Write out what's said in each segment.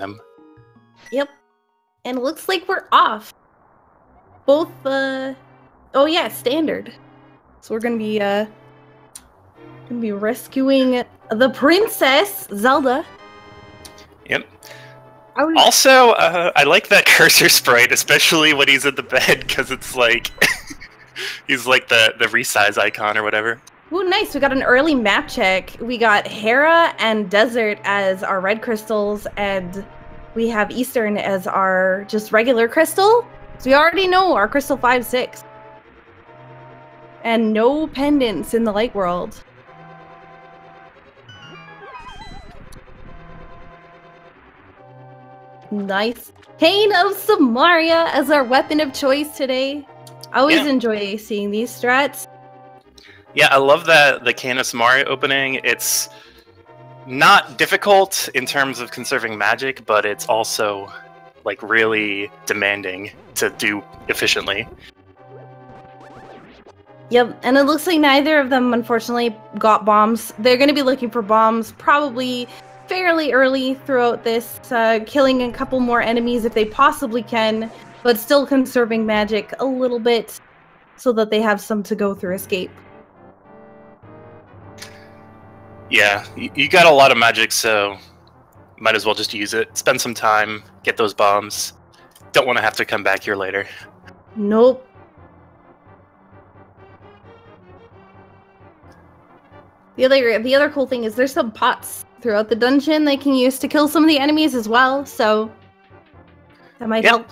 them. Yep. And it looks like we're off. Both, oh yeah, standard. So we're gonna be rescuing the princess, Zelda. Yep. Also, I like that cursor sprite, especially when he's in the bed, because it's like, he's like the resize icon or whatever. Ooh, nice. We got an early map check. We got Hera and Desert as our red crystals, and we have Eastern as our just regular crystal. So we already know our crystal 5, 6. And no pendants in the light world. Nice. Cane of Samaria as our weapon of choice today. I always enjoy seeing these strats. Yeah, I love the Cane of Samaria opening. It's not difficult in terms of conserving magic, but it's also like really demanding to do efficiently. Yep, and it looks like neither of them unfortunately got bombs. They're going to be looking for bombs probably fairly early throughout this, killing a couple more enemies if they possibly can, but still conserving magic a little bit so that they have some to go through escape. Yeah, you got a lot of magic, so might as well just use it. Spend some time, get those bombs. Don't want to have to come back here later. Nope. The other cool thing is there's some pots throughout the dungeon they can use to kill some of the enemies as well, so that might help.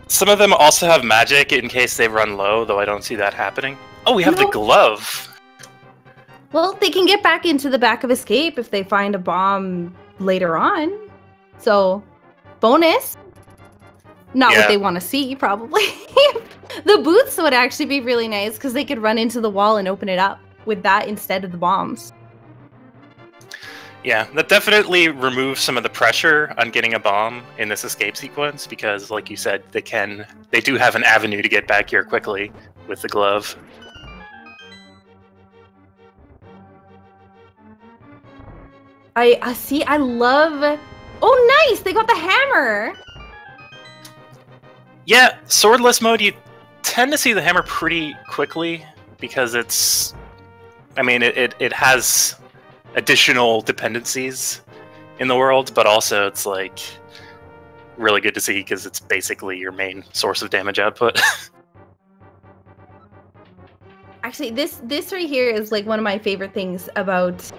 Some of them also have magic in case they run low, though I don't see that happening. Oh, we have the glove! Well, they can get back into the back of escape if they find a bomb later on. So, bonus. Not what they want to see, probably. The boots would actually be really nice because they could run into the wall and open it up with that instead of the bombs. Yeah, that definitely removes some of the pressure on getting a bomb in this escape sequence because, like you said, they do have an avenue to get back here quickly with the glove. I see. I love. Oh, nice! They got the hammer. Yeah, swordless mode. You tend to see the hammer pretty quickly because it's. I mean, it has additional dependencies in the world, but also it's like really good to see because it's basically your main source of damage output. Actually, this right here is like one of my favorite things about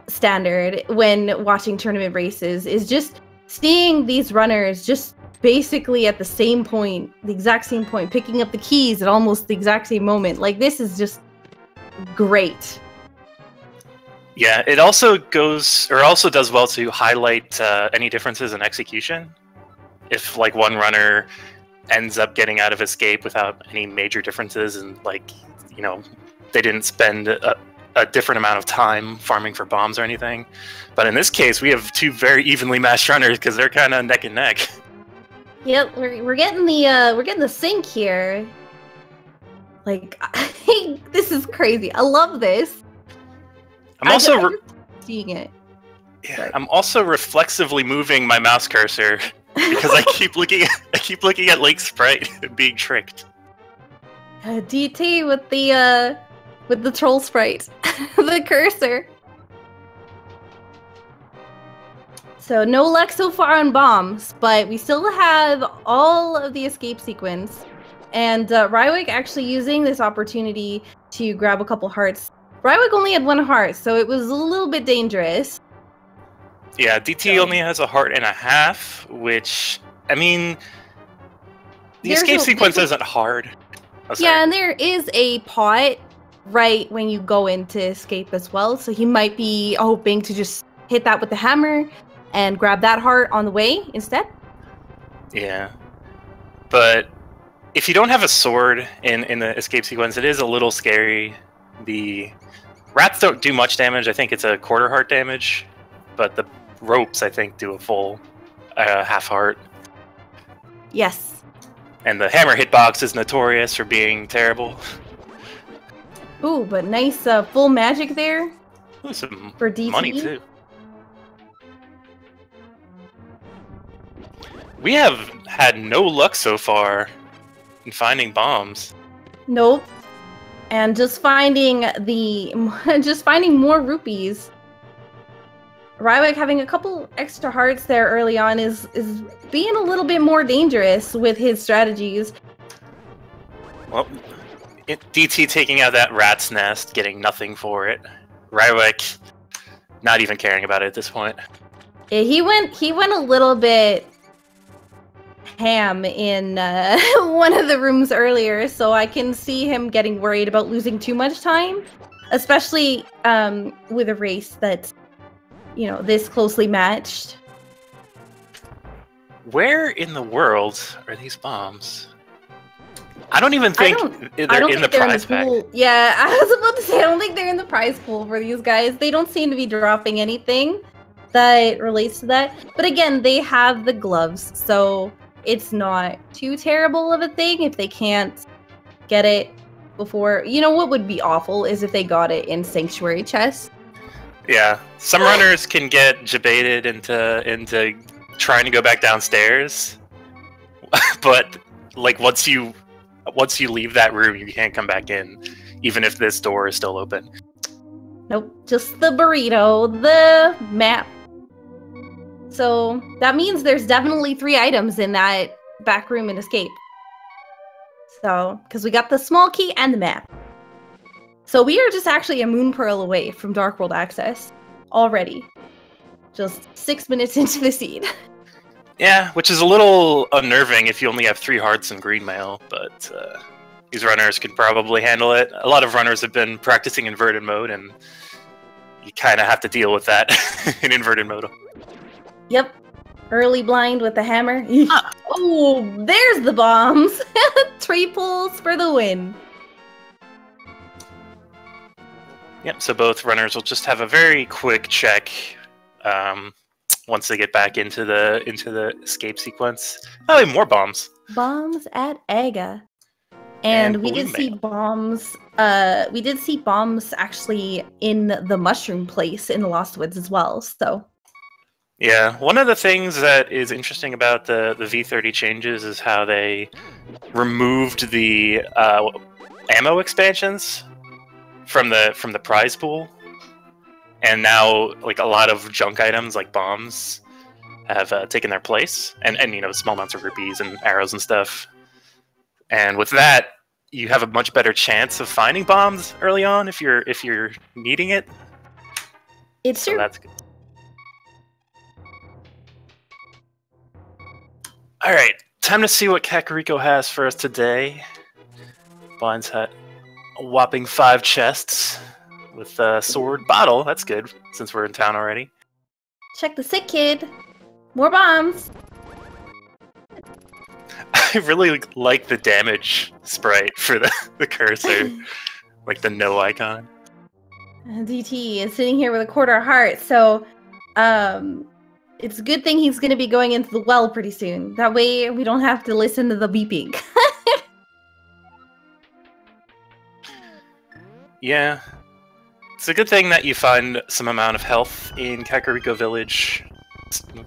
Standard when watching tournament races is just seeing these runners just basically at the same point, the exact same point, picking up the keys at almost the exact same moment. Like, this is just great. Yeah, it also does well to highlight any differences in execution. If like one runner ends up getting out of escape without any major differences, and like, you know, they didn't spend a different amount of time farming for bombs or anything. But in this case, we have two very evenly matched runners because they're kind of neck and neck. Yep, we're getting the sync here. Like, this is crazy. I love this. I'm also seeing it. Yeah, Sorry. I'm also reflexively moving my mouse cursor because I keep looking at Lake's sprite and being tricked. DT with the troll sprite, the cursor. So no luck so far on bombs, but we still have all of the escape sequence. And Rywek actually using this opportunity to grab a couple hearts. Rywek only had 1 heart, so it was a little bit dangerous. Yeah, DT only has a heart and a half, which, I mean, the escape sequence isn't hard. Oh, yeah, and there is a pot right when you go into escape as well, so he might be hoping to just hit that with the hammer and grab that heart on the way instead. Yeah, but if you don't have a sword in the escape sequence, it is a little scary. The rats don't do much damage. I think it's a quarter heart damage, but the ropes, I think, do a full half heart. Yes. And the hammer hitbox is notorious for being terrible. Ooh, but nice full magic there. Ooh, some for DT. money too. We have had no luck so far in finding bombs. Nope. And just finding more rupees. Rywek having a couple extra hearts there early on is being a little bit more dangerous with his strategies. Well, DT taking out that rat's nest, getting nothing for it. Rywek not even caring about it at this point. Yeah, he went a little bit ham in one of the rooms earlier, so I can see him getting worried about losing too much time, especially with a race that's, you know, this closely matched. Where in the world are these bombs? I don't even think they're in the prize pack. Yeah, I was about to say, I don't think they're in the prize pool for these guys. They don't seem to be dropping anything that relates to that. But again, they have the gloves, so it's not too terrible of a thing if they can't get it before. You know what would be awful is if they got it in Sanctuary chests. Yeah, some runners can get jebaited into trying to go back downstairs, but like once you leave that room, you can't come back in, even if this door is still open. Nope, just the burrito, the map. So that means there's definitely 3 items in that back room and escape. So, because we got the small key and the map. So we are just actually a moon pearl away from Dark World access already. Just 6 minutes into the seed. Yeah, which is a little unnerving if you only have 3 hearts and green mail, but these runners could probably handle it. A lot of runners have been practicing inverted mode, and you kind of have to deal with that in inverted mode. Yep. Early blind with the hammer. Oh, there's the bombs. 3 pulls for the win. Yep, so both runners will just have a very quick check once they get back into the escape sequence. Oh, and more bombs. Bombs at Aga. And we did see bombs. We did see bombs actually in the mushroom place in the Lost Woods as well, so. Yeah, one of the things that is interesting about the V30 changes is how they removed the ammo expansions from the prize pool, and now like a lot of junk items like bombs have taken their place, and you know, small amounts of rupees and arrows and stuff. And with that, you have a much better chance of finding bombs early on if you're needing it. It's true. That's good. All right, time to see what Kakariko has for us today. Blind's Hut, a whopping 5 chests with a sword bottle. That's good since we're in town already. Check the sick kid. More bombs. I really like the damage sprite for the cursor, like the no icon. DT is sitting here with a quarter heart, so it's a good thing he's going to be going into the well pretty soon. That way we don't have to listen to the beeping. Yeah. It's a good thing that you find some amount of health in Kakariko Village.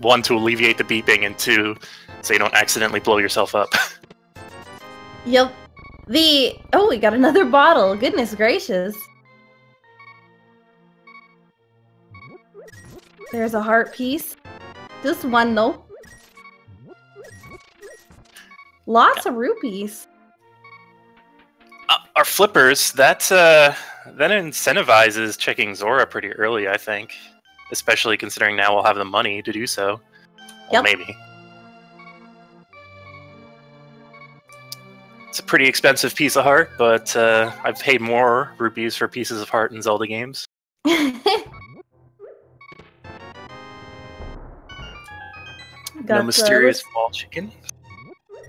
1, to alleviate the beeping, and 2, so you don't accidentally blow yourself up. Yep. Oh, we got another bottle. Goodness gracious. There's a heart piece. Just 1 though. Lots of rupees. Our flippers, that incentivizes checking Zora pretty early, I think. Especially considering now we'll have the money to do so. Well, maybe. It's a pretty expensive piece of heart, but I've paid more rupees for pieces of heart in Zelda games. No mysterious ball chicken.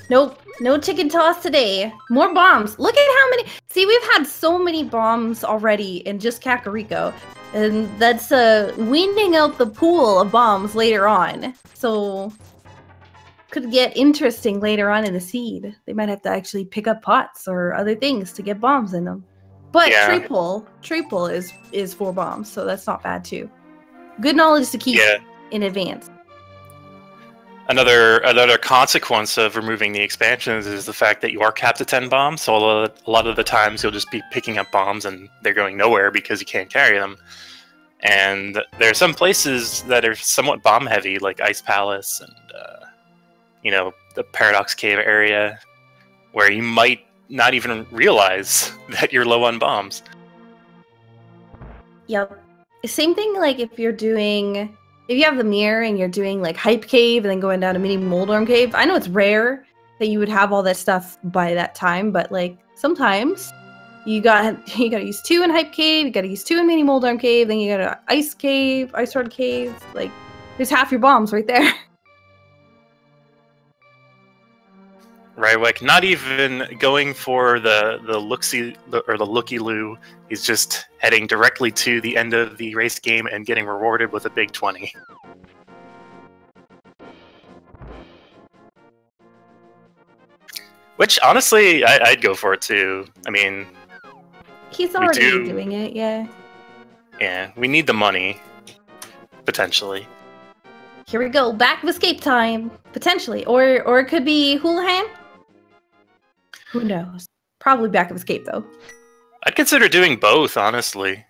Nope, no chicken toss today. More bombs. Look at how many. See, we've had so many bombs already in just Kakariko, and that's weaning out the pool of bombs later on. So could get interesting later on in the seed. They might have to actually pick up pots or other things to get bombs in them. But yeah. triple is 4 bombs, so that's not bad too. Good knowledge to keep in advance. Another consequence of removing the expansions is the fact that you are capped at 10 bombs, so a lot of the times you'll just be picking up bombs and they're going nowhere because you can't carry them. And there are some places that are somewhat bomb heavy, like Ice Palace and the Paradox Cave area, where you might not even realize that you're low on bombs. Yep. Same thing like if you have the mirror and you're doing like Hype Cave and then going down to Mini Moldorm Cave. I know it's rare that you would have all that stuff by that time, but like sometimes you gotta use 2 in Hype Cave, you gotta use 2 in Mini Moldorm Cave, then you gotta Ice Cave, Ice Rod Cave. Like there's half your bombs right there. Rywek not even going for the looky-loo. He's just heading directly to the end of the race game and getting rewarded with a big 20. Which, honestly, I'd go for it too. I mean... He's already doing it, yeah. Yeah, we need the money. Potentially. Here we go, back of escape time. Potentially. Or it could be Houlihan? Who knows? Probably back of escape, though. I'd consider doing both, honestly.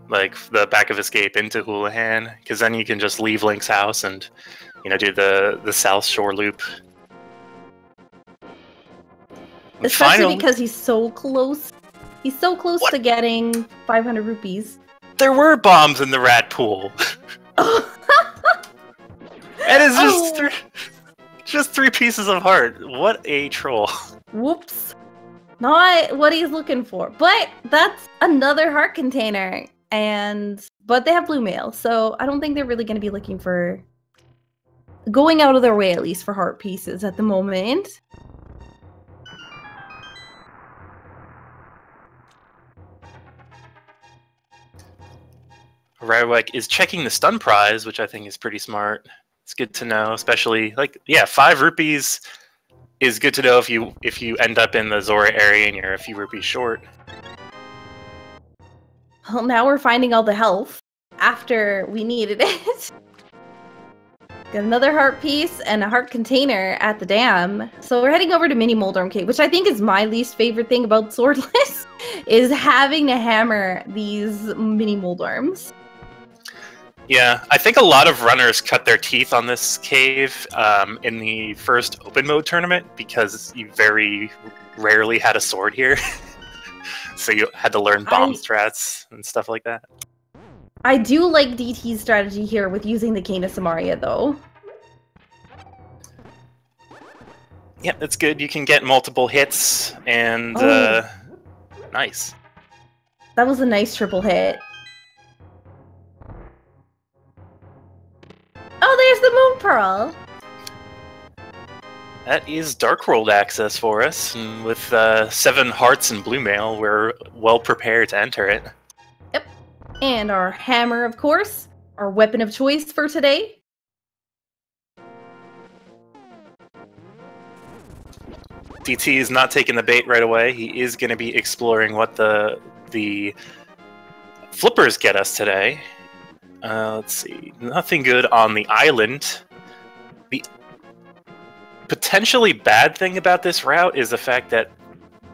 Like, the back of escape into Houlihan, because then you can just leave Link's house and, do the South Shore loop. Especially because he's so close. He's so close to getting 500 rupees. There were bombs in the rat pool. And it's just 3 pieces of heart. What a troll. Whoops. Not what he's looking for. But that's another heart container. But they have blue mail, so I don't think they're really going to be looking for... going out of their way, at least, for heart pieces at the moment. Rywek is checking the stun prize, which I think is pretty smart. It's good to know, especially 5 rupees is good to know if you end up in the Zora area and you're a few rupees short. Well, now we're finding all the health after we needed it. Got another heart piece and a heart container at the dam. So we're heading over to Mini Moldorm Cave, which I think is my least favorite thing about Swordless, is having to hammer these Mini Moldorms. Yeah, I think a lot of runners cut their teeth on this cave in the first open mode tournament because you very rarely had a sword here. So you had to learn bomb strats and stuff like that. I do like DT's strategy here with using the Cane of Samaria, though. Yep, that's good. You can get multiple hits, and nice. That was a nice triple hit. Oh, there's the Moon Pearl! That is Dark World access for us, and with 7 hearts and blue mail, we're well prepared to enter it. Yep. And our hammer, of course, our weapon of choice for today. DT is not taking the bait right away. He is going to be exploring what the flippers get us today. Let's see. Nothing good on the island. The potentially bad thing about this route is the fact that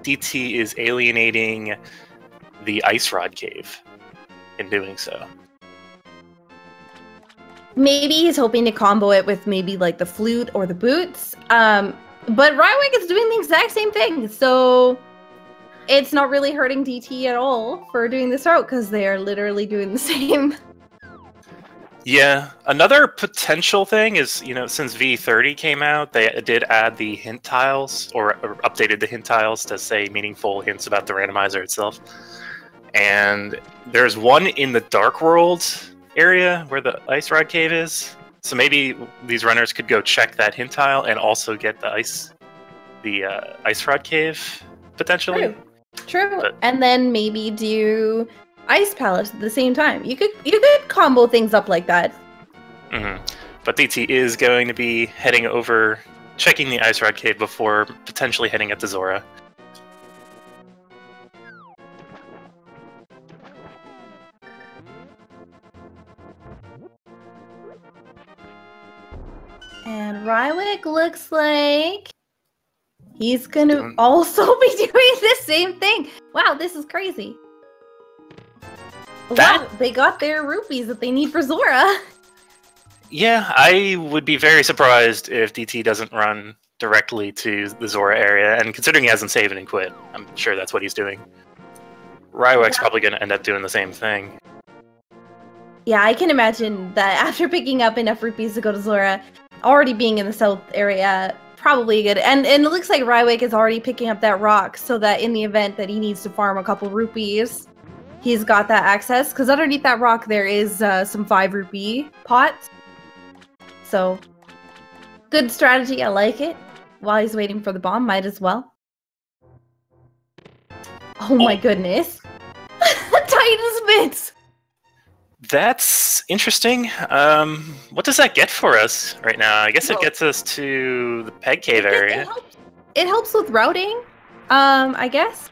DT is alienating the Ice Rod Cave in doing so. Maybe he's hoping to combo it with maybe like the flute or the boots. But Rywek is doing the exact same thing, so it's not really hurting DT at all for doing this route because they are literally doing the same. Yeah, another potential thing is, since V30 came out, they did add the hint tiles, or updated the hint tiles to say meaningful hints about the randomizer itself. And there's one in the Dark World area where the Ice Rod Cave is. So maybe these runners could go check that hint tile and also get the Ice Rod Cave, potentially. True. And then maybe do Ice Palace at the same time. You could combo things up like that. Mm-hmm. But DT is going to be heading over, checking the Ice Rod Cave before potentially heading up to Zora. And Rywek looks like he's gonna also be doing the same thing. Wow, this is crazy. Wow, they got their rupees that they need for Zora. Yeah, I would be very surprised if DT doesn't run directly to the Zora area, and considering he hasn't saved and quit, I'm sure that's what he's doing. Rywek's probably going to end up doing the same thing. Yeah, I can imagine that after picking up enough rupees to go to Zora, already being in the south area, probably good. And it looks like Rywek is already picking up that rock, so that in the event that he needs to farm a couple rupees, he's got that access. Because underneath that rock there is some 5 rupee pots. So, good strategy, I like it. While he's waiting for the bomb, might as well. Oh my goodness. Titan's mitts! That's interesting. What does that get for us right now? I guess it gets us to the Peg Cave area. It helps with routing, I guess.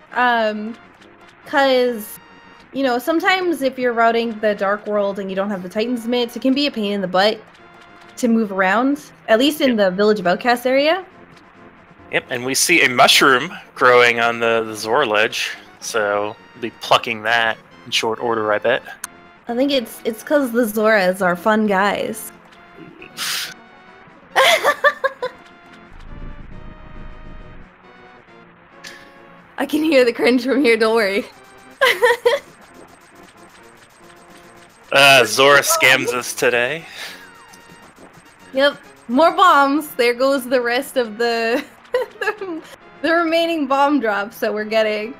Because, you know, sometimes if you're routing the Dark World and you don't have the Titan's mitts, it can be a pain in the butt to move around, at least in the Village of Outcasts area. Yep, and we see a mushroom growing on the Zora ledge, so we'll be plucking that in short order, I bet. I think it's because the Zoras are fun guys. I can hear the cringe from here, don't worry. Zora scams us today. Yep, more bombs. There goes the rest of the the remaining bomb drops that we're getting.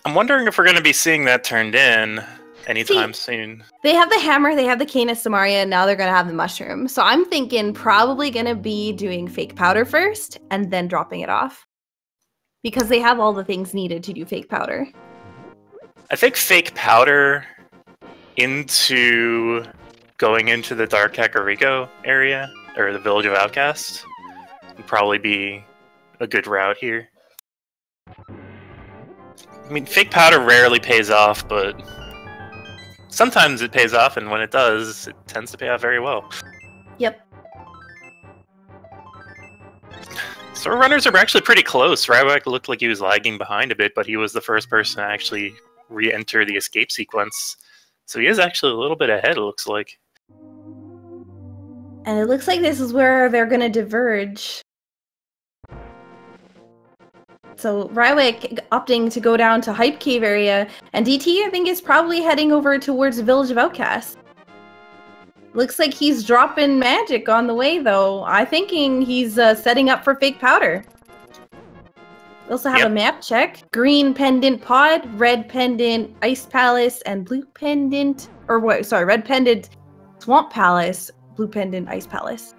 I'm wondering if we're going to be seeing that turned in anytime soon. They have the hammer, they have the cane of Samaria, and now they're going to have the mushroom. So I'm thinking probably going to be doing fake powder first and then dropping it off. Because they have all the things needed to do fake powder. I think fake powder into going into the Dark Kakariko area, or the Village of Outcasts, would probably be a good route here. I mean, fake powder rarely pays off, but sometimes it pays off, and when it does, it tends to pay off very well. Yep. So our runners are actually pretty close. Rywek looked like he was lagging behind a bit, but he was the first person to actually re-enter the escape sequence. So he is actually a little bit ahead, it looks like. And it looks like this is where they're going to diverge. So Rywek opting to go down to Hype Cave area, and DT I think is probably heading over towards the Village of Outcasts. Looks like he's dropping magic on the way though. I'm thinking he's setting up for fake powder. We also have a map check. Green pendant pod, red pendant ice palace, and blue pendant, or what, sorry, red pendant swamp palace, blue pendant ice palace.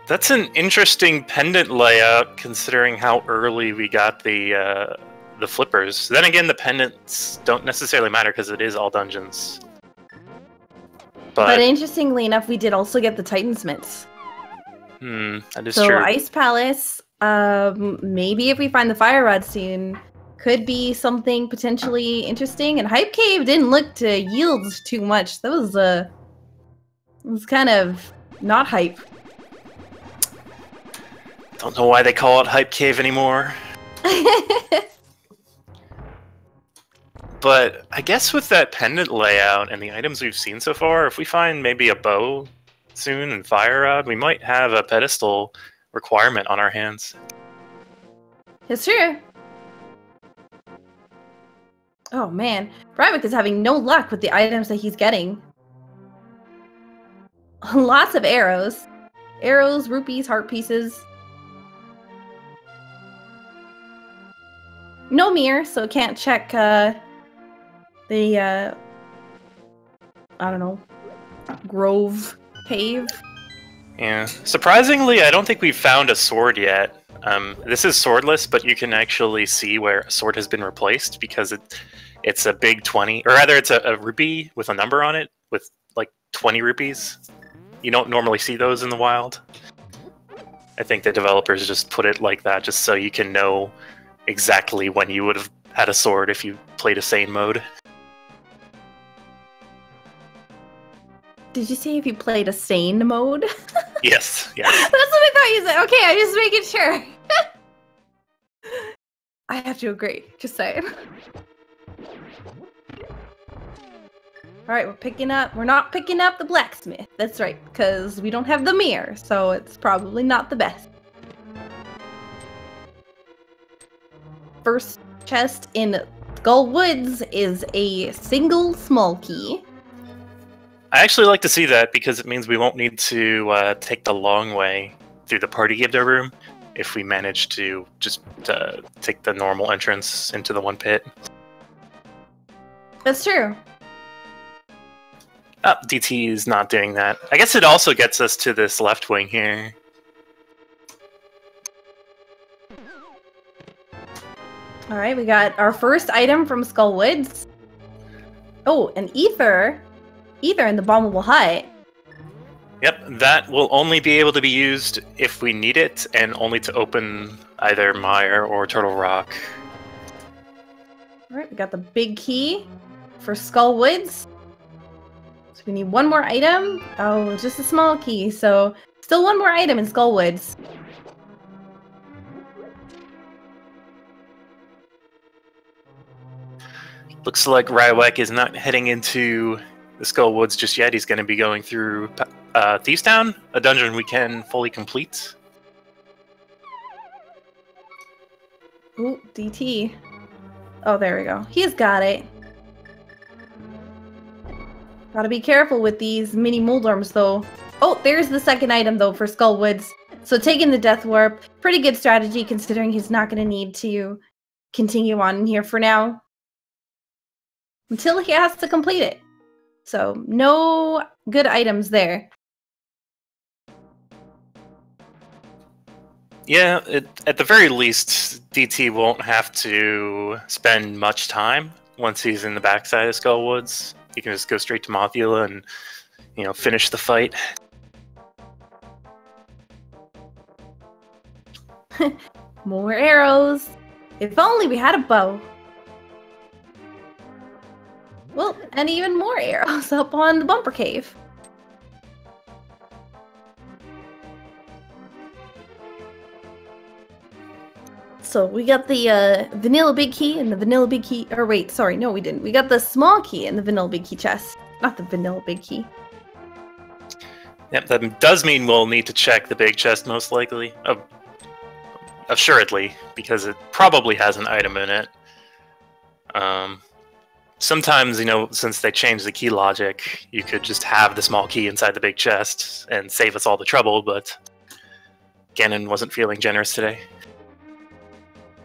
That's an interesting pendant layout, considering how early we got the flippers. Then again, the pendants don't necessarily matter because it is all dungeons. But interestingly enough, we did also get the Titan's mitts. That is true. So Ice Palace, maybe if we find the Fire Rod soon, could be something potentially interesting. And Hype Cave didn't look to yield too much. That was it was kind of not hype. Don't know why they call it Hype Cave anymore. But I guess with that pendant layout and the items we've seen so far, if we find maybe a bow soon and fire rod, we might have a pedestal requirement on our hands. It's true. Oh man, Rywek is having no luck with the items that he's getting. Lots of arrows. Arrows, rupees, heart pieces. No mirror, so can't check the I don't know, Grove Cave. Yeah, surprisingly, I don't think we've found a sword yet. This is swordless, but you can actually see where a sword has been replaced because it's a big 20, or rather it's a rupee with a number on it with like 20 rupees. You don't normally see those in the wild. I think the developers just put it like that just so you can know exactly when you would have had a sword if you played a sane mode. Did you say if you played a sane mode? Yes, yes. That's what I thought you said. Okay, I'm just making sure. I have to agree. Just saying. Alright, we're not picking up the blacksmith. That's right, because we don't have the mirror, so it's probably not the best. First chest in Skull Woods is a single small key. I actually like to see that because it means we won't need to take the long way through the party Gibdo room if we manage to just take the normal entrance into the one pit. That's true. Oh, DT is not doing that. I guess it also gets us to this left wing here. Alright, we got our first item from Skull Woods. Oh, an ether. Ether in the bombable hut. Yep, that will only be able to be used if we need it, and only to open either Mire or Turtle Rock. Alright, we got the big key for Skull Woods. So we need one more item. Oh, just a small key, so still one more item in Skull Woods. Looks like Rywek is not heading into the Skull Woods just yet. He's going to be going through Thieves Town, a dungeon we can fully complete. Ooh, DT. Oh, there we go. He's got it. Gotta be careful with these mini Moldorms, though. Oh, there's the second item, though, for Skull Woods. So taking the Death Warp, pretty good strategy, considering he's not going to need to continue on in here for now. Until he has to complete it. So, no good items there. Yeah, at the very least, DT won't have to spend much time once he's in the backside of Skull Woods. He can just go straight to Mothula and, you know, finish the fight. More arrows. If only we had a bow. Well, and even more arrows up on the bumper cave. So we got the vanilla big key and the vanilla big key. Or wait, sorry, no, we didn't. We got the small key and the vanilla big key chest, not the vanilla big key. Yep, that does mean we'll need to check the big chest most likely. Assuredly, because it probably has an item in it. Sometimes, you know, since they changed the key logic, you could just have the small key inside the big chest and save us all the trouble, but Ganon wasn't feeling generous today.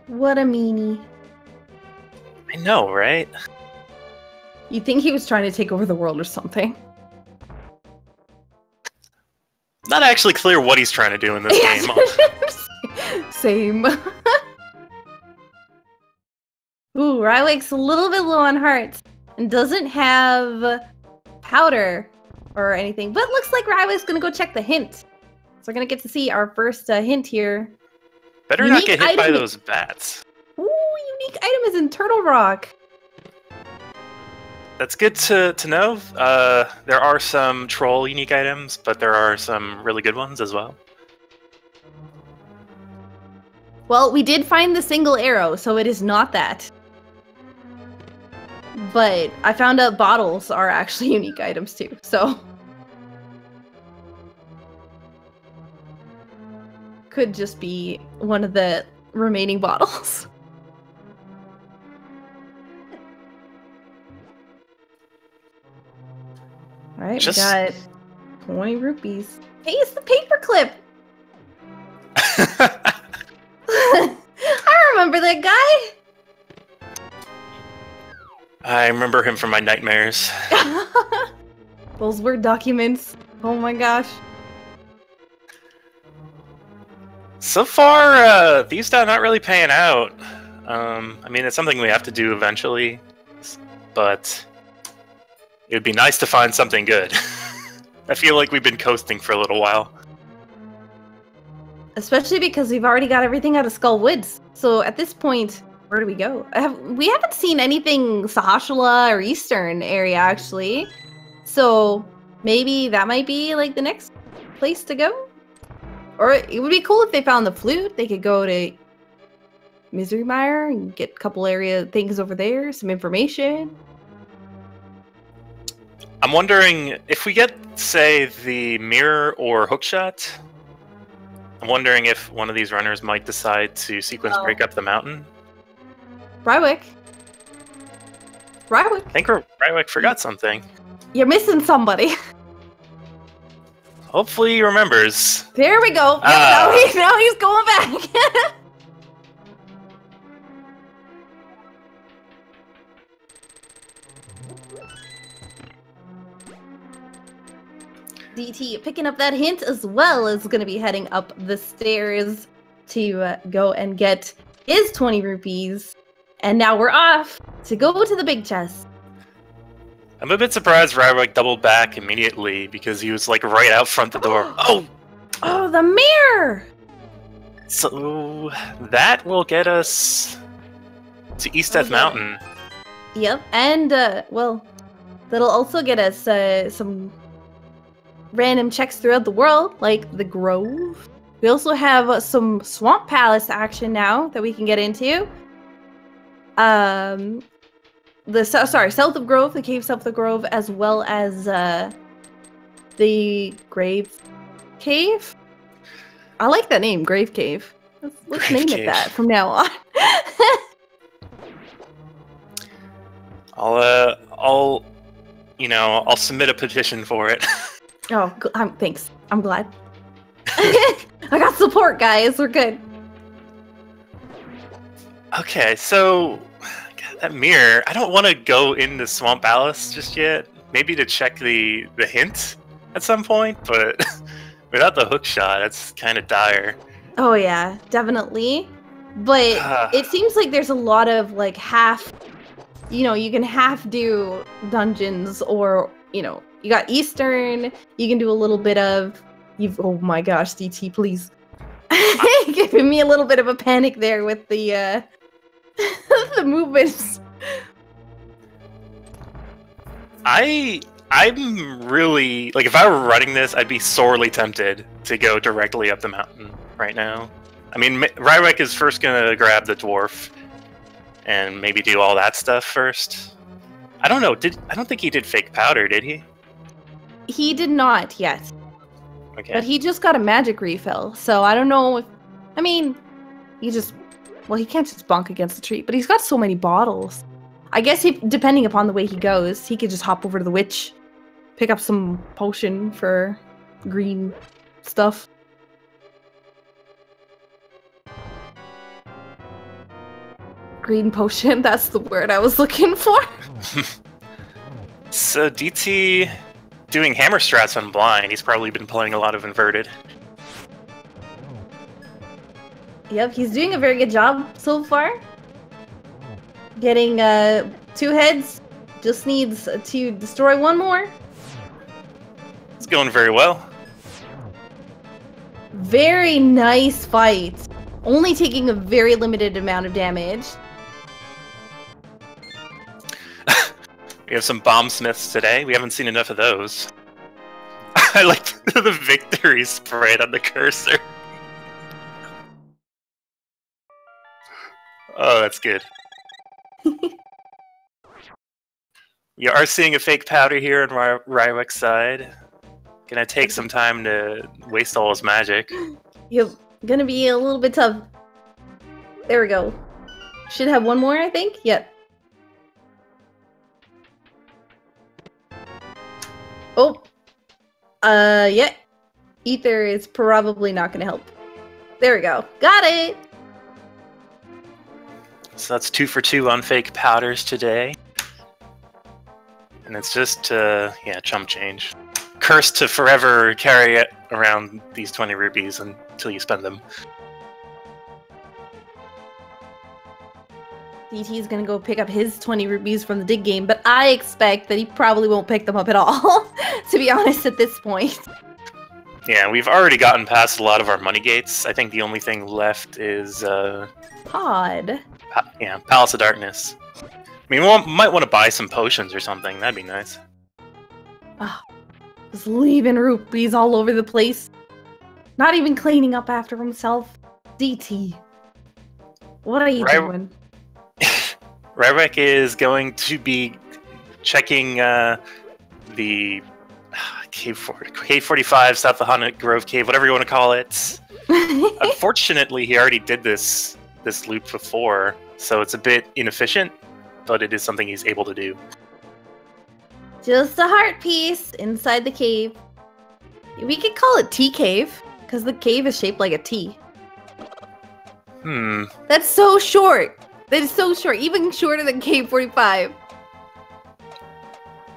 What a meanie. I know, right? You think he was trying to take over the world or something? Not actually clear what he's trying to do in this game. Same. Ooh, Rywek's a little bit low on hearts and doesn't have powder or anything, but looks like Rywek's gonna go check the hint. So we're gonna get to see our first hint here. Better not get hit by those bats. Ooh, unique item is in Turtle Rock. That's good to know. There are some troll unique items, but there are some really good ones as well. Well, we did find the single arrow, so it is not that. But I found out bottles are actually unique items too, so. Could just be one of the remaining bottles. Alright, we got 20 rupees. Hey, it's the paperclip! I remember that guy! I remember him from my nightmares. Those Word documents. Oh my gosh. So far, these are not really paying out. I mean, it's something we have to do eventually, but it would be nice to find something good. I feel like we've been coasting for a little while. Especially because we've already got everything out of Skull Woods. So at this point, Where do we go? We haven't seen anything Sahashala or Eastern area, actually. So maybe that might be like the next place to go? Or it would be cool if they found the flute. They could go to Misery and get a couple area things over there, some information. I'm wondering if we get, say, the mirror or hookshot. I'm wondering if one of these runners might decide to sequence break up the mountain. Rywek. I think Rywek forgot something. You're missing somebody. Hopefully he remembers. There we go. Now he's going back. DT picking up that hint as well is going to be heading up the stairs to go and get his 20 rupees. And now we're off to go to the big chest. I'm a bit surprised Rywek doubled back immediately because he was like right out front the door. Oh, the mirror! So that will get us to East Death Mountain. Yep, and well, that'll also get us some random checks throughout the world, like the Grove. We also have some Swamp Palace action now that we can get into. South of Grove, the cave south of Grove, as well as the Grave Cave. I like that name, Grave Cave. Let's name it that from now on. I'll submit a petition for it. Oh, thanks. I'm glad. I got support, guys. We're good. Okay, so that mirror. I don't want to go into Swamp Palace just yet. Maybe to check the hint at some point, but without the hook shot, that's kind of dire. Oh yeah, definitely. But it seems like there's a lot of like half. You can half do dungeons, or you got Eastern. You can do a little bit of. Oh my gosh, DT, please. Giving me a little bit of a panic there with the the movements. I'm really like, if I were running this, I'd be sorely tempted to go directly up the mountain right now. I mean, Rywek is first gonna grab the dwarf and maybe do all that stuff first. I don't know. I don't think he did fake powder, did he? He did not yet. Okay. But he just got a magic refill, so I don't know if... I mean, he can't just bonk against the tree, but he's got so many bottles. I guess depending upon the way he goes, he could just hop over to the witch, pick up some potion for green stuff. Green potion, that's the word I was looking for. So DT... doing hammer strats on blind. He's probably been playing a lot of inverted. Yep, he's doing a very good job so far. Getting 2 heads. Just needs to destroy 1 more. It's going very well. Very nice fight. Only taking a very limited amount of damage. We have some bomb smiths today. We haven't seen enough of those. I like the victory spread on the cursor. Oh, that's good. We are seeing a fake powder here on Rywek's side. Gonna take some time to waste all his magic. Yep, gonna be a little bit tough. There we go. Should have 1 more, I think. Yep. Oh. Yeah. Ether is probably not gonna help. There we go. Got it! So that's 2 for 2 on fake powders today. And it's just, chump change. Cursed to forever carry it around these 20 rupees until you spend them. DT is gonna go pick up his 20 rupees from the dig game, but I expect that he probably won't pick them up at all, to be honest, at this point. Yeah, we've already gotten past a lot of our money gates. I think the only thing left is Pod. Yeah, Palace of Darkness. I mean, we might want to buy some potions or something. That'd be nice. Oh, just leaving rupees all over the place. Not even cleaning up after himself. DT. What are you doing? Rywek is going to be checking the Cave 45, South Lahana Grove Cave, whatever you want to call it. Unfortunately, he already did this loop before, so it's a bit inefficient, but it is something he's able to do. Just a heart piece inside the cave. We could call it T Cave, because the cave is shaped like a T. That's so short. That is so short, even shorter than Cave 45.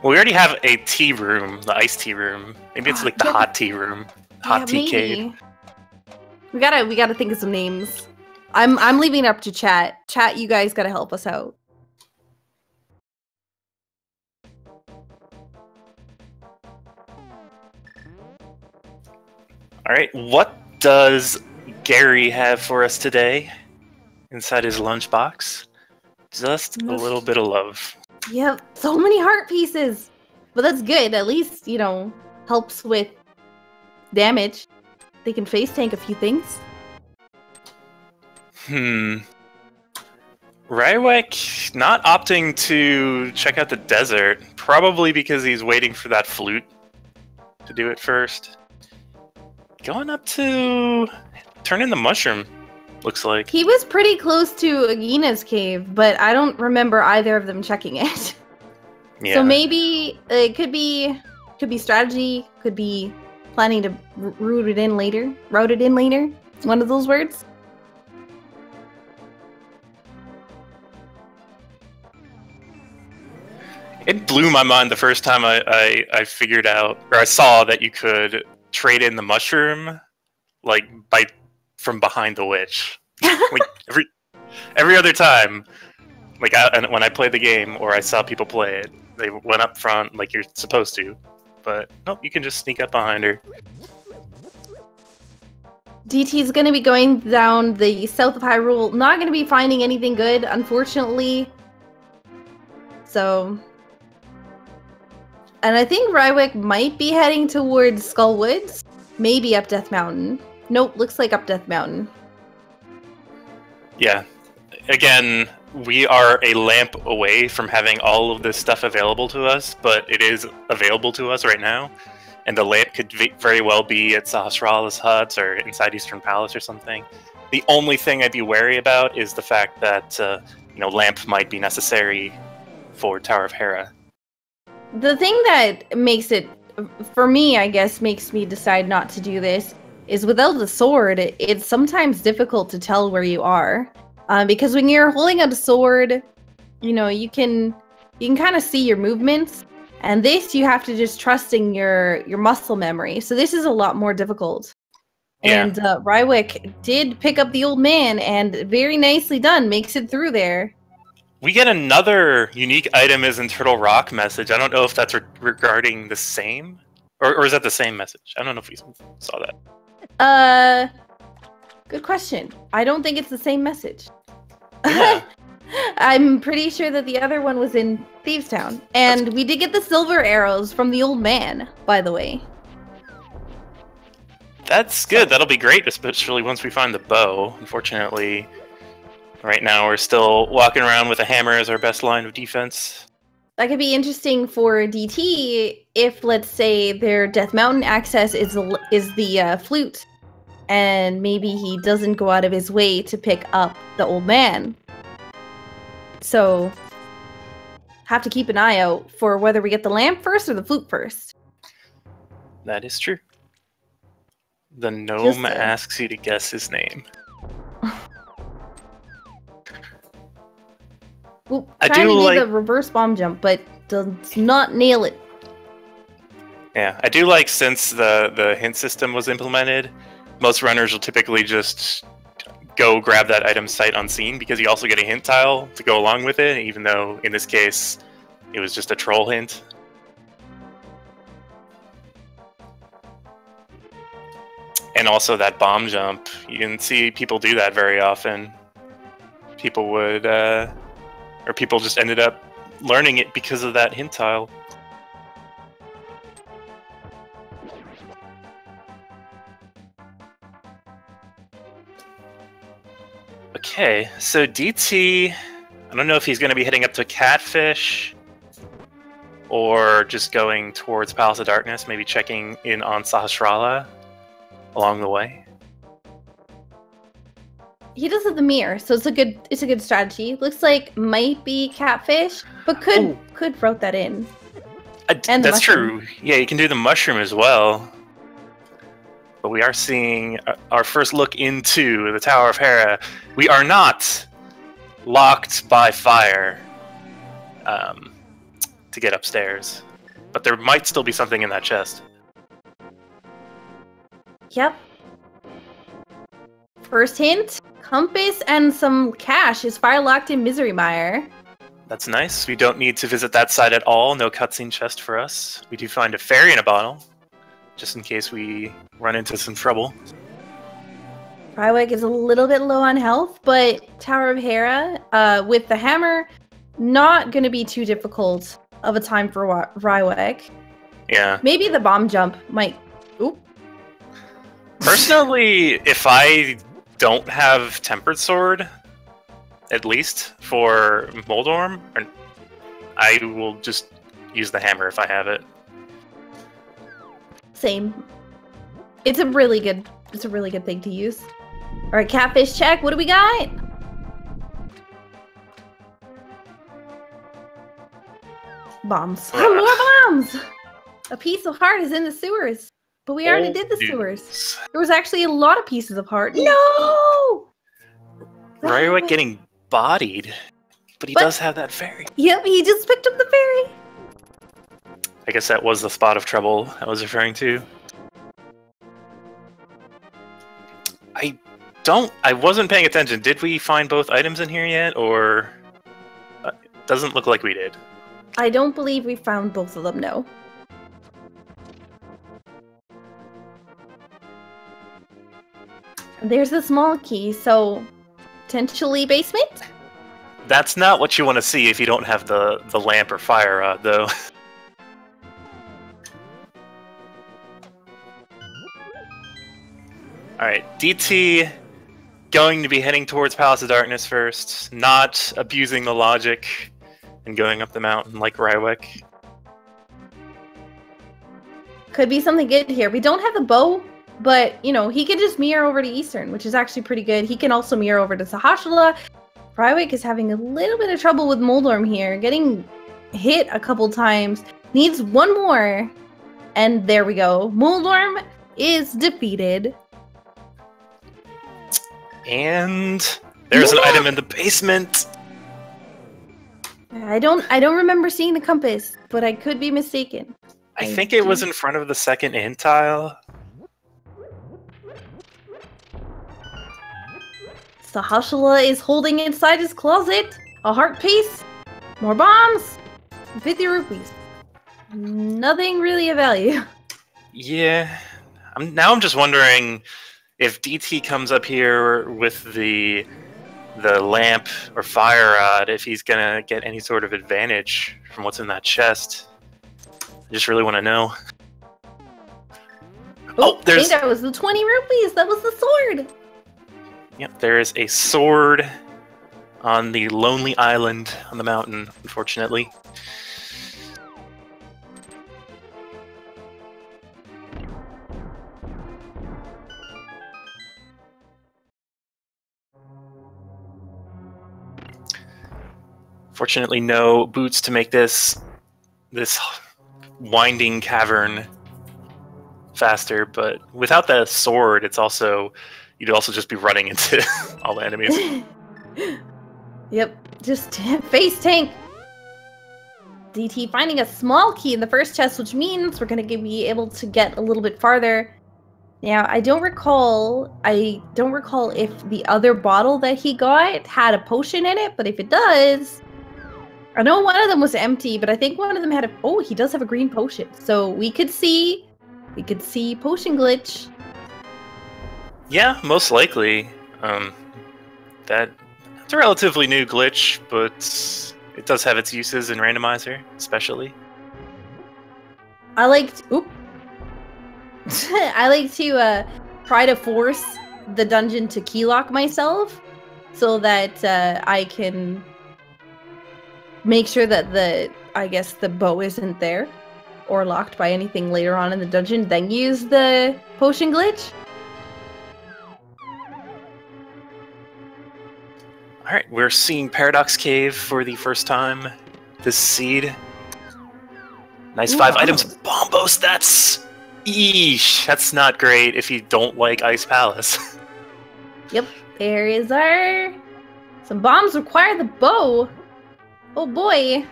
Well, we already have a tea room, the iced tea room. Maybe it's like the hot tea room, hot tea cave. We gotta think of some names. I'm leaving it up to chat. Chat, you guys gotta help us out. All right, what does Gary have for us today inside his lunchbox? Just a little bit of love. Yep, so many heart pieces. But that's good. At least, you know, helps with damage. They can face tank a few things. Rywek not opting to check out the desert, probably because he's waiting for that flute to do it first. Going up to turn in the mushroom, looks like. He was pretty close to Agina's cave, but I don't remember either of them checking it. Yeah. So maybe it could be strategy, could be planning to route it in later. One of those words. It blew my mind the first time I figured out, or I saw that you could trade in the mushroom, like from behind the witch. Like every other time, like when I played the game or I saw people play it, they went up front like you're supposed to, but nope, you can just sneak up behind her. DT's going to be going down the south of Hyrule, not going to be finding anything good, unfortunately. So, and I think Rywek might be heading towards Skull Woods, maybe up Death Mountain. Nope, looks like up Death Mountain. Yeah, again, we are a lamp away from having all of this stuff available to us, but it is available to us right now. And the lamp could very well be at Sahasrara's hut or inside Eastern Palace or something. The only thing I'd be wary about is the fact that, lamp might be necessary for Tower of Hera. The thing that makes it, for me, I guess, makes me decide not to do this is without the sword, it's sometimes difficult to tell where you are. Because when you're holding out a sword, you can kind of see your movements. And this, you have to just trust in your muscle memory. So this is a lot more difficult. Yeah. And Rywek did pick up the old man, and very nicely done. Makes it through there. We get another unique item is in Turtle Rock message. I don't know if that's regarding the same, or is that the same message? I don't know if we saw that. Good question. I don't think it's the same message. Yeah. I'm pretty sure that the other one was in Thieves Town. And we did get the silver arrows from the old man, by the way. That's good. That'll be great, especially once we find the bow. Unfortunately, right now we're still walking around with a hammer as our best line of defense. That could be interesting for DT if, let's say, their Death Mountain access is the flute. And maybe he doesn't go out of his way to pick up the old man. So, have to keep an eye out for whether we get the lamp first or the flute first. That is true. The gnome asks you to guess his name. Well, trying to do the reverse bomb jump, but does not nail it. Yeah, I do like since the hint system was implemented, most runners will typically just go grab that item sight unseen, because you also get a hint tile to go along with it, even though in this case it was just a troll hint. And also that bomb jump, you can see people do that very often. people would, or people just ended up learning it because of that hint tile. Okay, so DT, I don't know if he's going to be heading up to Catfish or just going towards Palace of Darkness, maybe checking in on Sahasrara along the way. He does have the mirror, so it's a good strategy. Looks like might be Catfish, but could route that in. And that's true. Yeah, you can do the mushroom as well. But we are seeing our first look into the Tower of Hera. We are not locked by fire to get upstairs, but there might still be something in that chest. Yep. First hint, compass and some cash is fire locked in Misery Mire. That's nice. We don't need to visit that side at all. No cutscene chest for us. We do find a fairy in a bottle, just in case we run into some trouble. Rywek is a little bit low on health, but Tower of Hera, with the hammer, not going to be too difficult of a time for Rywek. Yeah. Maybe the bomb jump might... Oop. Personally, if I don't have Tempered Sword, at least for Moldorm, I will just use the hammer if I have it. Same. It's a really good thing to use. All right, Catfish check. What do we got? Bombs. More bombs! A piece of heart is in the sewers. But we already did the sewers. There was actually a lot of pieces of heart. No! Rywek getting bodied. But he does have that fairy. Yep, he just picked up the fairy. I guess that was the spot of trouble I was referring to. I wasn't paying attention. Did we find both items in here yet, or... doesn't look like we did. I don't believe we found both of them, no. There's the small key, so potentially basement? That's not what you want to see if you don't have the lamp or fire rod, though. Alright, DT going to be heading towards Palace of Darkness first, not abusing the logic and going up the mountain like Rywek. Could be something good here. We don't have the bow, but, you know, he can just mirror over to Eastern, which is actually pretty good. He can also mirror over to Sahasrara. Rywek is having a little bit of trouble with Moldorm here, getting hit a couple times. Needs one more, and there we go. Moldorm is defeated. And there's an item in the basement. I don't remember seeing the compass, but I could be mistaken. I think it was in front of the second hint tile. Sahasrara is holding inside his closet a heart piece, more bombs, 50 rupees. Nothing really of value. Yeah, I'm just wondering if DT comes up here with the lamp or fire rod, if he's gonna get any sort of advantage from what's in that chest. I just really want to know. Oh, I think that was the 20 rupees. That was the sword. Yep, there is a sword on the lonely island on the mountain, unfortunately. Fortunately, no boots to make this winding cavern faster, but without the sword, you'd also just be running into all the enemies. Yep, just face tank. DT finding a small key in the first chest, which means we're going to be able to get a little bit farther. Now, I don't recall if the other bottle that he got had a potion in it, but if it does, I know one of them was empty, but I think one of them had he does have a green potion. So we could see potion glitch. Yeah, most likely. That's It's a relatively new glitch, but it does have its uses in Randomizer, especially. I like to, I like to try to force the dungeon to keylock myself so that I can make sure that the bow isn't there or locked by anything later on in the dungeon, then use the potion glitch. Alright, we're seeing Paradox Cave for the first time. This seed. Nice 5 items. Bombos, that's... Eesh, that's not great if you don't like Ice Palace. Yep, there is our... Some bombs require the bow. Oh boy.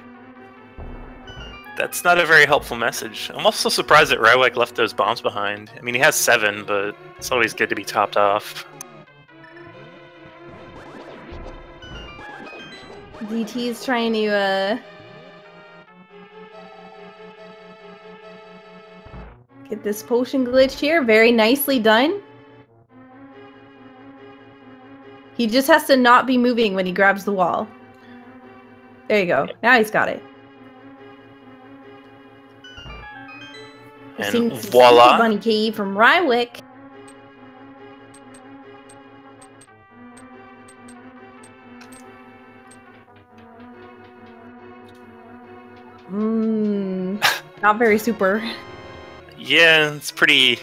That's not a very helpful message. I'm also surprised that Rywek left those bombs behind. I mean, he has 7, but it's always good to be topped off. DT is trying to get this potion glitch here. Very nicely done. He just has to not be moving when he grabs the wall. There you go. Now he's got it. And voila! Bunny Cave from Rywek. Not very super. Yeah, it's pretty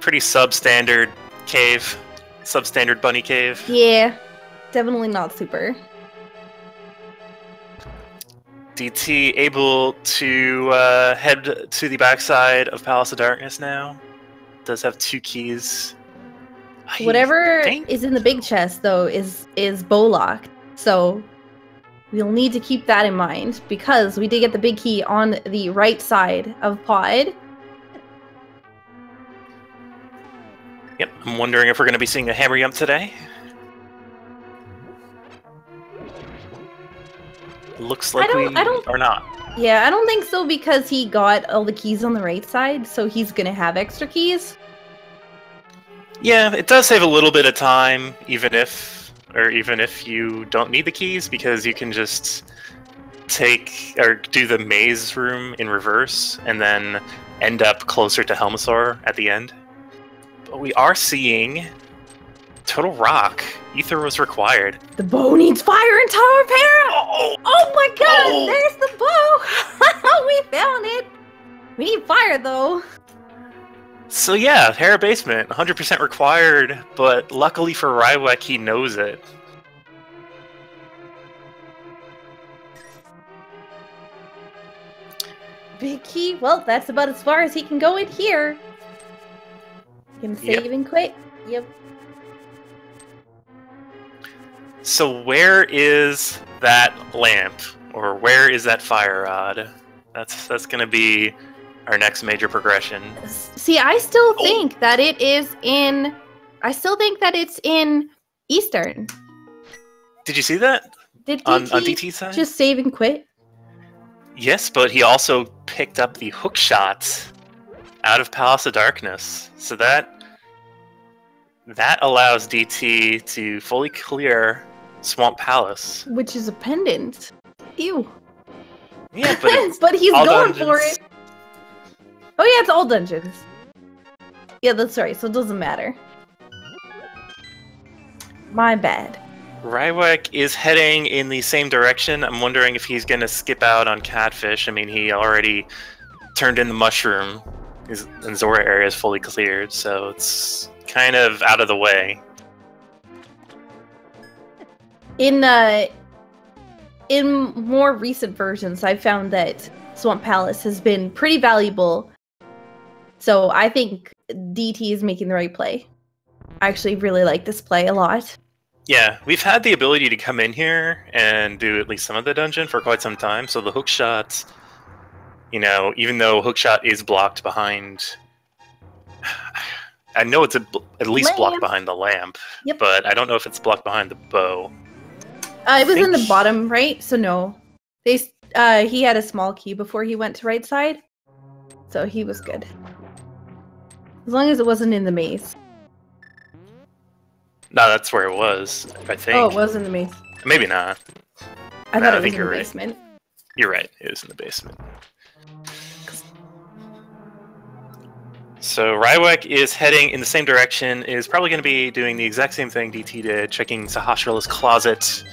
substandard cave. Substandard bunny cave. Yeah, definitely not super. DT able to head to the backside of Palace of Darkness now. Does have 2 keys. Whatever is in the big chest, though, is bow locked. So we'll need to keep that in mind, because we did get the big key on the right side of Pod. Yep, I'm wondering if we're going to be seeing a hammer jump today. Looks like we are not. Yeah, I don't think so, because he got all the keys on the right side, so he's going to have extra keys. Yeah, it does save a little bit of time, even if you don't need the keys, because you can just do the maze room in reverse and then end up closer to Helmasaur at the end. But we are seeing Total Rock. Ether was required. The bow needs fire and tower repair! Oh my god! Oh. There's the bow! We found it! We need fire, though. So yeah, Terra Basement, 100% required, but luckily for Rywek, he knows it. Big key. Well, that's about as far as he can go in here. Gonna save and quit. Yep. So where is that lamp? Or where is that fire rod? That's gonna be our next major progression. See, I still think that it is in... I still think that it's in Eastern. Did you see that? Did on DT DT's side? just save and quit? Yes, but he also picked up the hook shot out of Palace of Darkness. So that allows DT to fully clear Swamp Palace. Which is a pendant. Ew. Yeah, but but he's going dungeons. for it. Oh yeah, it's all dungeons. Yeah, that's right, so it doesn't matter. My bad. Rywek is heading in the same direction. I'm wondering if he's going to skip out on Catfish. I mean, he already turned in the mushroom. His Zora area is fully cleared, so it's kind of out of the way. In more recent versions, I've found that Swamp Palace has been pretty valuable. So I think DT is making the right play. I actually really like this play a lot. Yeah, we've had the ability to come in here and do at least some of the dungeon for quite some time, so the hook shots, you know, even though hookshot is blocked behind... I know it's at least blocked behind the lamp, but I don't know if it's blocked behind the bow. It was in the bottom right, so no. He had a small key before he went to right side, so he was good. As long as it wasn't in the maze. No, that's where it was, I think. Oh, it was in the maze. Maybe not. I No, thought I it was think in the you're right. basement. You're right, it was in the basement. So Rywek is heading in the same direction, is probably going to be doing the exact same thing DT did, checking Sahasrah's closet,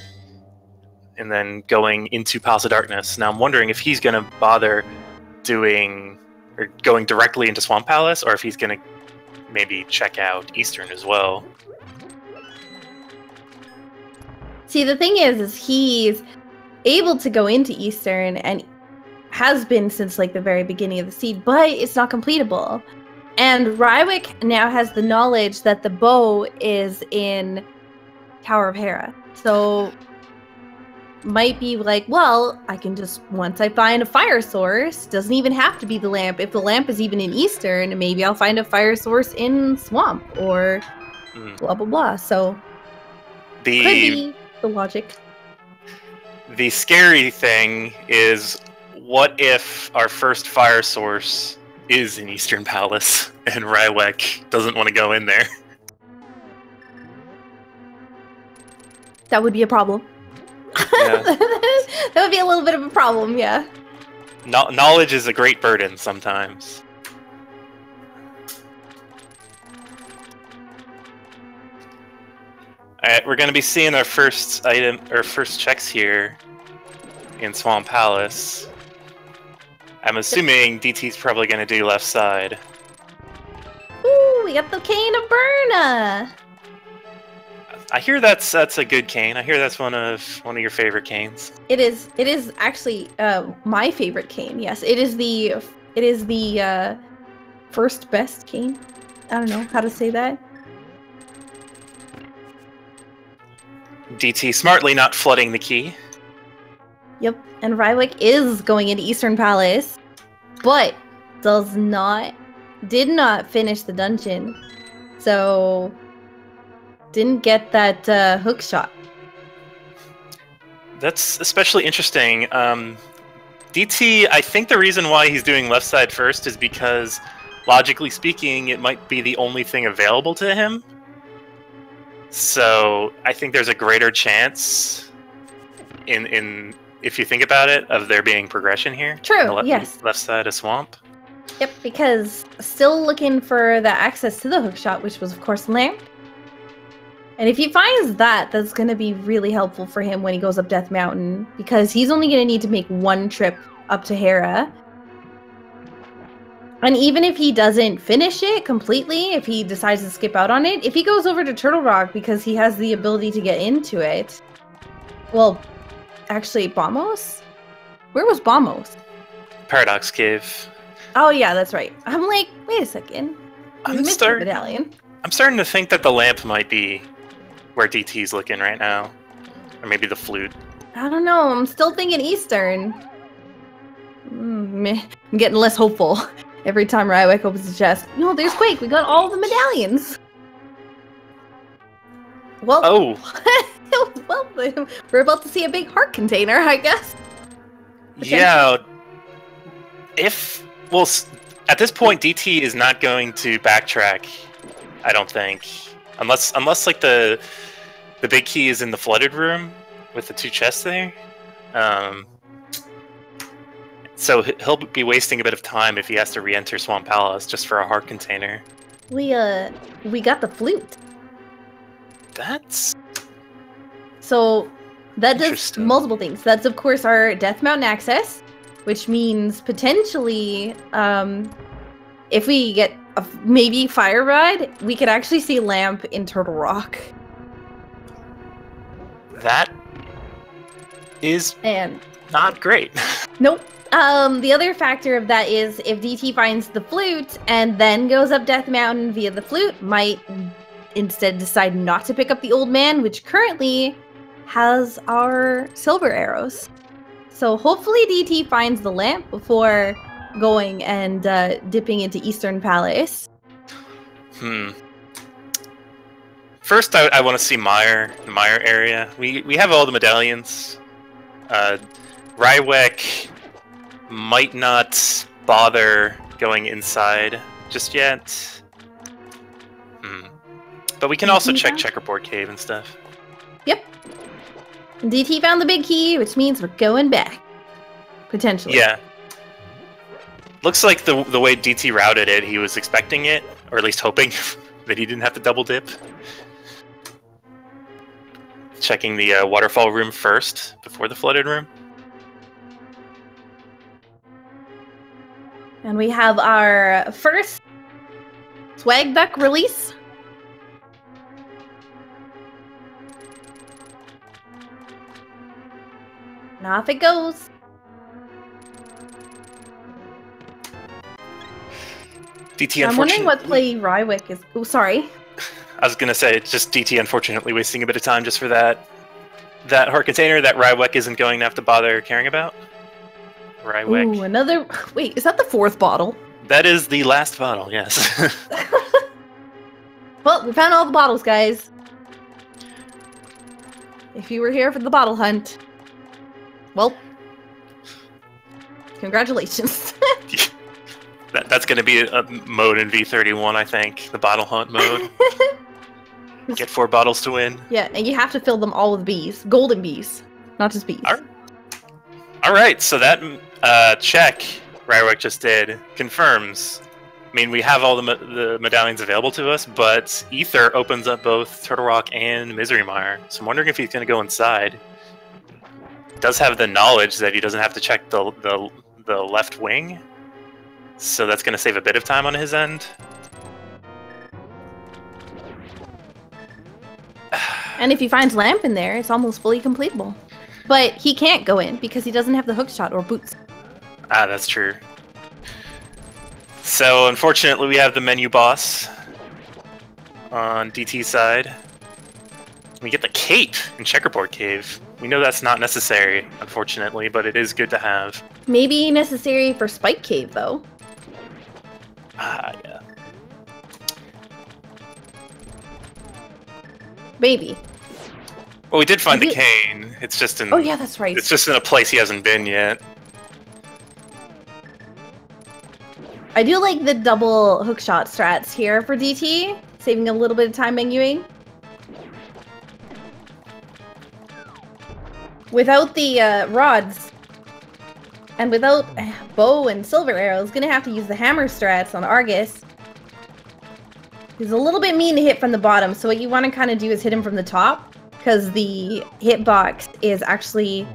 and then going into Palace of Darkness. Now I'm wondering if he's going to bother doing, or going directly into Swamp Palace, or if he's going to maybe check out Eastern as well. See, the thing is he's able to go into Eastern and has been since like the very beginning of the seed, but it's not completable. And Rywek now has the knowledge that the bow is in Tower of Hera. So might be like, well, I can just, once I find a fire source, doesn't even have to be the lamp. If the lamp is even in Eastern, maybe I'll find a fire source in Swamp or blah, blah, blah. So could be the logic. The scary thing is, what if our first fire source is in Eastern Palace and Rywek doesn't want to go in there? That would be a problem. Yeah. That would be a little bit of a problem, yeah. Knowledge is a great burden sometimes. Alright, we're going to be seeing our first item, or first checks here in Swamp Palace. I'm assuming DT's probably going to do left side. Ooh, we got the Cane of Berna. I hear that's a good cane. I hear that's one of your favorite canes. It is actually my favorite cane. Yes, it is the first best cane. I don't know how to say that. DT smartly not flooding the key. Yep, and Rywek is going into Eastern Palace, but did not finish the dungeon, so didn't get that hook shot. That's especially interesting. DT, I think the reason why he's doing left side first is because, logically speaking, it might be the only thing available to him. So I think there's a greater chance, in if you think about it, of there being progression here. True. Yes. Left side of Swamp. Yep, because still looking for the access to the hookshot, which was of course lamp. And if he finds that, that's going to be really helpful for him when he goes up Death Mountain, because he's only going to need to make one trip up to Hera. And even if he doesn't finish it completely, if he decides to skip out on it, if he goes over to Turtle Rock because he has the ability to get into it, well, actually, Bombos? Where was Bombos? Paradox Cave. Oh yeah, that's right. I'm like, wait a second. I'm starting to think that the lamp might be where DT's looking right now. Or maybe the flute. I don't know. I'm still thinking Eastern. I'm getting less hopeful every time Rywek opens the chest. No, there's Quake. We got all the medallions. Well, well, we're about to see a big heart container, I guess. Yeah. Well, at this point, DT is not going to backtrack, I don't think. Unless like the big key is in the flooded room with the two chests there. So he'll be wasting a bit of time if he has to re-enter Swamp Palace just for a heart container. We got the flute. So that does multiple things. That's of course our Death Mountain access, which means potentially, if we get a maybe fire ride, we could actually see Lamp in Turtle Rock. That is not great. Nope. The other factor of that is if DT finds the flute and then goes up Death Mountain via the flute, might instead decide not to pick up the old man, which currently has our silver arrows. So hopefully DT finds the lamp before going and dipping into Eastern Palace. First, I want to see the Mire area. We have all the medallions. Rywek might not bother going inside just yet. But we can also check checkerboard cave and stuff. Yep. DT found the big key, which means we're going back. Potentially. Yeah. Looks like the way DT routed it, he was expecting it, or at least hoping that he didn't have to double dip. Checking the waterfall room first, before the flooded room. And we have our first swag duck release. And off it goes. DT, I'm wondering what play Rywek is. Oh, sorry. I was gonna say it's just DT, unfortunately, wasting a bit of time just for that heart container that Rywek isn't going to have to bother caring about. Rywek. Ooh, another. Wait, is that the 4th bottle? That is the last bottle. Yes. Well, we found all the bottles, guys. If you were here for the bottle hunt, well, congratulations. That's going to be a mode in V31, I think. The bottle hunt mode. Get 4 bottles to win. Yeah, and you have to fill them all with bees. Golden bees. Not just bees. Alright, so that check Rywek just did confirms. I mean, we have all the medallions available to us, but Ether opens up both Turtle Rock and Misery Mire. So I'm wondering if he's going to go inside. Does have the knowledge that he doesn't have to check the left wing. So that's going to save a bit of time on his end. And if he finds Lamp in there, it's almost fully completable. But he can't go in because he doesn't have the hook shot or boots. Ah, that's true. So unfortunately we have the menu boss on DT's side. We get the cape in Checkerboard Cave. We know that's not necessary, unfortunately, but it is good to have. Maybe necessary for Spike Cave, though. Ah, yeah. Maybe. Well, we did find the cane. It's just in... Oh, yeah, that's right. It's just in a place he hasn't been yet. I do like the double hookshot strats here for DT, saving a little bit of time menuing. Without the rods, and without bow and silver arrows, gonna have to use the hammer strats on Argus. He's a little bit mean to hit from the bottom, so what you want to kind of do is hit him from the top, because the hitbox is actually,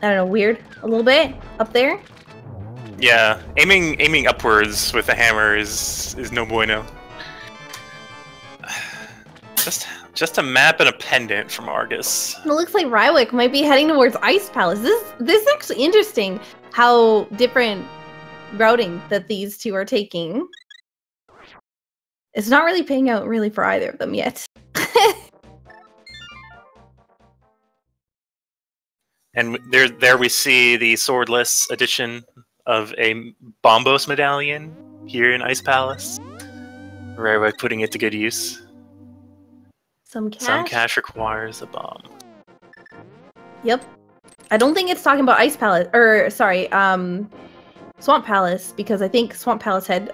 I don't know, weird a little bit up there. Yeah, aiming upwards with the hammer is no bueno. Just a map and a pendant from Argus. It looks like Rywek might be heading towards Ice Palace. This is actually interesting how different routing that these two are taking. It's not really paying out really for either of them yet. And there we see the swordless edition of a Bombos medallion here in Ice Palace. Rywek putting it to good use. Some cash? Some cash requires a bomb. Yep. I don't think it's talking about Ice Palace, or sorry, Swamp Palace, because I think Swamp Palace had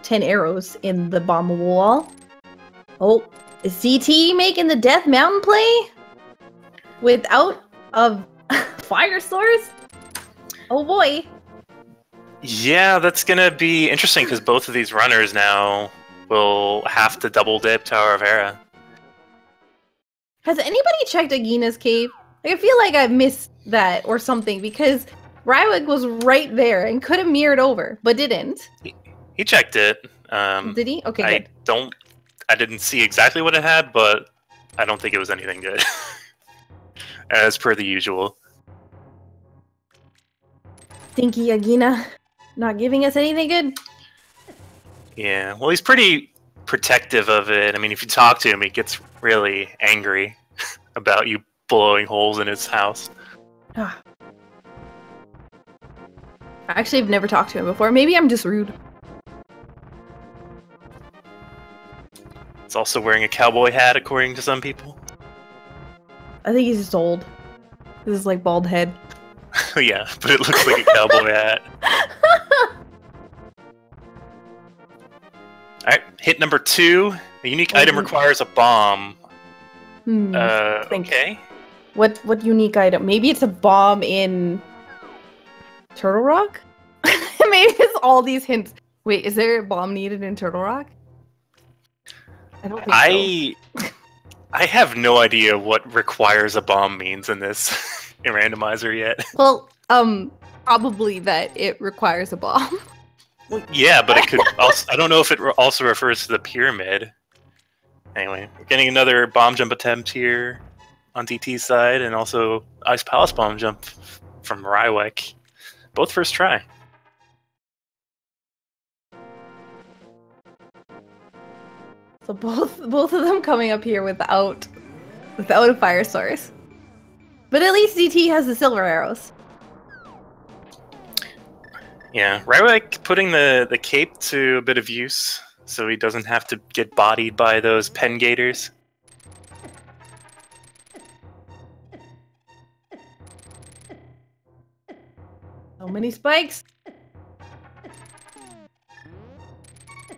10 arrows in the bomb wall. Oh, is CT making the Death Mountain play? Without a fire source? Oh boy. Yeah, that's gonna be interesting because both of these runners now will have to double dip Tower of Hera. Has anybody checked Agina's cave? Like, I feel like I missed that or something because Rywek was right there and could have mirrored over, but didn't. He checked it. Did he? Okay, good. I didn't see exactly what it had, but I don't think it was anything good. As per the usual. Stinky Agina. Not giving us anything good? Yeah, well, he's pretty protective of it. I mean, if you talk to him, he gets really angry about you blowing holes in his house. Actually, I've never talked to him before. Maybe I'm just rude. He's also wearing a cowboy hat, according to some people. I think he's just old. This is like bald head. Yeah, but it looks like a cowboy hat. Alright, hit number 2 A unique item requires a bomb. Okay. Okay. What unique item? Maybe it's a bomb in Turtle Rock? Maybe it's all these hints. Wait, is there a bomb needed in Turtle Rock? I don't think so. I have no idea what requires a bomb means in this in randomizer yet. Well, probably that it requires a bomb. Well, yeah, but it could also. I don't know if it also refers to the pyramid. Anyway, we're getting another bomb jump attempt here on DT's side, and also Ice Palace bomb jump from Rywek. Both first try. So both of them coming up here without a fire source. But at least DT has the silver arrows. Yeah, Rywek putting the cape to a bit of use, so he doesn't have to get bodied by those pen gators. So many spikes.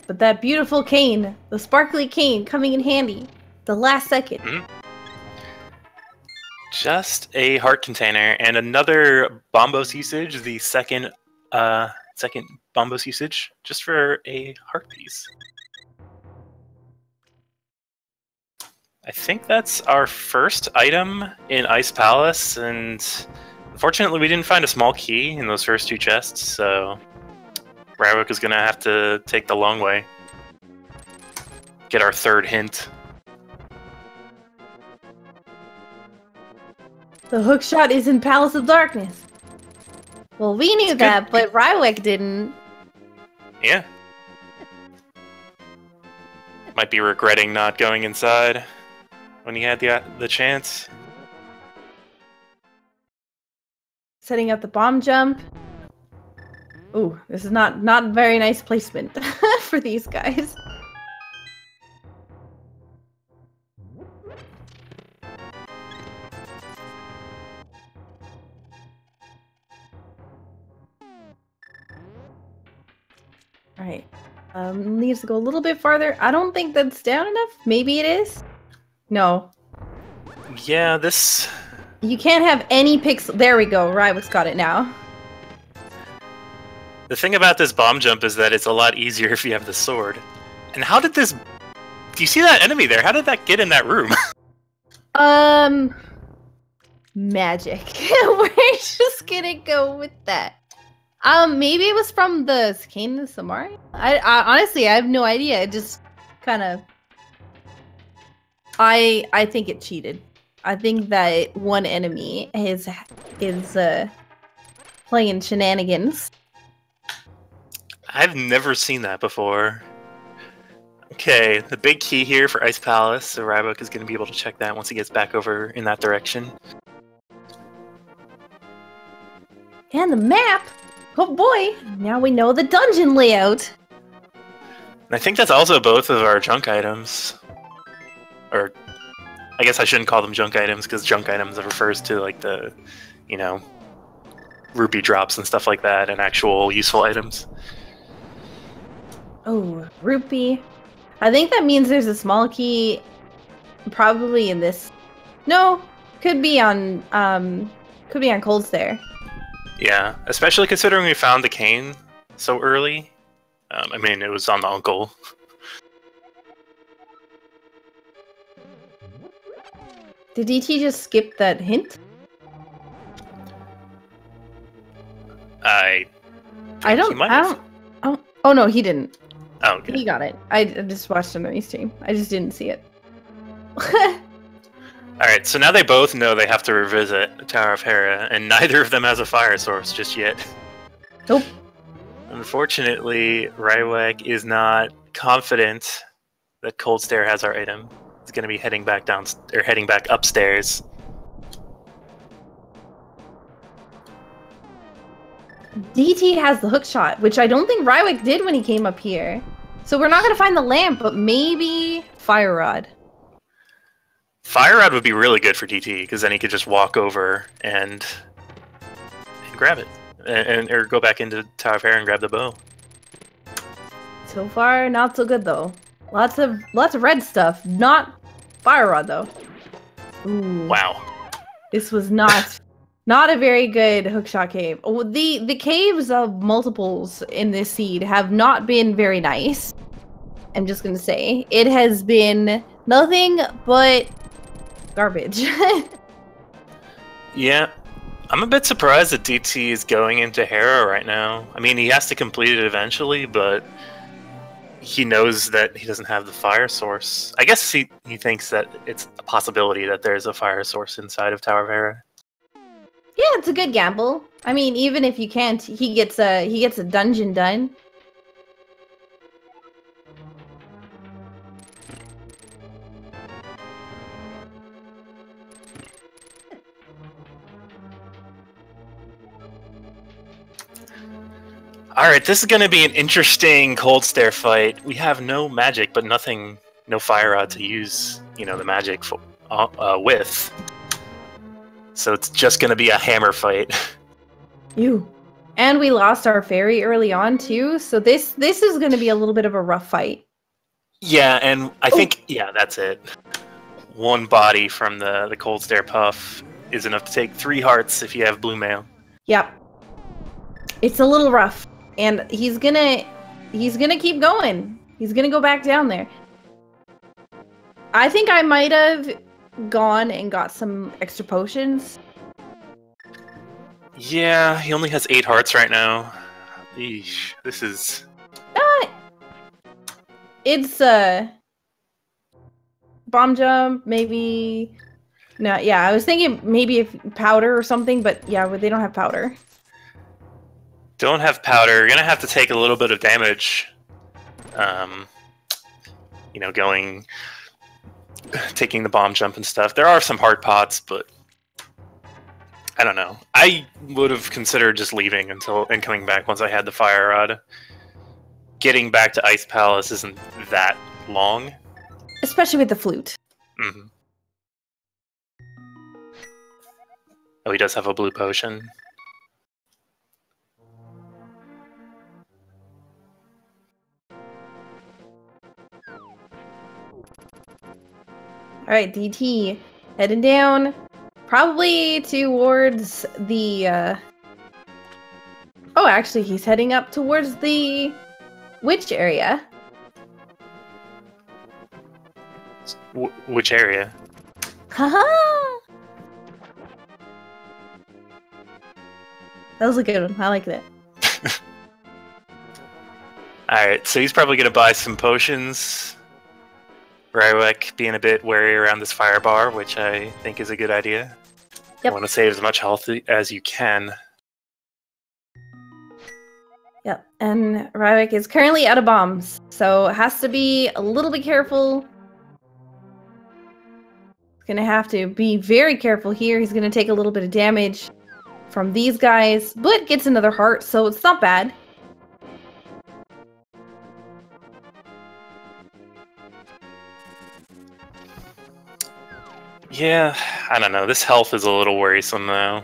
But that beautiful cane, the sparkly cane, coming in handy. The last second. Mm-hmm. Just a heart container and another bombos usage, the second bombos usage, just for a heart piece. I think that's our first item in Ice Palace, and unfortunately we didn't find a small key in those first two chests, so Rywek is gonna have to take the long way. Get our third hint. The hookshot is in Palace of Darkness. Well, we knew that, but Rywek didn't. Yeah. Might be regretting not going inside when he had the chance. Setting up the bomb jump. Ooh, this is not very nice placement for these guys. Alright. Needs to go a little bit farther. I don't think that's down enough. Maybe it is? No. Yeah, this... You can't have any pixel. There we go. Rywek's got it now. The thing about this bomb jump is that it's a lot easier if you have the sword. And how did this... Do you see that enemy there? How did that get in that room? Magic. We're just gonna go with that. Maybe it was from the Cane of Samari? I honestly, I have no idea. It just kind of... I think it cheated. I think that one enemy is playing shenanigans. I've never seen that before. Okay, the big key here for Ice Palace, so Rywek is going to be able to check that once he gets back over in that direction. And the map! Oh boy! Now we know the dungeon layout! And I think that's also both of our junk items. Or, I guess I shouldn't call them junk items, because junk items refers to, like, the, you know, rupee drops and stuff like that, and actual useful items. Oh, rupee. I think that means there's a small key probably in this. No, could be on Cold Stare. Yeah, especially considering we found the cane so early. I mean, it was on the uncle. Did DT just skip that hint? I don't. Oh no, he didn't. Oh, okay. He got it. I just watched him on his stream. I just didn't see it. Alright, so now they both know they have to revisit the Tower of Hera, and neither of them has a fire source just yet. Nope. Unfortunately, Rywek is not confident that Cold Stare has our item. He's going to be heading back upstairs. DT has the hook shot, which I don't think Rywek did when he came up here. So we're not going to find the lamp, but maybe Fire Rod. Fire Rod would be really good for DT, because then he could just walk over and grab it. Or go back into Tower of Hera and grab the bow. So far, not so good, though. Lots of red stuff. Not fire rod though. Ooh. Wow. This was not a very good hookshot cave. Oh, the caves of multiples in this seed have not been very nice. I'm just gonna say it has been nothing but garbage. Yeah, I'm a bit surprised that DT is going into Hera right now. I mean, he has to complete it eventually, but he knows that he doesn't have the fire source. I guess he thinks that it's a possibility that there's a fire source inside of Tower of Hera. Yeah, it's a good gamble. I mean, even if you can't, he gets a dungeon done. Alright, this is going to be an interesting cold stare fight. We have no magic, but no fire rod to use, you know, the magic with. So it's just going to be a hammer fight. Ew. And we lost our fairy early on too, so this is going to be a little bit of a rough fight. Yeah, and I think, yeah, that's it. One body from the cold stare puff is enough to take 3 hearts if you have blue mail. Yep. It's a little rough. And he's gonna keep going. He's gonna go back down there. I think I might have gone and got some extra potions. Yeah, he only has 8 hearts right now. Eesh, this is... It's bomb jump, maybe... No, yeah, I was thinking maybe if powder or something, but yeah, they don't have powder. Don't have powder. You're gonna have to take a little bit of damage. You know, taking the bomb jump and stuff. There are some hard pots, but I don't know. I would have considered just leaving and coming back once I had the fire rod. Getting back to Ice Palace isn't that long, especially with the flute. Mm-hmm. Oh, he does have a blue potion. Alright, DT heading down, probably towards the, oh, actually, he's heading up towards the witch area. Which area? Haha! That was a good one. I like that. Alright, so he's probably going to buy some potions. Rywek being a bit wary around this fire bar, which I think is a good idea. Yep. You want to save as much health as you can. Yep, and Rywek is currently out of bombs, so has to be a little bit careful. He's gonna have to be very careful here. He's gonna take a little bit of damage from these guys, but gets another heart, so it's not bad. Yeah, I don't know. This health is a little worrisome, though.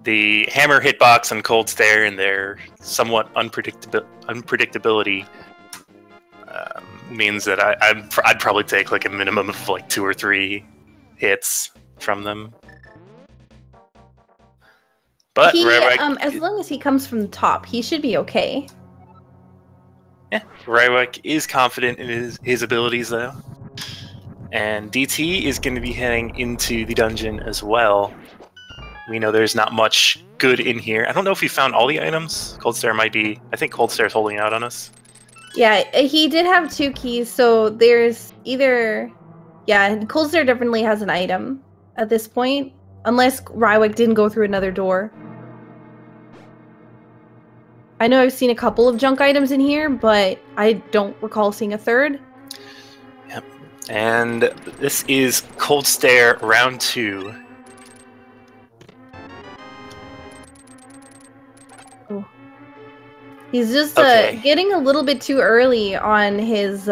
The hammer hitbox and cold stare and their somewhat unpredictability means that I'd probably take like a minimum of like 2 or 3 hits from them. But Rywek, as long as he comes from the top, he should be okay. Yeah, Rywek is confident in his abilities, though. And DT is going to be heading into the dungeon as well. We know there's not much good in here. I don't know if we found all the items. Cold Stare might be... I think Cold Stare's holding out on us. Yeah, he did have 2 keys, so there's either... Yeah, Cold Stare definitely has an item at this point. Unless Rywek didn't go through another door. I know I've seen a couple of junk items in here, but I don't recall seeing a third. Yep. And this is Cold Stare round 2. Oh. He's just getting a little bit too early on his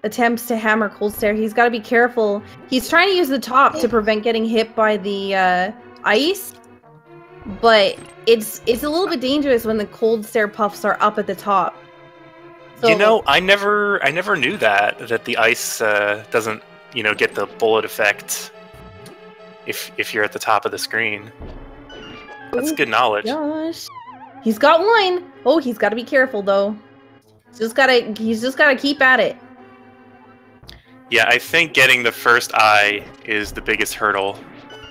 attempts to hammer Cold Stare. He's got to be careful. He's trying to use the top to prevent getting hit by the ice, but it's a little bit dangerous when the Cold Stare puffs are up at the top. So, You know, I never knew that the ice doesn't, get the bullet effect if you're at the top of the screen. That's good knowledge. Gosh. He's got one. Oh, he's got to be careful though. He's just gotta keep at it. Yeah, I think getting the first eye is the biggest hurdle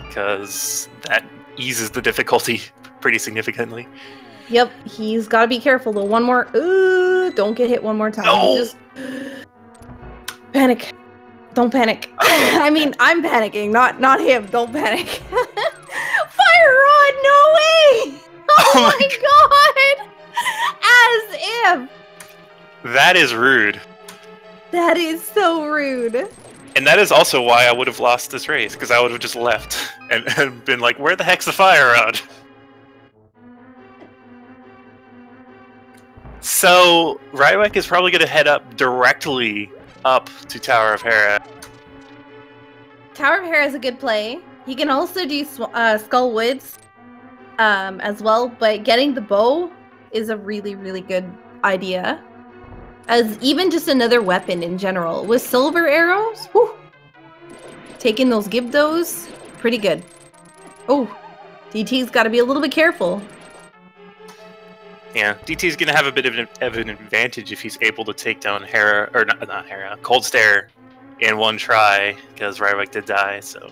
because that eases the difficulty pretty significantly. Yep, he's got to be careful though. One more. Ooh, don't get hit one more time. No! Just panic. Don't panic. I mean, I'm panicking, not him. Don't panic. Fire rod, no way! Oh my god! As if. That is rude. That is so rude. And that is also why I would have lost this race, because I would have just left and been like, where the heck's the fire rod? So, Rywek is probably going to head up directly up to Tower of Hera. Tower of Hera is a good play. He can also do Skull Woods as well, but getting the bow is a really, really good idea. As even just another weapon in general. With silver arrows, whew, taking those Gibdos, pretty good. Oh, DT's got to be a little bit careful. Yeah, DT's going to have a bit of an advantage if he's able to take down Hera, or not Hera, Cold Stare in one try, because Rywek did die, so...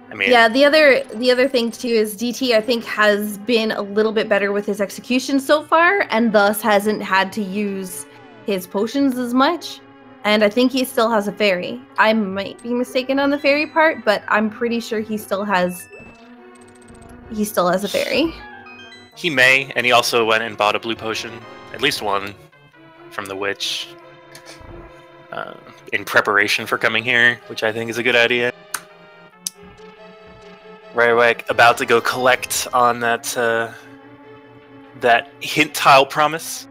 I mean... Yeah, the other thing too is DT, I think, has been a little bit better with his execution so far, and thus hasn't had to use his potions as much. And I think he still has a fairy. I might be mistaken on the fairy part, but I'm pretty sure he still has a fairy. He may, and he also went and bought a blue potion, at least one, from the witch, in preparation for coming here, which I think is a good idea. Rywek about to go collect on that hint tile promise.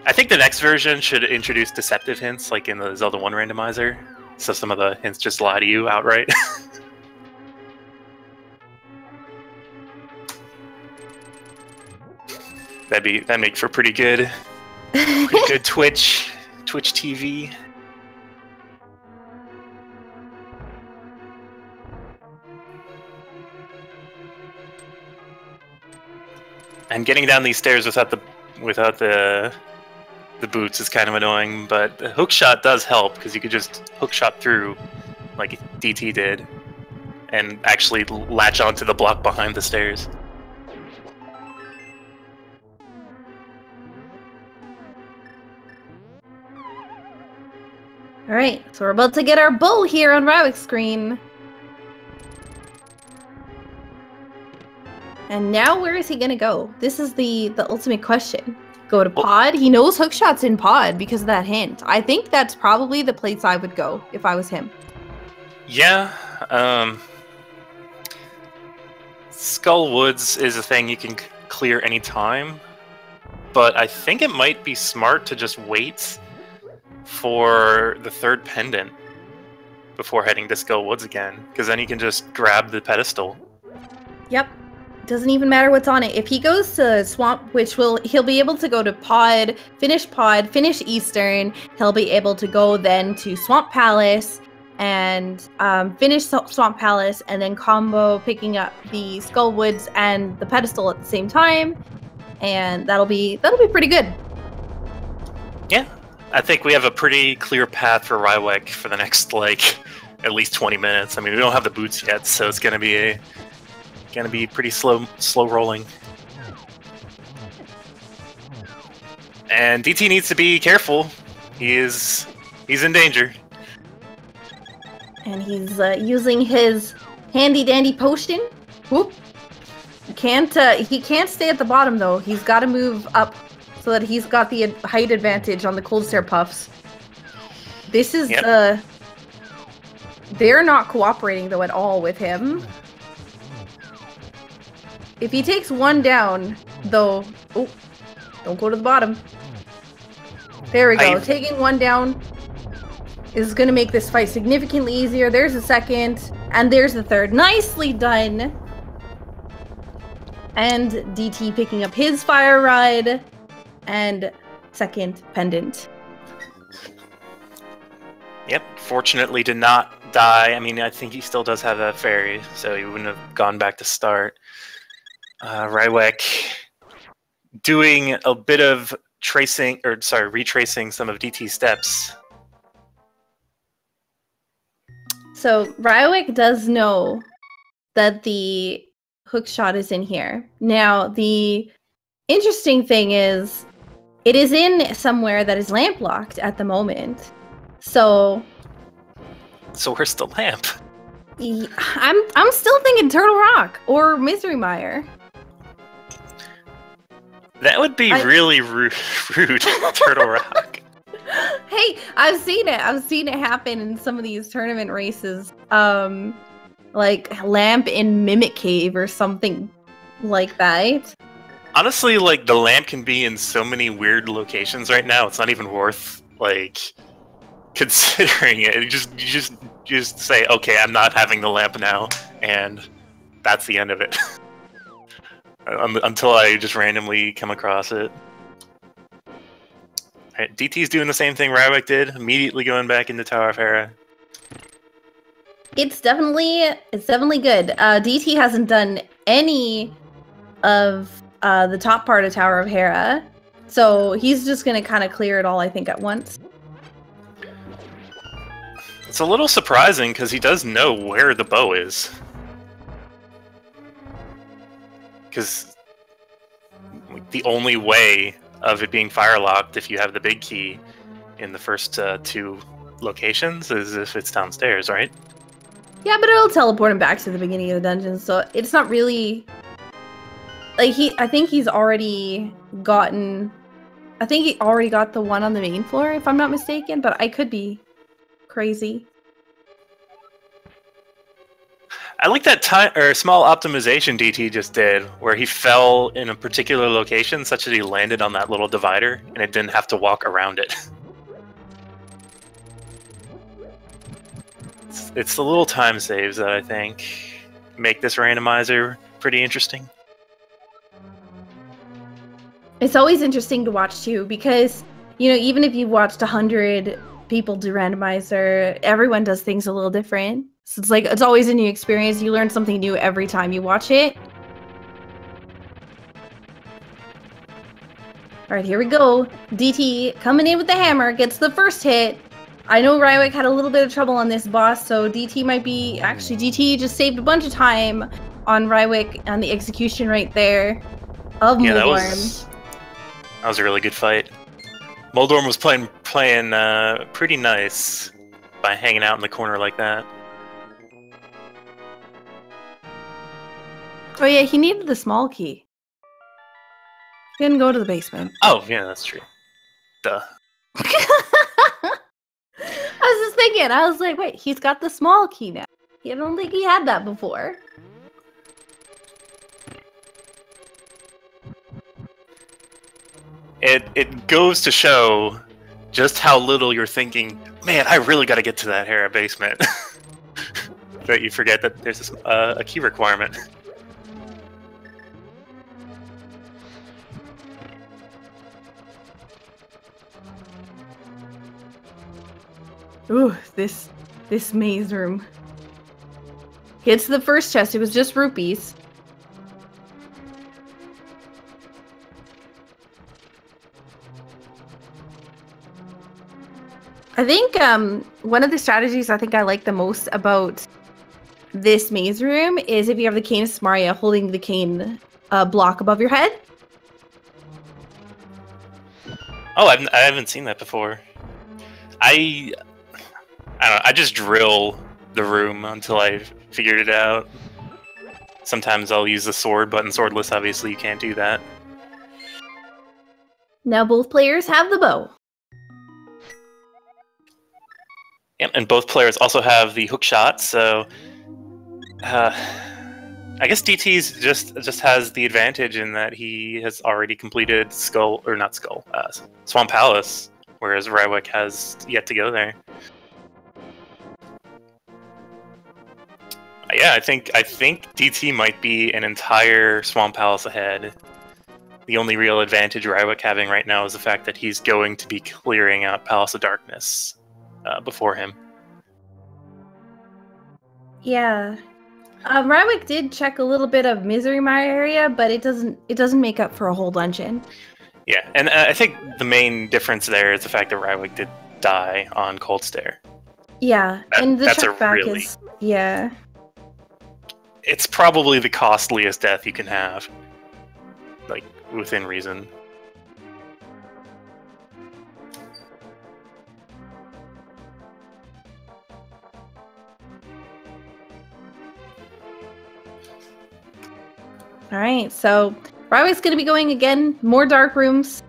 I think the next version should introduce deceptive hints, like in the Zelda 1 randomizer, so some of the hints just lie to you outright. That'd make for pretty good Twitch TV. And getting down these stairs without the boots is kind of annoying, but the hookshot does help because you could just hookshot through, like DT did, and actually latch onto the block behind the stairs. All right, so we're about to get our bow here on Rywek's screen. And now where is he gonna go? This is the ultimate question. Go to pod? He knows hookshot's in pod because of that hint. I think that's probably the place I would go if I was him. Yeah, Skull Woods is a thing you can clear anytime, but I think it might be smart to just wait for the third pendant before heading to Skull Woods again, because then you can just grab the pedestal. Yep. Doesn't even matter what's on it. If he goes to Swamp, he'll be able to go to pod, finish Eastern. He'll be able to go then to Swamp Palace and finish Swamp Palace and then combo picking up the Skull Woods and the pedestal at the same time. And that'll be pretty good. Yeah. I think we have a pretty clear path for Rywek for the next, at least 20 minutes. I mean, we don't have the boots yet, so it's gonna be pretty slow rolling. And DT needs to be careful. He's in danger. And he's using his handy dandy potion. Whoop. He can't stay at the bottom though. He's got to move up so that he's got the height advantage on the cold stare puffs. This is they're not cooperating though at all with him. If he takes one down, though... Oh, don't go to the bottom. There we go. Taking one down is going to make this fight significantly easier. There's a second, and there's the third. Nicely done! And DT picking up his fire ride, and second pendant. Yep, fortunately did not die. I mean, I think he still does have that fairy, so he wouldn't have gone back to start. Rywek doing a bit of retracing some of DT's steps. So Rywek does know that the hook shot is in here. Now, the interesting thing is, it is in somewhere that is lamp locked at the moment. So where's the lamp? I'm still thinking Turtle Rock or Misery Mire. That would be really rude, Turtle Rock. Hey, I've seen it. I've seen it happen in some of these tournament races. Like lamp in Mimic Cave or something like that. Honestly, like the lamp can be in so many weird locations right now. It's not even worth like considering it. You just say, okay, I'm not having the lamp now, and that's the end of it. Until I just randomly come across it. Right, DT's doing the same thing Rywek did, immediately going back into Tower of Hera. It's definitely good. DT hasn't done any of the top part of Tower of Hera, so he's just gonna kind of clear it all, I think, at once. It's a little surprising because he does know where the bow is. Because the only way of it being fire locked if you have the big key in the first two locations is if it's downstairs, right? Yeah, but it'll teleport him back to the beginning of the dungeon, so it's not really like I think he already got the one on the main floor, if I'm not mistaken, but I could be crazy. I like that small optimization DT just did, where he fell in a particular location such that he landed on that little divider, and it didn't have to walk around it. It's the little time saves that I think make this randomizer pretty interesting. It's always interesting to watch too, because even if you watched 100 people do randomizer, everyone does things a little different. So it's always a new experience. You learn something new every time you watch it. All right, here we go. DT coming in with the hammer, gets the first hit. I know Rywek had a little bit of trouble on this boss, so DT might be... Actually, DT just saved a bunch of time on Rywek on the execution right there of Moldorm. That was a really good fight. Moldorm was playing pretty nice by hanging out in the corner like that. Oh yeah, he needed the small key. He didn't go to the basement. Oh yeah, that's true. Duh. I was just thinking, I was like, wait, he's got the small key now. I don't think he had that before. It goes to show just how little you're thinking, man, I really got to get to that Hera basement. That you forget that there's a key requirement. Ooh, this maze room. Gets to the first chest. It was just rupees. I think one of the strategies I think I like the most about this maze room is if you have the cane of Samaria holding the cane block above your head. Oh, I haven't seen that before. I don't know, I just drill the room until I figured it out. Sometimes I'll use the sword, but in swordless, obviously, you can't do that. Now both players have the bow. Yep, and both players also have the hook shot, so... I guess DT's just has the advantage in that he has already completed Swamp Palace, whereas Rywek has yet to go there. Yeah, I think DT might be an entire Swamp Palace ahead the only real advantage Rywek having right now is the fact that he's going to be clearing out Palace of Darkness before him. Yeah. Rywek did check a little bit of Misery Mire area, but it doesn't make up for a whole dungeon. Yeah, and I think the main difference there is the fact that Rywek did die on Cold Stare. Yeah, and the that's check back really... is... Yeah. It's probably the costliest death you can have. Like, within reason. Alright, so Rywek's gonna be going again. More dark rooms.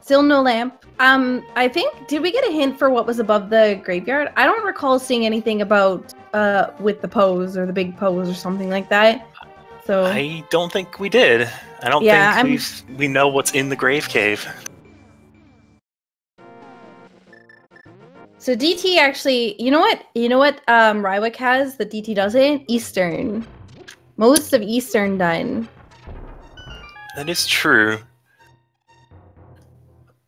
Still no lamp. I think, did we get a hint for what was above the graveyard? I don't recall seeing anything about with the pose or the big pose or something like that. So I don't think we did. I don't think we know what's in the grave cave. So DT actually, you know what Rywek has that DT doesn't? Eastern. Most of Eastern done. That is true.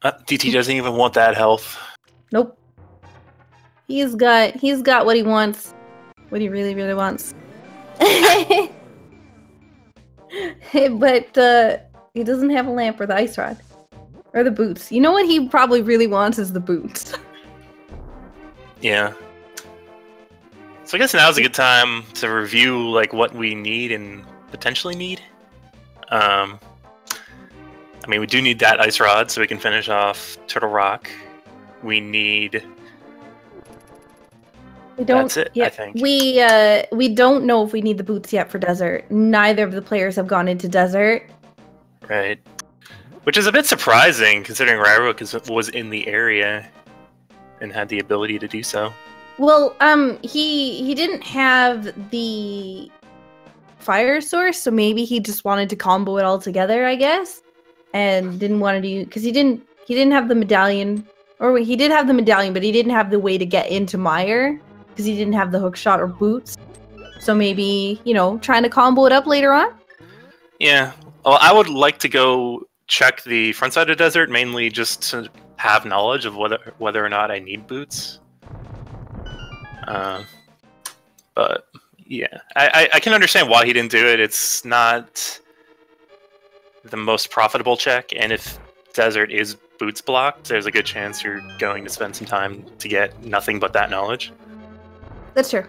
DT doesn't even want that health. Nope. He's got what he wants. What he really, really wants. But he doesn't have a lamp or the ice rod. Or the boots. You know what he probably really wants is the boots. Yeah. So I guess now's a good time to review like what we need and potentially need. I mean, we do need that ice rod so we can finish off Turtle Rock. We need... That's it, I think. We don't know if we need the boots yet for Desert. Neither of the players have gone into Desert. Right. Which is a bit surprising, considering Rywek was in the area and had the ability to do so. Well, he didn't have the fire source, so maybe he just wanted to combo it all together, I guess, and didn't want to do, because he didn't have the medallion, or he did have the medallion, but he didn't have the way to get into Mire because he didn't have the hook shot or boots. So maybe, you know, trying to combo it up later on. Yeah. Well, I would like to go check the front side of Desert, mainly just to have knowledge of whether or not I need boots. But yeah, I can understand why he didn't do it. It's not the most profitable check, and if Desert is boots blocked, there's a good chance you're going to spend some time to get nothing but that knowledge. That's true.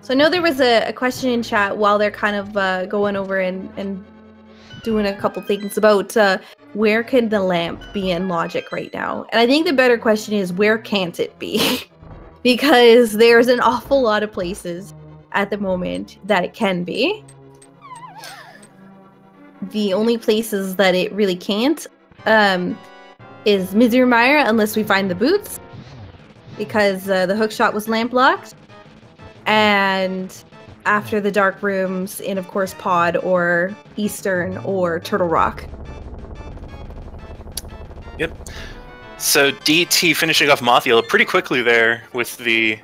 So I know there was a question in chat while they're kind of going over and doing a couple things about where can the lamp be in Logic right now? And I think the better question is, where can't it be? Because there's an awful lot of places at the moment that it can be. The only places that it really can't is Misery Mire, unless we find the boots, because the hookshot was lamp locked. And after the dark rooms in, of course, Pod or Eastern or Turtle Rock. Yep. So DT finishing off Mothula pretty quickly there with the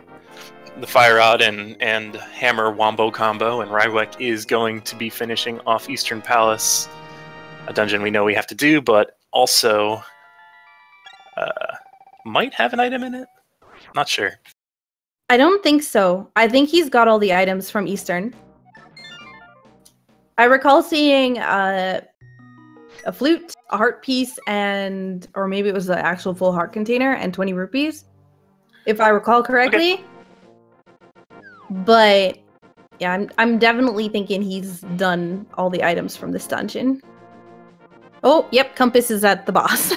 Fire Rod and Hammer Wombo combo, and Rywek is going to be finishing off Eastern Palace, a dungeon we know we have to do, but also might have an item in it? Not sure. I don't think so. I think he's got all the items from Eastern. I recall seeing a flute, a heart piece, and or maybe it was the actual full heart container and 20 rupees, if I recall correctly. Okay. But yeah, I'm definitely thinking he's done all the items from this dungeon. Oh, yep, Compass is at the boss.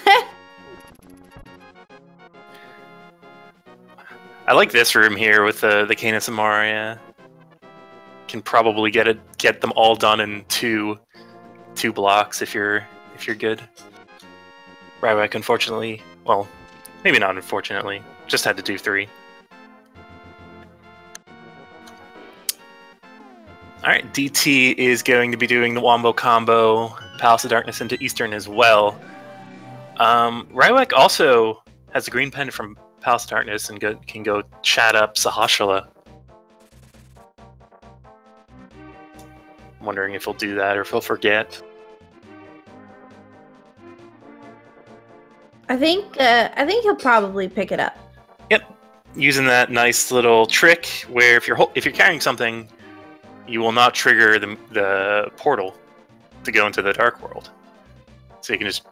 I like this room here with the Canis Amaria. Can probably get them all done in two blocks if you're good. Rywek, unfortunately, well, maybe not unfortunately, just had to do 3. Alright, DT is going to be doing the Wombo combo, Palace of Darkness into Eastern as well. Rywek also has a green pen from Palace of Darkness and can go chat up Sahashala. wondering if he'll do that or if he'll forget. I think he'll probably pick it up. Yep, using that nice little trick where if you're carrying something, you will not trigger the portal to go into the dark world. So you can just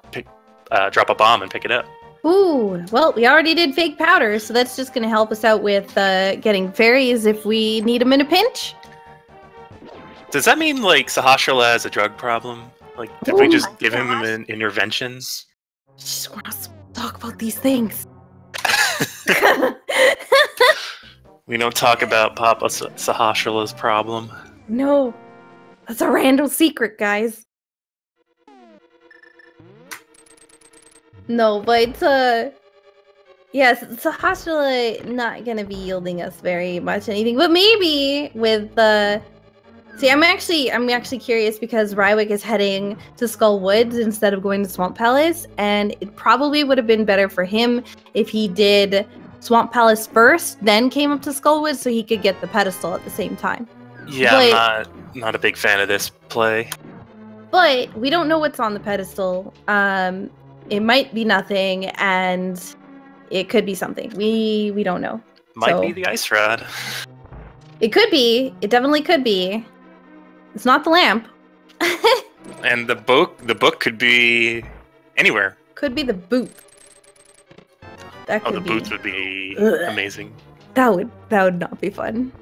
drop a bomb and pick it up. Ooh, well, we already did fake powder, so that's just going to help us out with getting fairies if we need them in a pinch. Does that mean, like, Sahasrahla has a drug problem? Like, did we just give him an intervention? Just want to talk about these things. We don't talk about Papa Sahasrahla's problem. No, that's a random secret, guys. No, but yes, Sahasrahla not gonna be yielding us very much anything, but maybe with the. See, I'm actually curious because Rywek is heading to Skull Woods instead of going to Swamp Palace, and it probably would have been better for him if he did Swamp Palace first, then came up to Skull Woods so he could get the pedestal at the same time. Yeah, but, I'm not a big fan of this play. But we don't know what's on the pedestal. It might be nothing, and it could be something. We don't know. Might be the ice rod. It could be. It definitely could be. It's not the lamp. And the book could be anywhere. Could be the boot. That could the boots would be amazing. That would not be fun.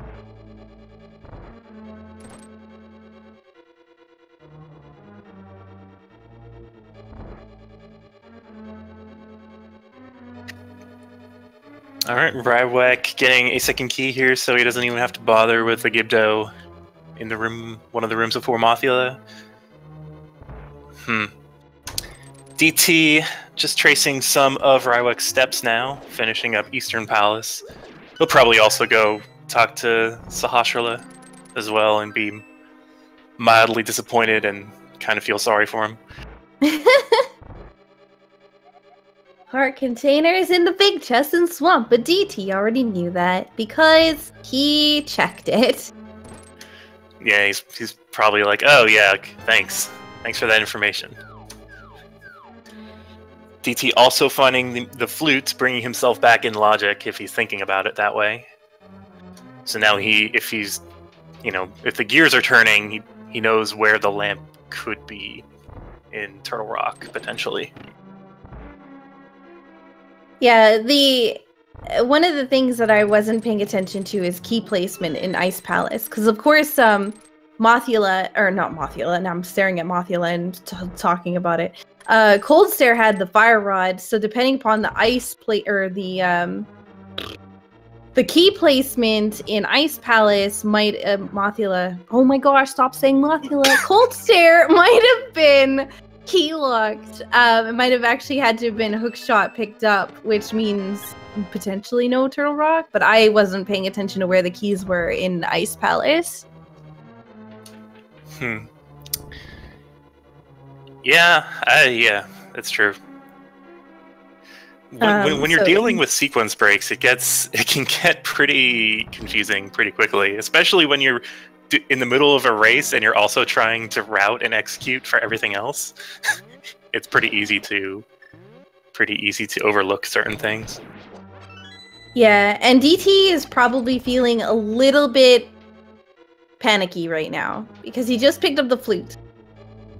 Alright, Rywek getting a second key here so he doesn't even have to bother with the Gibdo in the room, one of the rooms before Mothula. DT just tracing some of Rywek's steps now, finishing up Eastern Palace. He'll probably also go talk to Sahasrahla as well and be mildly disappointed and kind of feel sorry for him. Heart containers in the big chest and swamp, but DT already knew that because he checked it. Yeah, he's probably like, oh yeah, thanks for that information. DT also finding the flutes, bringing himself back in logic if he's thinking about it that way. So now if the gears are turning, he knows where the lamp could be in Turtle Rock potentially. Yeah, one of the things that I wasn't paying attention to is key placement in Ice Palace, because of course, Mothula, or not Mothula, and I'm staring at Mothula and talking about it. Cold Stare had the fire rod, so depending upon the ice plate or the key placement in Ice Palace might Mothula. Oh my gosh! Stop saying Mothula. Cold Stare might have been key locked. It might have actually had to have been hook shot picked up, which means potentially no Turtle Rock. But I wasn't paying attention to where the keys were in Ice Palace. Yeah, that's true. When you're dealing with sequence breaks, it can get pretty confusing pretty quickly, especially when you're in the middle of a race and you're also trying to route and execute for everything else. It's pretty easy to overlook certain things. Yeah, and DT is probably feeling a little bit panicky right now because he just picked up the flute.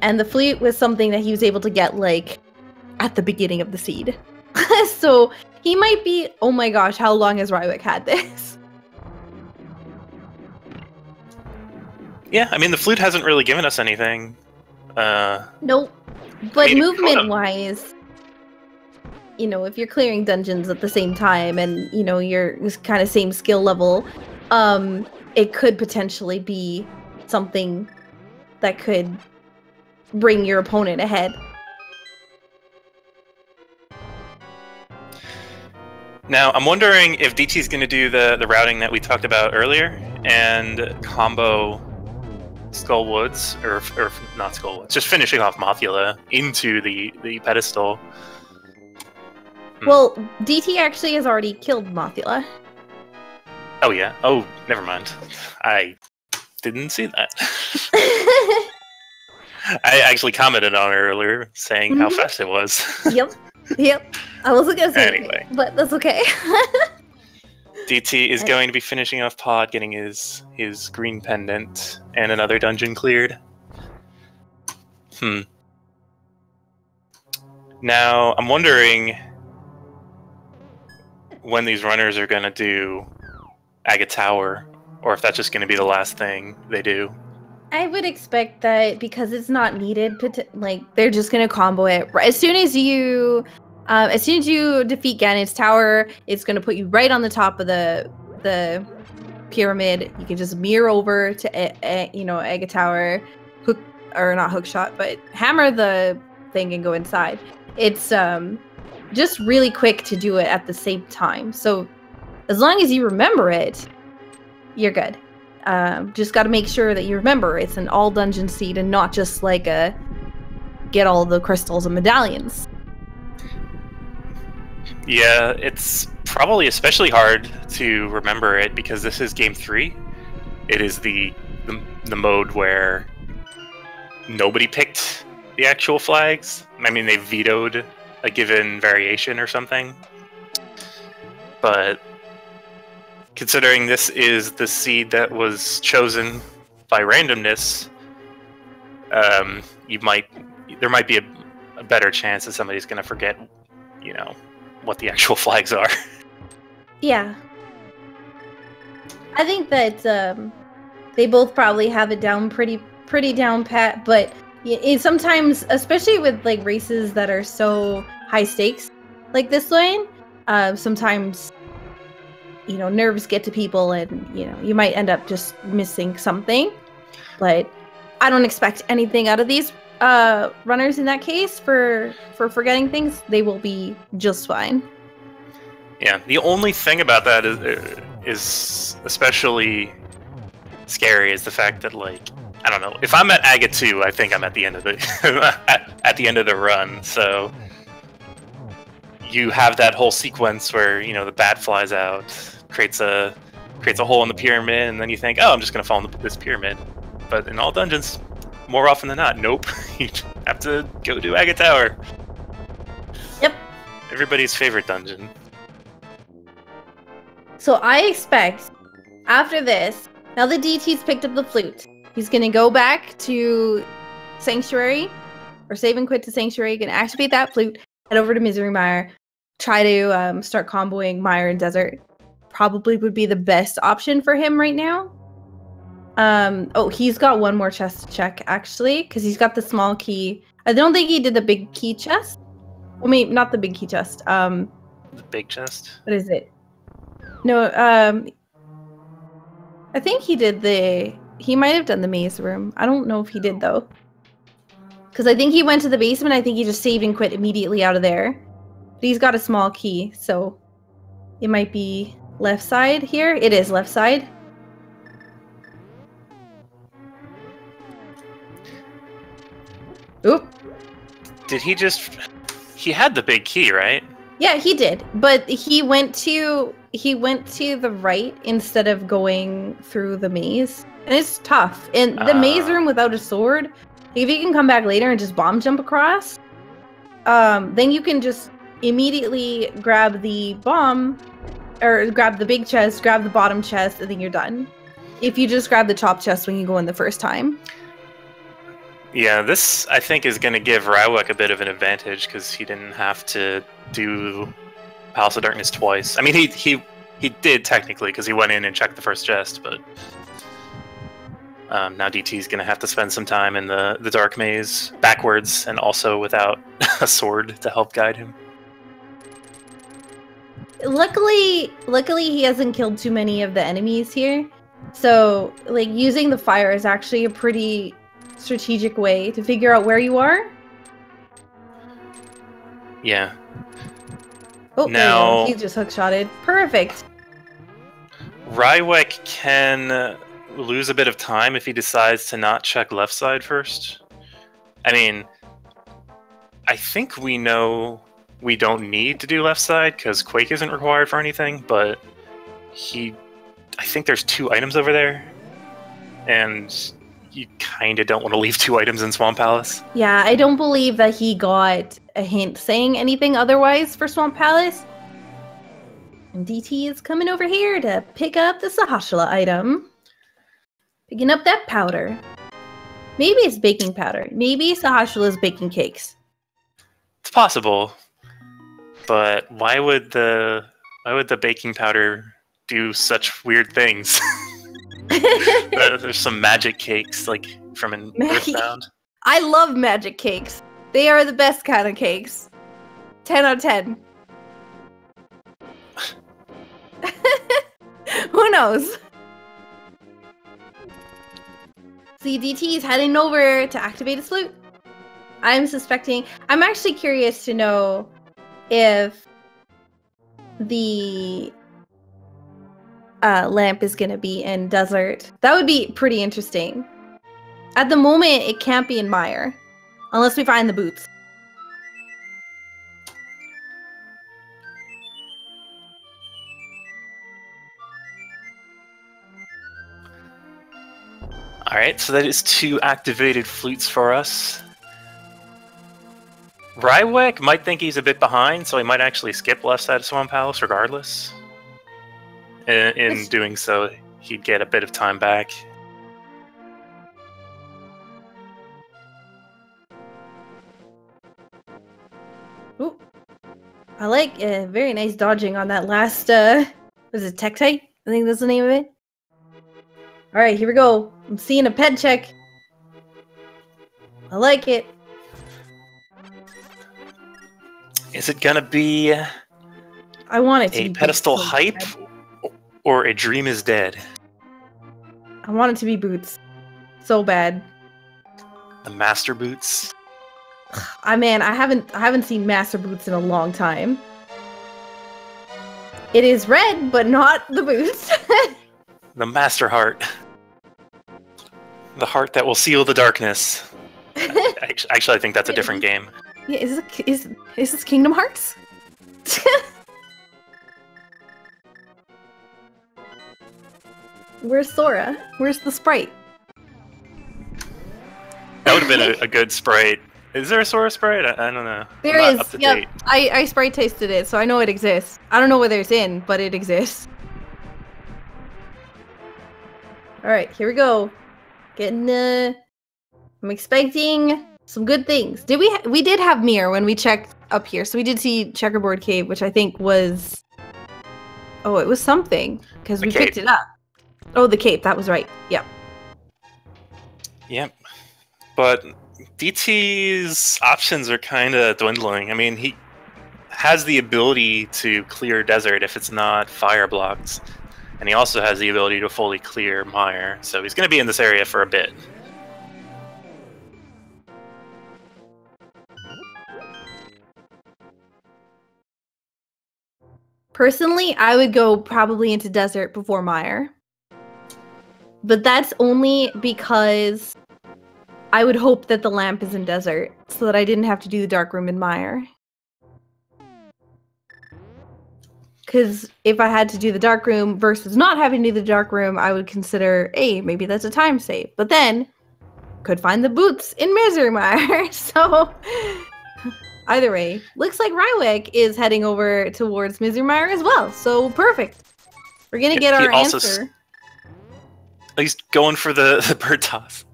And the flute was something that he was able to get, like, at the beginning of the seed. So he might be, oh my gosh, how long has Rywek had this? Yeah, I mean, the flute hasn't really given us anything. Nope. But movement-wise, if you're clearing dungeons at the same time and, you're kind of same skill level, it could potentially be something that could bring your opponent ahead. Now, I'm wondering if DT's going to do the routing that we talked about earlier and combo Skull Woods, or not Skull Woods, just finishing off Mothula into the pedestal. Well, DT actually has already killed Mothula. Oh yeah. Oh, never mind. I didn't see that. I actually commented on it earlier, saying how fast it was. Yep. I wasn't gonna say Anyway. anything, but that's okay. DT is going to be finishing off Pod, getting his green pendant, and another dungeon cleared. Now, I'm wondering when these runners are going to do Agate Tower, or if that's just going to be the last thing they do. I would expect that because it's not needed, like they're just gonna combo it. As soon as you defeat Ganon's tower, it's gonna put you right on the top of the pyramid. You can just mirror over to Agate Tower, not hook shot, but hammer the thing and go inside. It's just really quick to do it at the same time. So as long as you remember it, you're good. Just got to make sure that you remember it's an all dungeon seed and not just like a get all the crystals and medallions. Yeah, it's probably especially hard to remember it because this is game 3. It is the mode where nobody picked the actual flags. I mean, they vetoed a given variation or something. But considering this is the seed that was chosen by randomness, there might be a better chance that somebody's going to forget, what the actual flags are. Yeah. I think that they both probably have it down pretty down pat, but sometimes, especially with like races that are so high stakes like this one, sometimes nerves get to people and you might end up just missing something. But I don't expect anything out of these runners in that case for forgetting things. They will be just fine. Yeah, the only thing about that is especially scary is the fact that, like, I don't know, if I'm at Agate 2, I think I'm at the end of the at the end of the run. So you have that whole sequence where the bat flies out, creates a hole in the pyramid, and then you think, oh, I'm just gonna fall in this pyramid. But in all dungeons, more often than not, nope. You have to go to Agate Tower. Yep. Everybody's favorite dungeon. So I expect after this, now that DT's picked up the flute, he's gonna go back to Sanctuary, or save and quit to Sanctuary, gonna activate that flute, head over to Misery Mire, try to start comboing Mire and Desert. Probably would be the best option for him right now. Oh, he's got one more chest to check, actually, because he's got the small key. I don't think he did the big key chest. Well, maybe not the big key chest. The big chest? What is it? No, I think he did he might have done the maze room. I don't know if he did, though. Because I think he went to the basement. I think he just saved and quit immediately out of there. But he's got a small key, so it might be left side here. It is left side. Oop. Did he just... He had the big key, right? Yeah, he did. But he went to the right instead of going through the maze. And it's tough. And the maze room without a sword, if you can come back later and just bomb jump across, then you can just immediately grab the bomb, or grab the big chest, grab the bottom chest, and then you're done. If you just grab the top chest when you go in the first time. Yeah, this, I think, is going to give Rywek a bit of an advantage, because he didn't have to do Palace of Darkness twice. I mean, he did, technically, because he went in and checked the first chest, but now DT's going to have to spend some time in the Dark Maze, backwards, and also without a sword to help guide him. Luckily he hasn't killed too many of the enemies here. So, like, using the fire is actually a pretty strategic way to figure out where you are. Yeah. Oh, now he's just hookshotted. Perfect. Rywek can lose a bit of time if he decides to not check left side first. I mean, I think we know we don't need to do left side because Quake isn't required for anything, but I think there's 2 items over there, and you kind of don't want to leave 2 items in Swamp Palace. Yeah, I don't believe that he got a hint saying anything otherwise for Swamp Palace. And DT is coming over here to pick up the Sahashala item. Picking up that powder. Maybe it's baking powder. Maybe Sahashala is baking cakes. It's possible. But why would the baking powder do such weird things? There's some magic cakes, like from an Earthbound. I love magic cakes. They are the best kind of cakes. 10 out of 10. Who knows? See, DT is heading over to activate his flute. I'm actually curious to know if the lamp is going to be in desert. That would be pretty interesting. At the moment, it can't be in Mire. Unless we find the boots. Alright, so that is 2 activated flutes for us. Rywek might think he's a bit behind, so he might actually skip left side of Swamp Palace regardless. In doing so, he'd get a bit of time back. Ooh. I like very nice dodging on that last, was it Tektite? I think that's the name of it. Alright, here we go. I'm seeing a ped check. I like it. Is it gonna be I want it to a be pedestal boots. hype or a dream is dead? I want it to be boots. So bad. The master boots? I haven't seen master boots in a long time. It is red, but not the boots. The master heart. The heart that will seal the darkness. Actually, I think that's a different game. Yeah, is this Kingdom Hearts? Where's Sora? Where's the sprite? That would have been a good sprite. Is there a Sora sprite? I don't know. There is. Yep. I sprite tasted it, so I know it exists. I don't know whether it's in, but it exists. Alright, here we go. Getting I'm expecting some good things. We did have Mir when we checked up here, so we did see Checkerboard Cave, which I think was... Oh, it was something, because we picked it up. Oh, the cape, that was right. Yep. Yep. But DT's options are kind of dwindling. I mean, he has the ability to clear desert if it's not fire blocked. And he also has the ability to fully clear Mire. So he's going to be in this area for a bit. Personally, I would go probably into desert before Mire. But that's only because I would hope that the lamp is in desert, so that I didn't have to do the dark room in Mire. Because if I had to do the dark room versus not having to do the dark room, I would consider, hey, maybe that's a time save. But then, could find the boots in Misery Mire. So, either way, looks like Rywek is heading over towards Misery Mire as well. So, perfect. We're going to get our answer. He's going for the bird toss.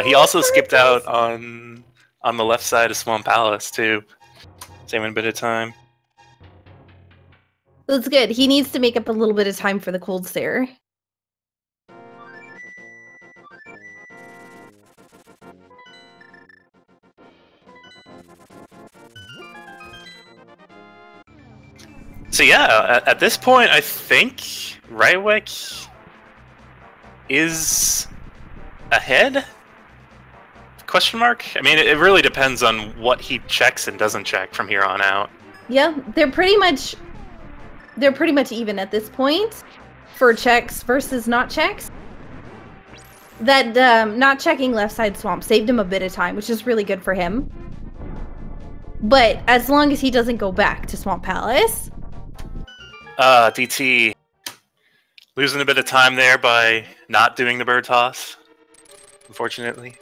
He also skipped out on the left side of Swamp Palace, too. Saving a bit of time. That's good. He needs to make up a little bit of time for the cold stare. So yeah, at this point, I think Rywek is ahead? Question mark? I mean, it really depends on what he checks and doesn't check from here on out. Yeah, they're pretty much even at this point for checks versus not checks. That not checking left side swamp saved him a bit of time, which is really good for him. But as long as he doesn't go back to Swamp Palace. DT losing a bit of time there by not doing the bird toss. unfortunately.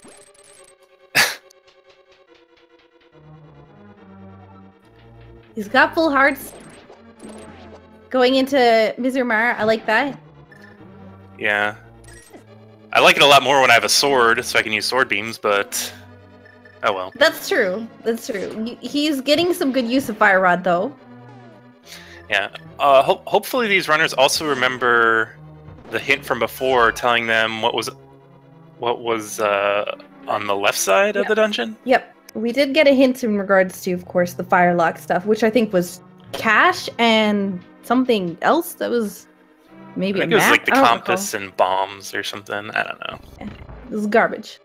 He's got full hearts. Going into Mizurmar, I like that. Yeah. I like it a lot more when I have a sword, so I can use sword beams, but... Oh well. That's true. That's true. He's getting some good use of Fire Rod, though. Yeah. Hopefully these runners also remember the hint from before telling them what was on the left side of the dungeon. Yep. We did get a hint in regards to, of course, the Firelock stuff, which I think was cash and something else that was maybe I think a it was map? like the compass and bombs or something. I don't know. Yeah, it was garbage.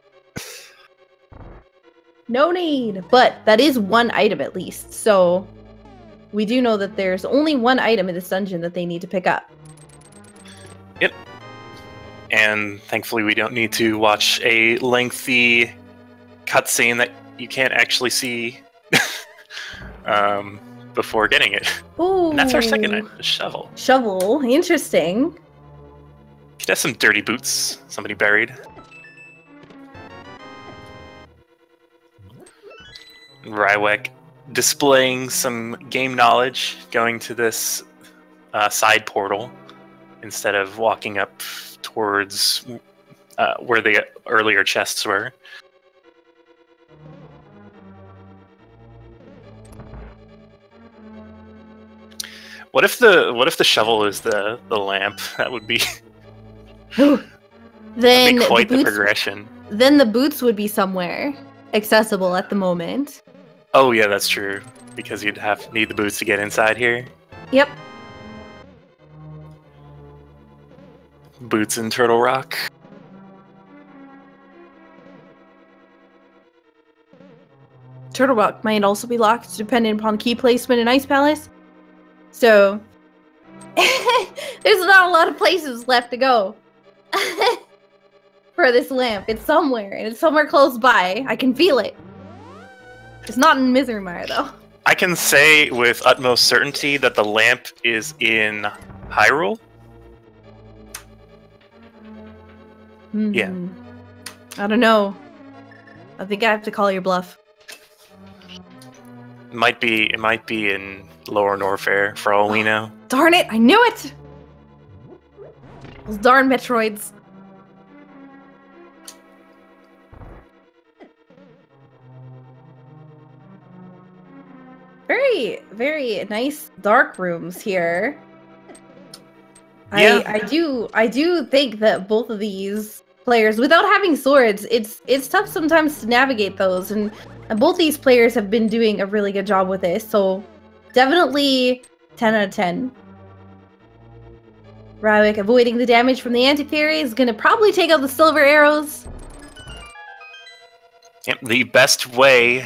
No need! But that is one item at least, so we do know that there's only one item in this dungeon that they need to pick up. Yep. And thankfully we don't need to watch a lengthy cutscene that you can't actually see before getting it. Ooh. And that's our second item, the shovel. Shovel, interesting. Could have some dirty boots somebody buried. Rywek displaying some game knowledge, going to this side portal instead of walking up towards where the earlier chests were. What if the shovel is the lamp? That would be then that'd be quite the progression. Then the boots would be somewhere accessible at the moment. Oh yeah, that's true. Because you'd need the boots to get inside here. Yep. Boots in Turtle Rock. Turtle Rock might also be locked, depending upon key placement in Ice Palace. So, there's not a lot of places left to go for this lamp. It's somewhere, and it's somewhere close by. I can feel it. It's not in Mizurmar, though. I can say with utmost certainty that the lamp is in Hyrule. Yeah. I don't know. I think I have to call your bluff. It might be in Lower Norfair, for all we know. Darn it! I knew it! Those darn Metroids. Very, very nice dark rooms here. Yeah. I do think that both of these players, without having swords, it's tough sometimes to navigate those, and both these players have been doing a really good job with this, so definitely 10 out of 10. Rywek avoiding the damage from the anti-fairy is gonna probably take out the silver arrows. Yep, the best way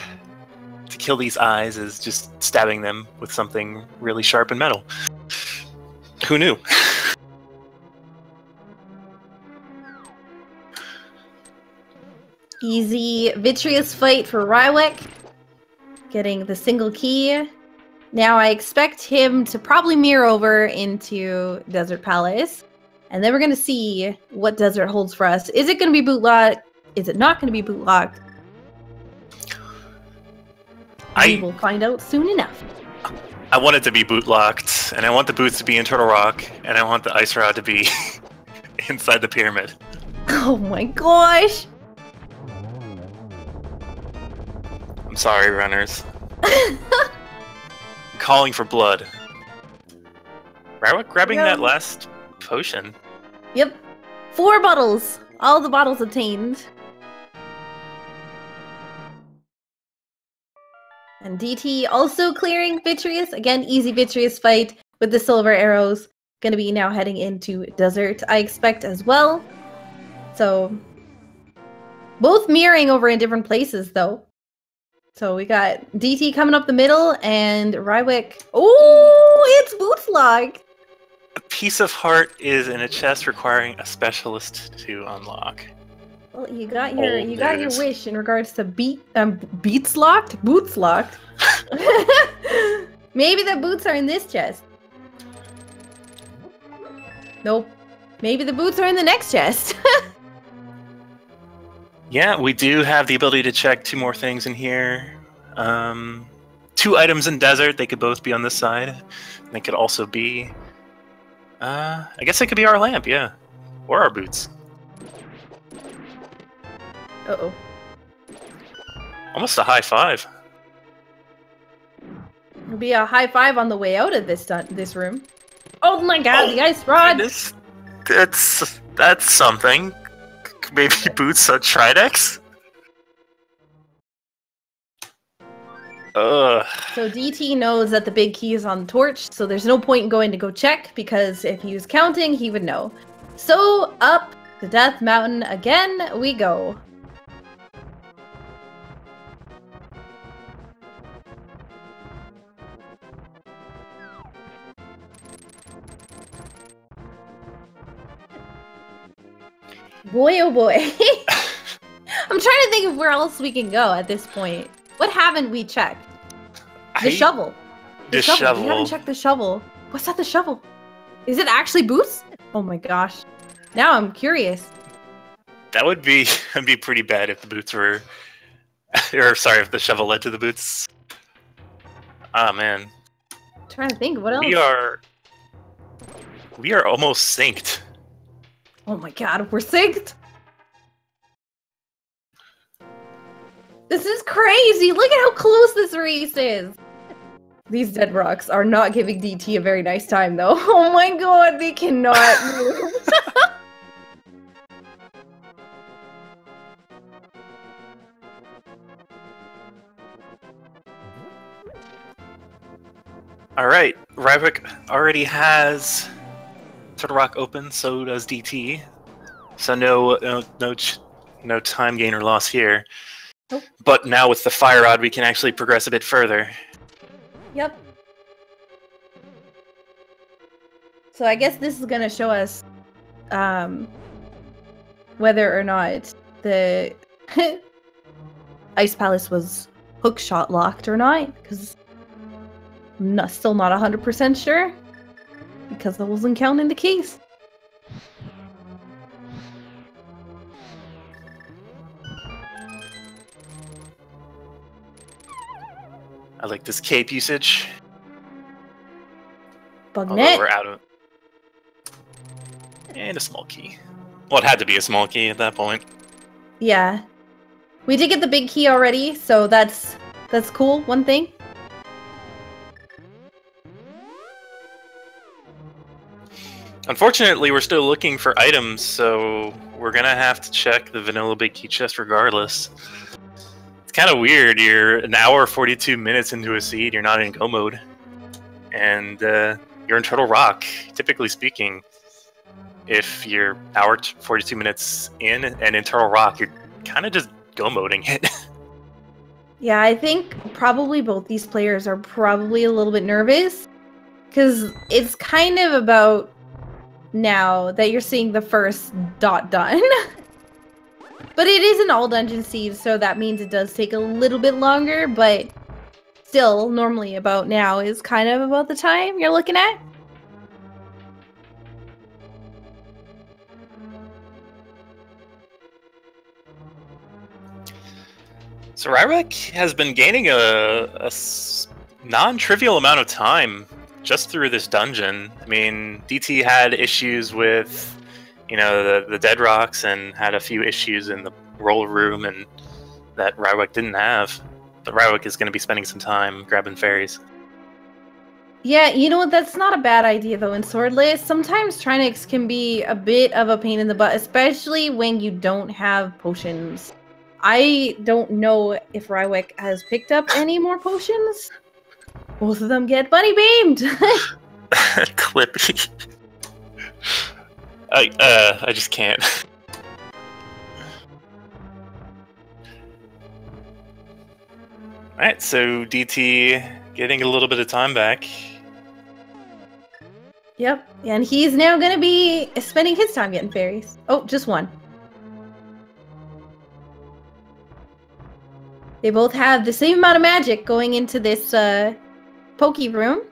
to kill these eyes is just stabbing them with something really sharp and metal. Who knew? Easy Vitreous fight for Rywek. Getting the single key. Now I expect him to probably mirror over into Desert Palace. And then we're going to see what Desert holds for us. Is it going to be bootlocked? Is it not going to be bootlocked? We will find out soon enough. I want it to be bootlocked, and I want the boots to be in Turtle Rock, and I want the ice rod to be inside the pyramid. Oh my gosh! I'm sorry, runners. Calling for blood. Rywek grabbing that last potion. Yep. 4 bottles. All the bottles obtained. And DT also clearing Vitreous. Again, easy Vitreous fight with the silver arrows. Gonna be now heading into Desert, I expect, as well. So, both mirroring over in different places, though. So we got DT coming up the middle, and Rywek. Oh, it's boots locked. A piece of heart is in a chest requiring a specialist to unlock. Well, you got your wish in regards to beats locked, boots locked. Maybe the boots are in this chest. Nope. Maybe the boots are in the next chest. Yeah, we do have the ability to check 2 more things in here. 2 items in desert. They could both be on this side. They could also be... I guess they could be our lamp, yeah. Or our boots. Uh-oh. Almost a high 5. It'll be a high 5 on the way out of this room. Oh my god, the ice rod! That's something. Maybe boots a Tridex? Ugh. So DT knows that the big key is on the torch, so there's no point in going to go check, because if he was counting, he would know. So, up the Death Mountain again we go. Boy, oh boy. I'm trying to think of where else we can go at this point. What haven't we checked? The shovel. The shovel. We haven't checked the shovel. What's at the shovel? Is it actually boots? Oh my gosh. Now I'm curious. That would be pretty bad if the boots were... or sorry, if the shovel led to the boots. Ah, man. I'm trying to think, what else? We are almost synced. Oh my god, we're synced? This is crazy! Look at how close this race is! These dead rocks are not giving DT a very nice time, though. Oh my god, they cannot move. Alright, Rywek already has Turtle Rock open, so does DT. So no time gain or loss here. Nope. But now with the Fire Rod, we can actually progress a bit further. Yep. So I guess this is gonna show us whether or not the Ice Palace was hookshot locked or not, because I'm still not 100% sure, because I wasn't counting the keys. I like this cape usage. Although we're out of... And a small key. Well, it had to be a small key at that point. Yeah. We did get the big key already, so that's cool, one thing. Unfortunately, we're still looking for items, so we're gonna have to check the vanilla big key chest regardless. It's kind of weird. You're an hour 42 minutes into a seed, you're not in go mode. And you're in Turtle Rock. Typically speaking, if you're hour 42 minutes in and in Turtle Rock, you're kind of just go moding it. Yeah, I think probably both these players are probably a little bit nervous, because it's kind of about now that you're seeing the first dot done. But it is an all dungeon seed, so that means it does take a little bit longer, but still, normally about now is kind of about the time you're looking at. So Rywek has been gaining a non-trivial amount of time just through this dungeon. I mean, DT had issues with, you know, the dead rocks, and had a few issues in the roll room, and that Rywek didn't have. But Rywek is going to be spending some time grabbing fairies. Yeah, you know what? That's not a bad idea, though, in Swordless. Sometimes Trinix can be a bit of a pain in the butt, especially when you don't have potions. I don't know if Rywek has picked up any more potions. Both of them get bunny beamed! Clippy. I just can't. Alright, so DT getting a little bit of time back. Yep, and he's now gonna be spending his time getting fairies. Oh, just one. They both have the same amount of magic going into this pokey room.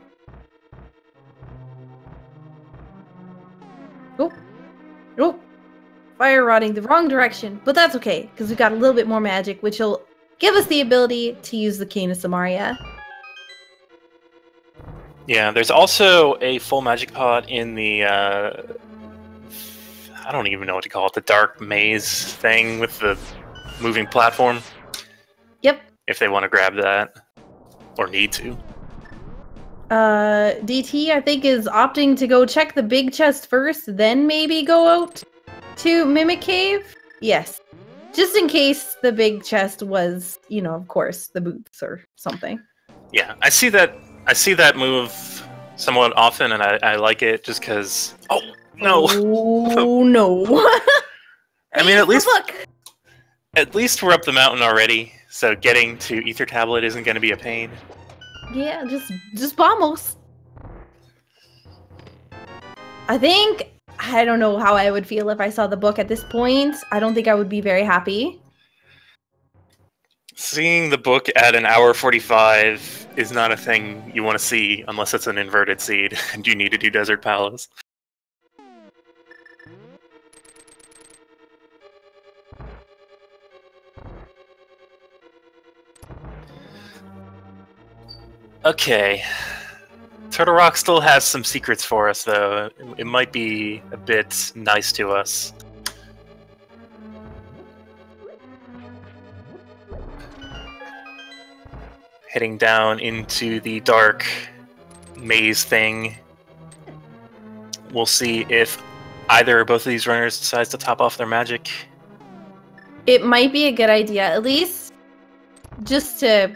Oh, oh, Fire fire-rodding the wrong direction, but that's okay, because we got a little bit more magic, which will give us the ability to use the Cane of Samaria. Yeah, there's also a full magic pod in the, I don't even know what to call it, the dark maze thing with the moving platform. Yep. If they want to grab that, or need to. DT, I think, is opting to go check the big chest first, then maybe go out to Mimic Cave? Yes. Just in case the big chest was, you know, of course, the boots or something. Yeah, I see that move somewhat often, and I like it just because... Oh, no! Oh, no. I mean, at least we're up the mountain already, so getting to Ether Tablet isn't going to be a pain. Yeah, just vamos. I don't know how I would feel if I saw the book at this point. I don't think I would be very happy. Seeing the book at an hour 45 is not a thing you want to see unless it's an inverted seed and you need to do Desert Palace. Okay. Turtle Rock still has some secrets for us, though. It might be a bit nice to us. Heading down into the dark maze thing. We'll see if either or both of these runners decides to top off their magic. It might be a good idea, at least just to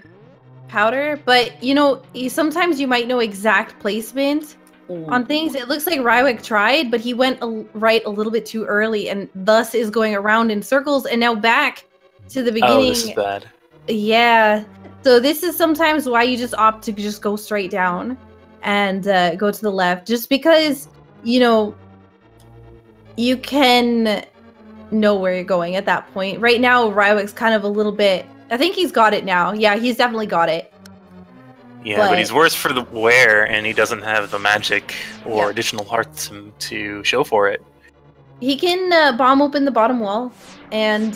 powder, but you know, sometimes you might know exact placement on things. It looks like Rywek tried, but he went right a little bit too early and thus is going around in circles and now back to the beginning. Oh, this is bad. Yeah. So this is sometimes why you just opt to just go straight down and go to the left, just because, you know, you can know where you're going at that point. Right now, Rywek's kind of a little bit... I think he's got it now. Yeah, he's definitely got it. Yeah, but he's worse for the wear, and he doesn't have the magic or additional hearts to show for it. He can bomb open the bottom wall, and,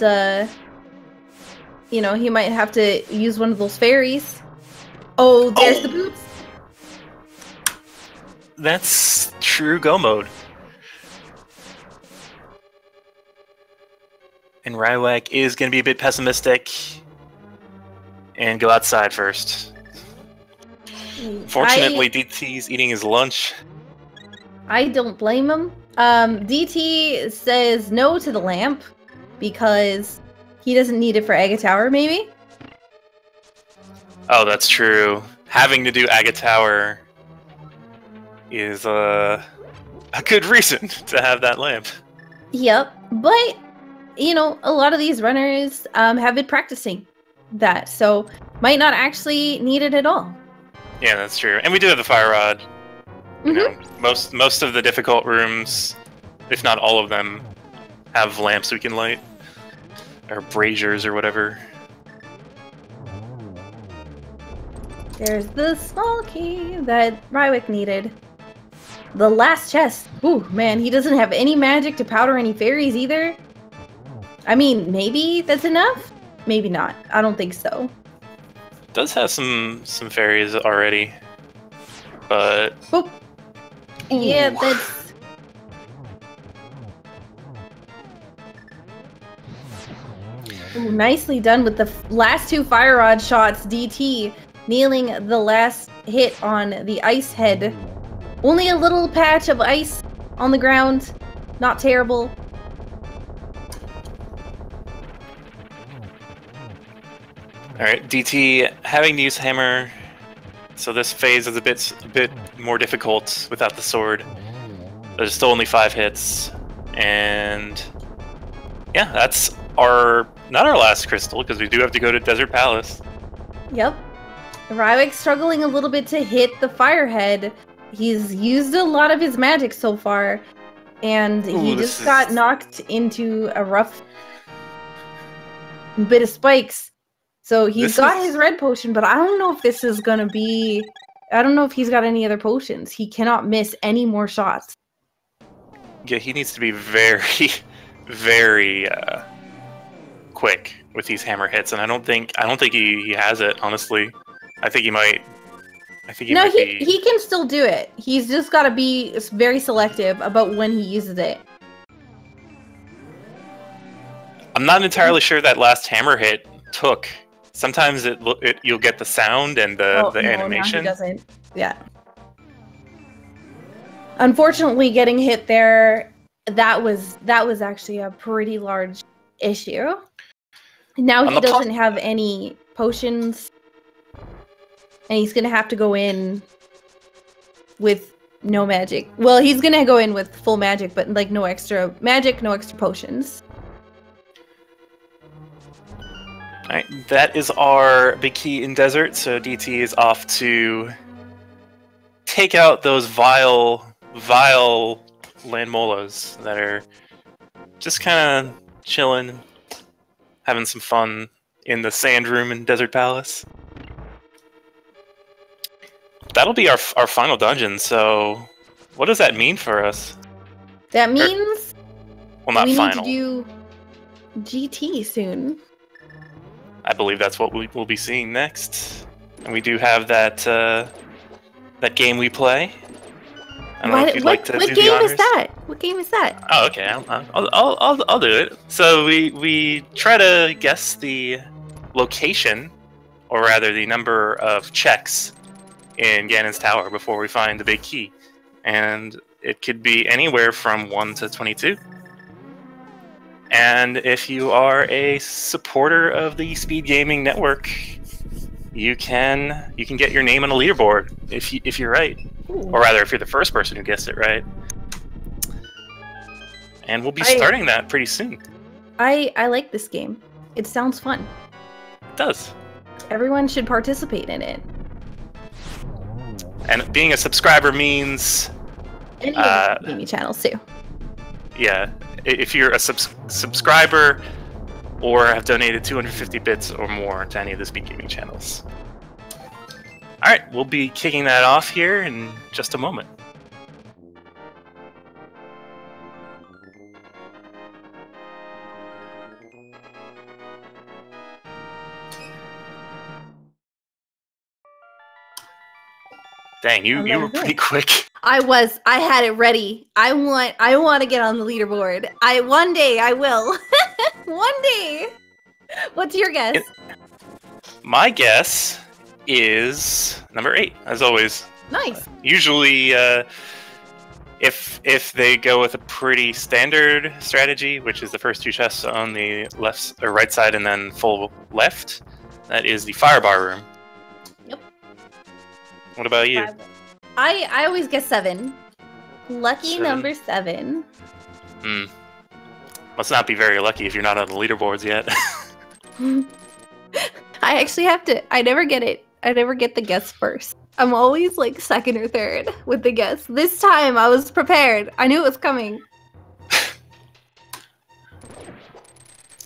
you know, he might have to use one of those fairies. Oh, there's the boots. That's true go mode. And Rywek is going to be a bit pessimistic and go outside first. Fortunately, DT's eating his lunch. I don't blame him. DT says no to the lamp because he doesn't need it for Aga Tower, maybe? Oh, that's true. Having to do Aga Tower is a good reason to have that lamp. Yep, but, you know, a lot of these runners have been practicing that, so might not actually need it at all. Yeah, that's true. And we do have the fire rod. You know, most of the difficult rooms, if not all of them, have lamps we can light. Or braziers or whatever. There's the small key that Rywek needed. The last chest. Ooh, man, he doesn't have any magic to powder any fairies either. I mean, maybe that's enough? Maybe not. I don't think so. Does have some fairies already, but yeah, that's... Ooh, nicely done with the last two fire rod shots. DT nailing the last hit on the ice head. Only a little patch of ice on the ground. Not terrible. Alright, DT having to use hammer, so this phase is a bit more difficult without the sword. There's still only 5 hits, and yeah, that's not our last crystal, because we do have to go to Desert Palace. Yep. Rywek's struggling a little bit to hit the firehead. He's used a lot of his magic so far, and he just got knocked into a rough bit of spikes. So he's got his red potion, but I don't know if this is going to be... I don't know if he's got any other potions. He cannot miss any more shots. Yeah, he needs to be very, very quick with these hammer hits, and I don't think he has it, honestly. I think he might. No, he can still do it. He's just got to be very selective about when he uses it. I'm not entirely sure that last hammer hit took. Sometimes you'll get the sound and the animation. No, he doesn't. Yeah. Unfortunately, getting hit there, that was actually a pretty large issue. Now he doesn't have any potions. And he's gonna have to go in with no magic. Well, he's gonna go in with full magic, but like no extra magic, no extra potions. Alright, that is our big key in desert, so DT is off to take out those vile landmolas that are just kind of chilling, having some fun in the sand room in Desert Palace. That'll be our final dungeon, so what does that mean for us? That means well, not we final. need to do GT soon. I believe that's what we'll be seeing next. And we do have that that game we play. I don't know if you'd like to do the honors. What game is that? What game is that? Oh, okay. I'll do it. So we try to guess the location, or rather the number of checks in Ganon's Tower before we find the big key. And it could be anywhere from 1 to 22. And if you are a supporter of the Speed Gaming Network, you can get your name on a leaderboard if you're right. Ooh. Or rather, if you're the first person who guessed it right. And we'll be starting that pretty soon. I like this game. It sounds fun. It does. Everyone should participate in it. And being a subscriber means... Any of the gaming channels, too. Yeah. If you're a subscriber or have donated 250 bits or more to any of the Speed Gaming channels. Alright, we'll be kicking that off here in just a moment. Dang, you were pretty quick. I had it ready. I want to get on the leaderboard. One day I will. One day. What's your guess? My guess is number 8, as always. Nice. Usually, if they go with a pretty standard strategy, which is the first 2 chests on the left or right side and then full left, that is the firebar room. Yep. What about you? I always guess 7. Lucky number 7. Must not be very lucky if you're not on the leaderboards yet. I actually have to. I never get it. I never get the guess first. I'm always like 2nd or 3rd with the guess. This time I was prepared. I knew it was coming.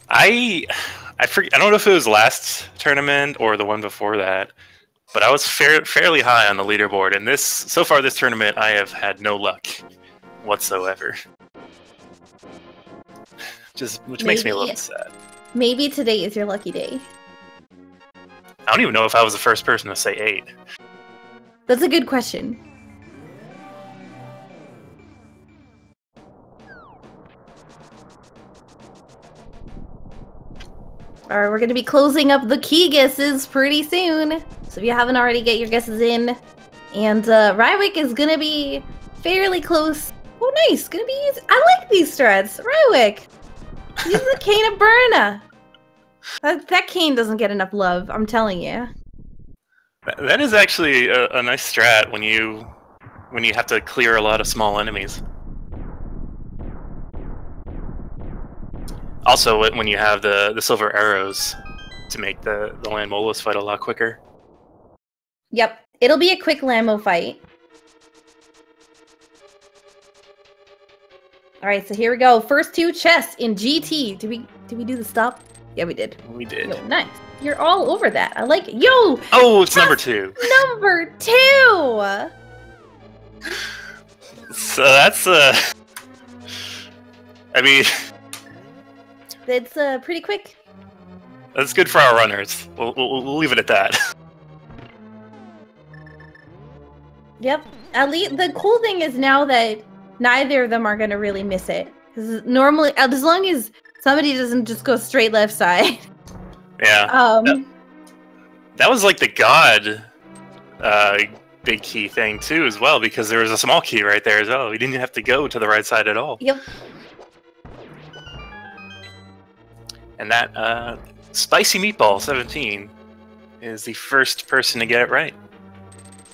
I don't know if it was last tournament or the one before that. But I was fairly high on the leaderboard, and so far this tournament, I have had no luck whatsoever. Which makes me a little sad. Maybe today is your lucky day. I don't even know if I was the first person to say 8. That's a good question. Alright, we're going to be closing up the key guesses pretty soon. So if you haven't already, get your guesses in. And Rywek is going to be fairly close. Oh, nice. Going to be easy. I like these strats. Rywek. Use the cane of Burna. That cane doesn't get enough love, I'm telling you. That is actually a nice strat when you have to clear a lot of small enemies. Also, when you have the silver arrows to make the Landmolas fight a lot quicker. Yep, it'll be a quick Lammo fight. All right, so here we go. First 2 chests in GT. Did we do the stop? Yeah, we did. We did. Yo, nice. You're all over that. I like it. Yo! Oh, it's number 2. Number 2! So that's I mean, It's pretty quick. That's good for our runners. We'll leave it at that. Yep. At least the cool thing is now that neither of them are gonna really miss it. Because normally, as long as somebody doesn't just go straight left side. Yeah. That was like the god big key thing too as well, because there was a small key right there as well. You didn't have to go to the right side at all. Yep. And that Spicy Meatball 17 is the first person to get it right.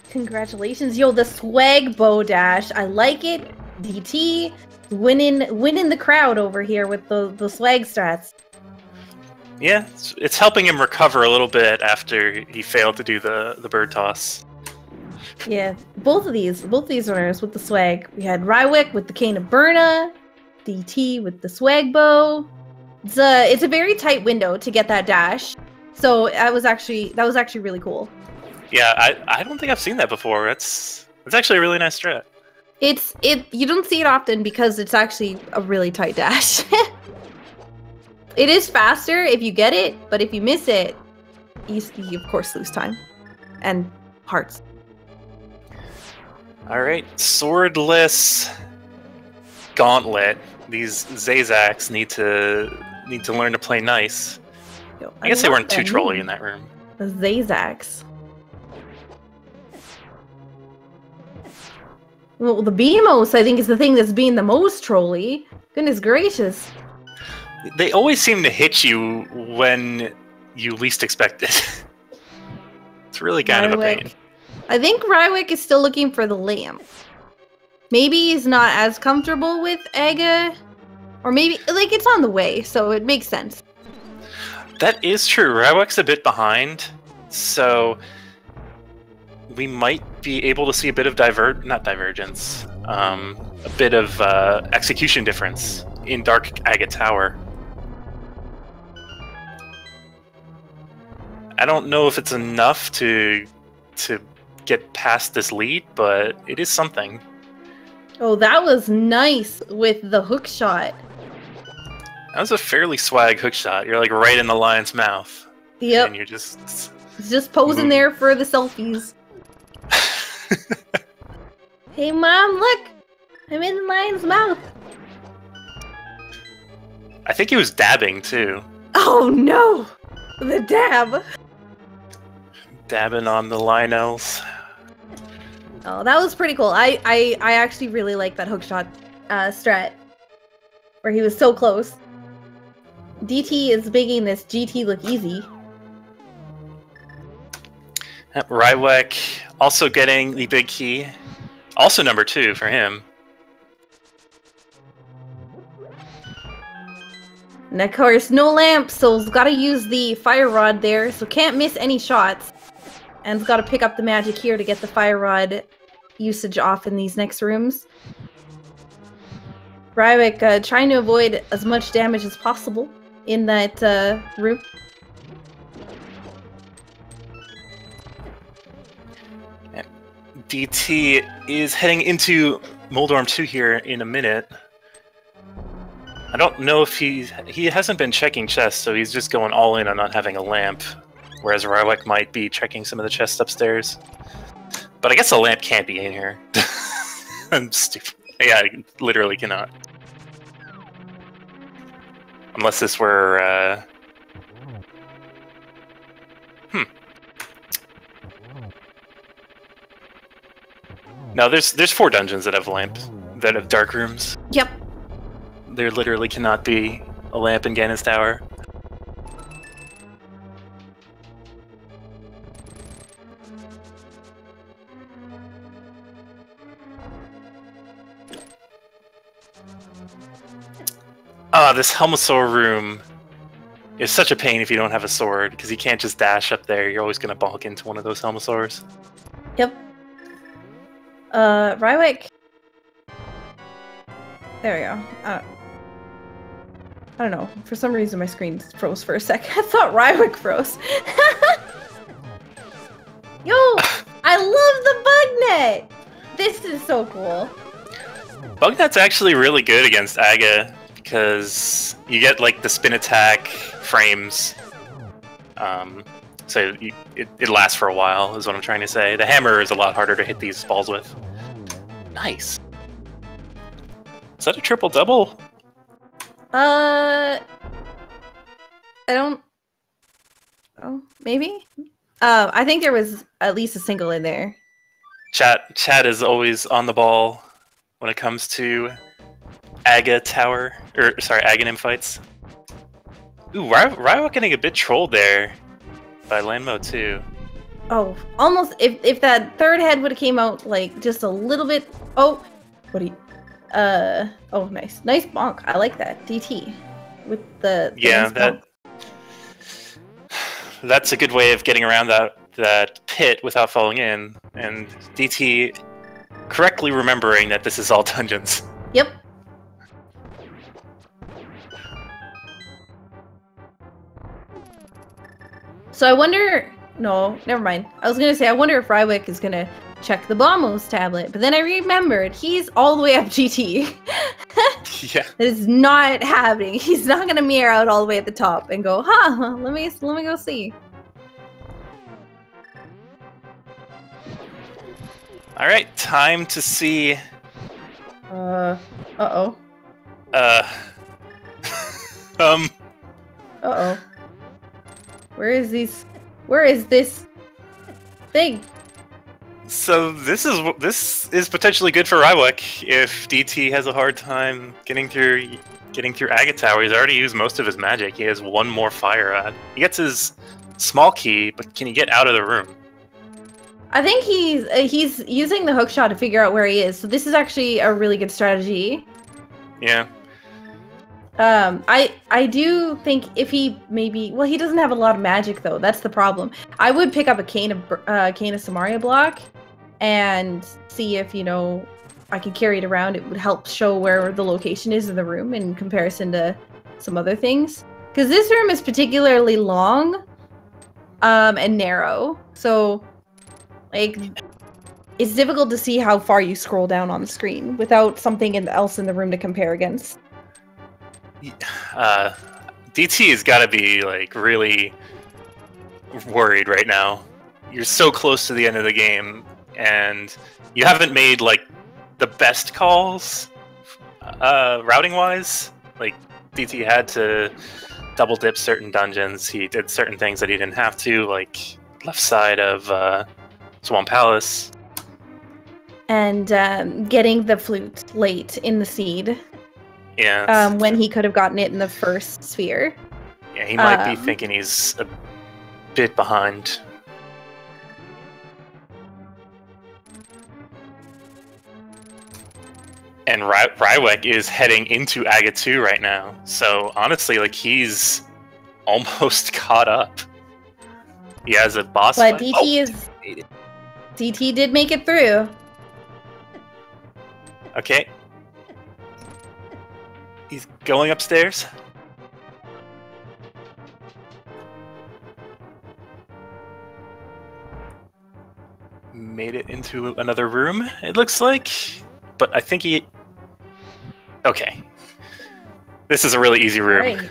Congratulations. Yo, the swag bow dash. I like it. DT winning the crowd over here with the swag strats. Yeah, it's helping him recover a little bit after he failed to do the bird toss. Yeah, both of these runners with the swag. We had Rywek with the Cane of Burna, DT with the swag bow. It's a very tight window to get that dash. So that was actually really cool. Yeah, I don't think I've seen that before. It's actually a really nice strat. You don't see it often because it's actually a really tight dash. It is faster if you get it, but if you miss it, you of course lose time and hearts. All right, swordless gauntlet. These Zazaks need to learn to play nice. Yo, I guess they weren't too trolly in that room. The Zazaks. Well, the Beamos, I think, is the thing that's being the most trolly. Goodness gracious. They always seem to hit you when you least expect it. It's really kind of a pain. I think Rywek is still looking for the lamp. Maybe he's not as comfortable with Aga. Or maybe, like, it's on the way, so it makes sense. That is true. Rywek's a bit behind, so we might be able to see a bit of divergence. A bit of execution difference in Dark Aga Tower. I don't know if it's enough to get past this lead, but it is something. Oh, that was nice with the hook shot. That was a fairly swag hook shot. You're like right in the lion's mouth. Yep. And you're just posing there for the selfies. Hey mom, look! I'm in the lion's mouth. I think he was dabbing too. Oh no! The dab! Dabbing on the Lionels. Oh, that was pretty cool. I actually really like that hookshot strat. Where he was so close. DT is making this GT look easy. Rywek also getting the big key. Also number 2 for him. And of course, no lamp, so he's gotta use the fire rod there, so can't miss any shots. And he's gotta pick up the magic here to get the fire rod usage off in these next rooms. Rywek trying to avoid as much damage as possible in that room. DT is heading into Moldorm 2 here in a minute. I don't know if he hasn't been checking chests, so he's just going all in on not having a lamp, whereas Rywek might be checking some of the chests upstairs. But I guess a lamp can't be in here. I'm stupid. Yeah, I literally cannot. Unless this were, No, there's 4 dungeons that have lamps, that have dark rooms. Yep. There literally cannot be a lamp in Ganon's Tower. This Helmasaur room is such a pain if you don't have a sword, because you can't just dash up there. You're always going to bonk into one of those Helmasaurs. Yep. Rywek. There we go. I don't know. For some reason, my screen froze for a second. I thought Rywek froze. Yo, I love the bug net. This is so cool. Bugnet's actually really good against Aga, because you get like the spin attack frames. So it lasts for a while, is what I'm trying to say. The hammer is a lot harder to hit these balls with. Nice. Is that a triple-double? I don't... Oh, maybe? I think there was at least a single in there. Chat is always on the ball when it comes to Aghanim fights. Ooh, Rywek getting a bit trolled there by Landmo too. Oh, almost. If that third head would have came out like just a little bit. Oh, what do you? Oh, nice bonk. I like that DT with the yeah, that's a good way of getting around that pit without falling in, and DT correctly remembering that this is all dungeons. Yep. So I wonder... No, never mind. I was going to say, I wonder if Rywek is going to check the Bombos tablet, but then I remembered he's all the way up GT. Yeah. That is not happening. He's not going to mirror out all the way at the top and go, let me go see. All right, time to see... Uh-oh. Uh-oh. Where is this thing? So this is potentially good for Rywek if DT has a hard time getting through Agate Tower. He's already used most of his magic. He has one more fire rod. He gets his small key, but can he get out of the room? I think he's using the hookshot to figure out where he is. So this is actually a really good strategy. Yeah. I do think if he maybe... Well, he doesn't have a lot of magic, though. That's the problem. I would pick up a Cane of Samaria block and see if, I could carry it around. It would help show where the location is in the room in comparison to some other things. Because this room is particularly long and narrow. So, like, it's difficult to see how far you scroll down on the screen without something else in the room to compare against. DT has got to be like really worried right now. You're so close to the end of the game, and you haven't made like the best calls routing wise. Like DT had to double dip certain dungeons. He did certain things that he didn't have to, like left side of Swamp Palace, and getting the flute late in the seed. Yeah. When he could have gotten it in the first sphere. Yeah, he might be thinking he's a bit behind. And Rywek is heading into Aga 2 right now. So honestly, like, he's almost caught up. He has a boss fight. But DT did make it through. Okay. He's going upstairs. Made it into another room, it looks like. But I think he... Okay. This is a really easy room. Right.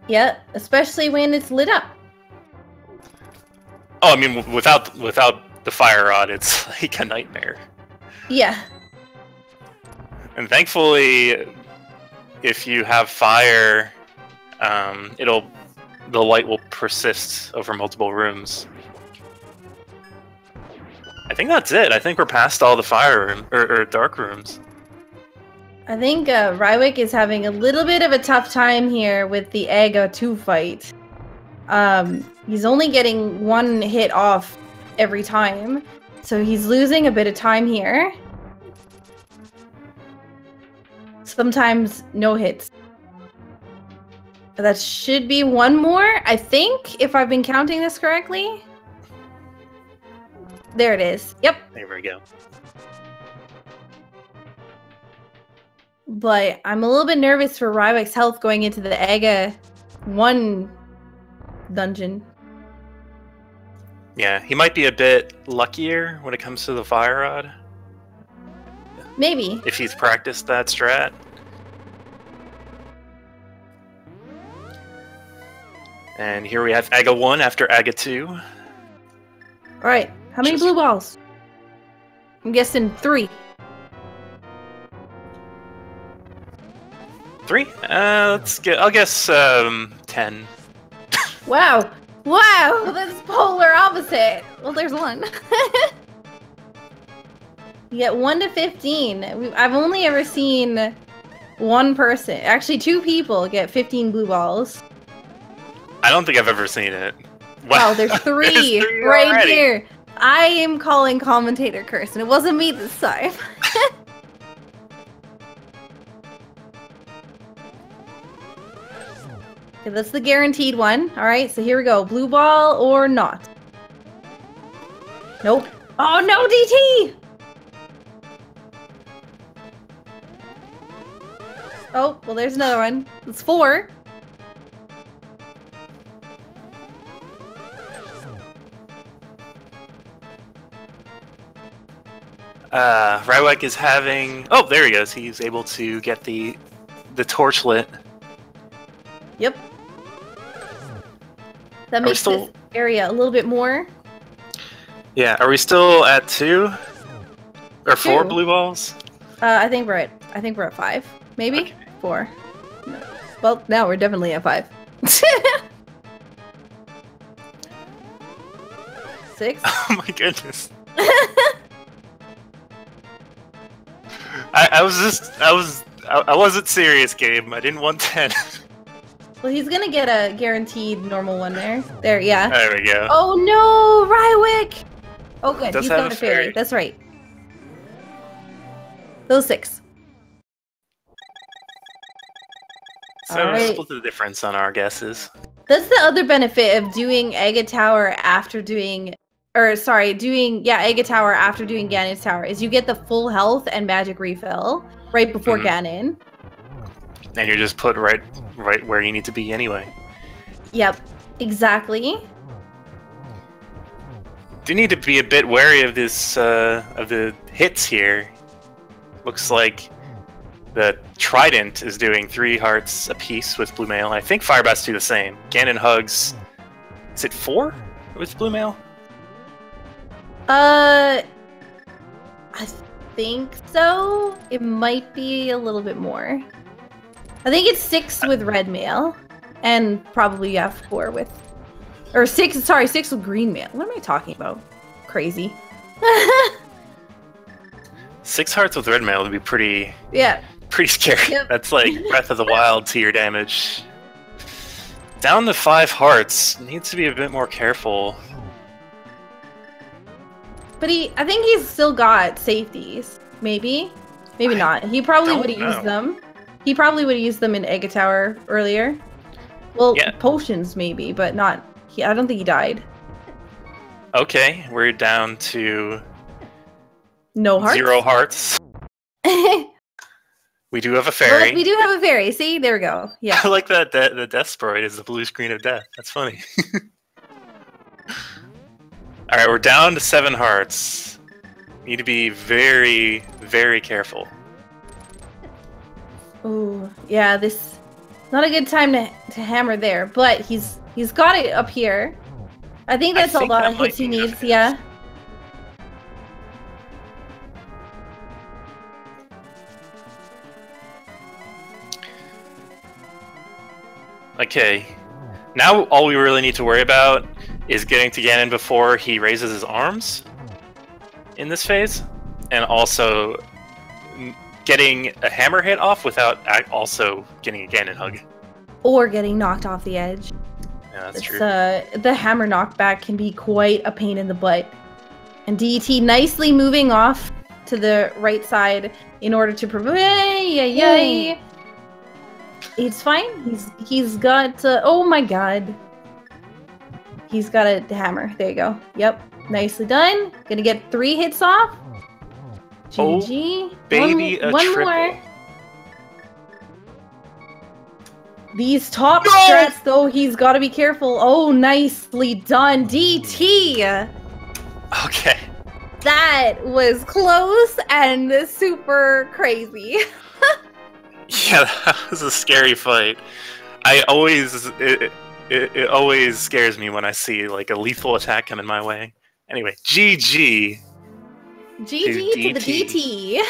Yeah, especially when it's lit up. Oh, I mean, without the fire rod, it's like a nightmare. Yeah. And thankfully, if you have fire, the light will persist over multiple rooms. I think that's it. I think we're past all the fire room or dark rooms. I think Rywek is having a little bit of a tough time here with the Aga 2 fight. He's only getting one hit off every time, so he's losing a bit of time here. Sometimes no hits. That should be one more, I think, if I've been counting this correctly. There it is. Yep. There we go. But I'm a little bit nervous for Rywek's health going into the Aga 1 dungeon. Yeah, he might be a bit luckier when it comes to the fire rod. Maybe. If he's practiced that strat. And here we have Aga 1 after Aga 2. Alright, how many blue balls? I'm guessing 3. 3? Let's get. I'll guess 10. Wow! Wow! That's polar opposite! Well, there's 1. You get 1 to 15. I've only ever seen 1 person, actually 2 people, get 15 blue balls. I don't think I've ever seen it. Wow, there's 3, There's 3 right already. here. I am calling commentator curse, and it wasn't me this time. Okay, that's the guaranteed one. All right, so here we go. Blue ball or not? Nope. Oh no, DT! Oh, well, there's another one. It's 4. Rywek is having. Oh, there he goes. He's able to get the torch lit. Yep. That makes this area a little bit more. Yeah, are we still at 2 or 4 2. blue balls? I think we're at 5, maybe. Okay. 4. No. Well, now we're definitely at 5. 6. Oh my goodness. I wasn't serious, Gabe. I didn't want 10. Well, he's gonna get a guaranteed normal one there. There, yeah. There we go. Oh no, Rywek! Oh good, Does he's have got a a fairy. fairy. That's right. Those 6. So Alright. split the difference on our guesses. That's the other benefit of doing Aga Tower after doing, Aga Tower after doing Ganon's Tower, is you get the full health and magic refill right before Ganon. And you're just put right where you need to be anyway. Yep, exactly. Do need to be a bit wary of this of the hits here. Looks like the Trident is doing 3 hearts apiece with Blue Mail. I think Firebat's do the same. Ganon hugs. Is it 4 with Blue Mail? I think so. It might be a little bit more. I think it's 6 with red mail, and probably 4 with, or 6. Sorry, 6 with green mail. What am I talking about? Crazy. 6 hearts with red mail would be pretty scary. Yep. That's like Breath of the Wild tier damage. Down to 5 hearts. Needs to be a bit more careful. But I think he's still got safeties. Maybe not. He probably would have used them. He probably would have used them in Aga Tower earlier. Well, potions maybe, but not. I don't think he died. Okay, we're down to no hearts. 0 hearts. We do have a fairy. Well, we do have a fairy. See, there we go. Yeah. I like that. The death sprite is the blue screen of death. That's funny. All right, we're down to 7 hearts. Need to be very, very careful. Ooh, yeah, this not a good time to hammer there, but he's got it up here. I think that's a lot of hits he needs, yeah. Okay, now all we really need to worry about is getting to Ganon before he raises his arms in this phase, and also getting a hammer hit off without also getting a Ganon hug. Or getting knocked off the edge. Yeah, that's true. The hammer knockback can be quite a pain in the butt. And DT nicely moving off to the right side in order to prevent. It's fine. He's got. Oh my god. He's got a hammer. There you go. Yep. Nicely done. Gonna get 3 hits off. GG. Oh, baby, one triple. more. These top strats, though, he's got to be careful. Oh, nicely done, DT. Okay. That was close and super crazy. Yeah, that was a scary fight. I always It always scares me when I see like a lethal attack coming my way. Anyway, GG. GG to the DT.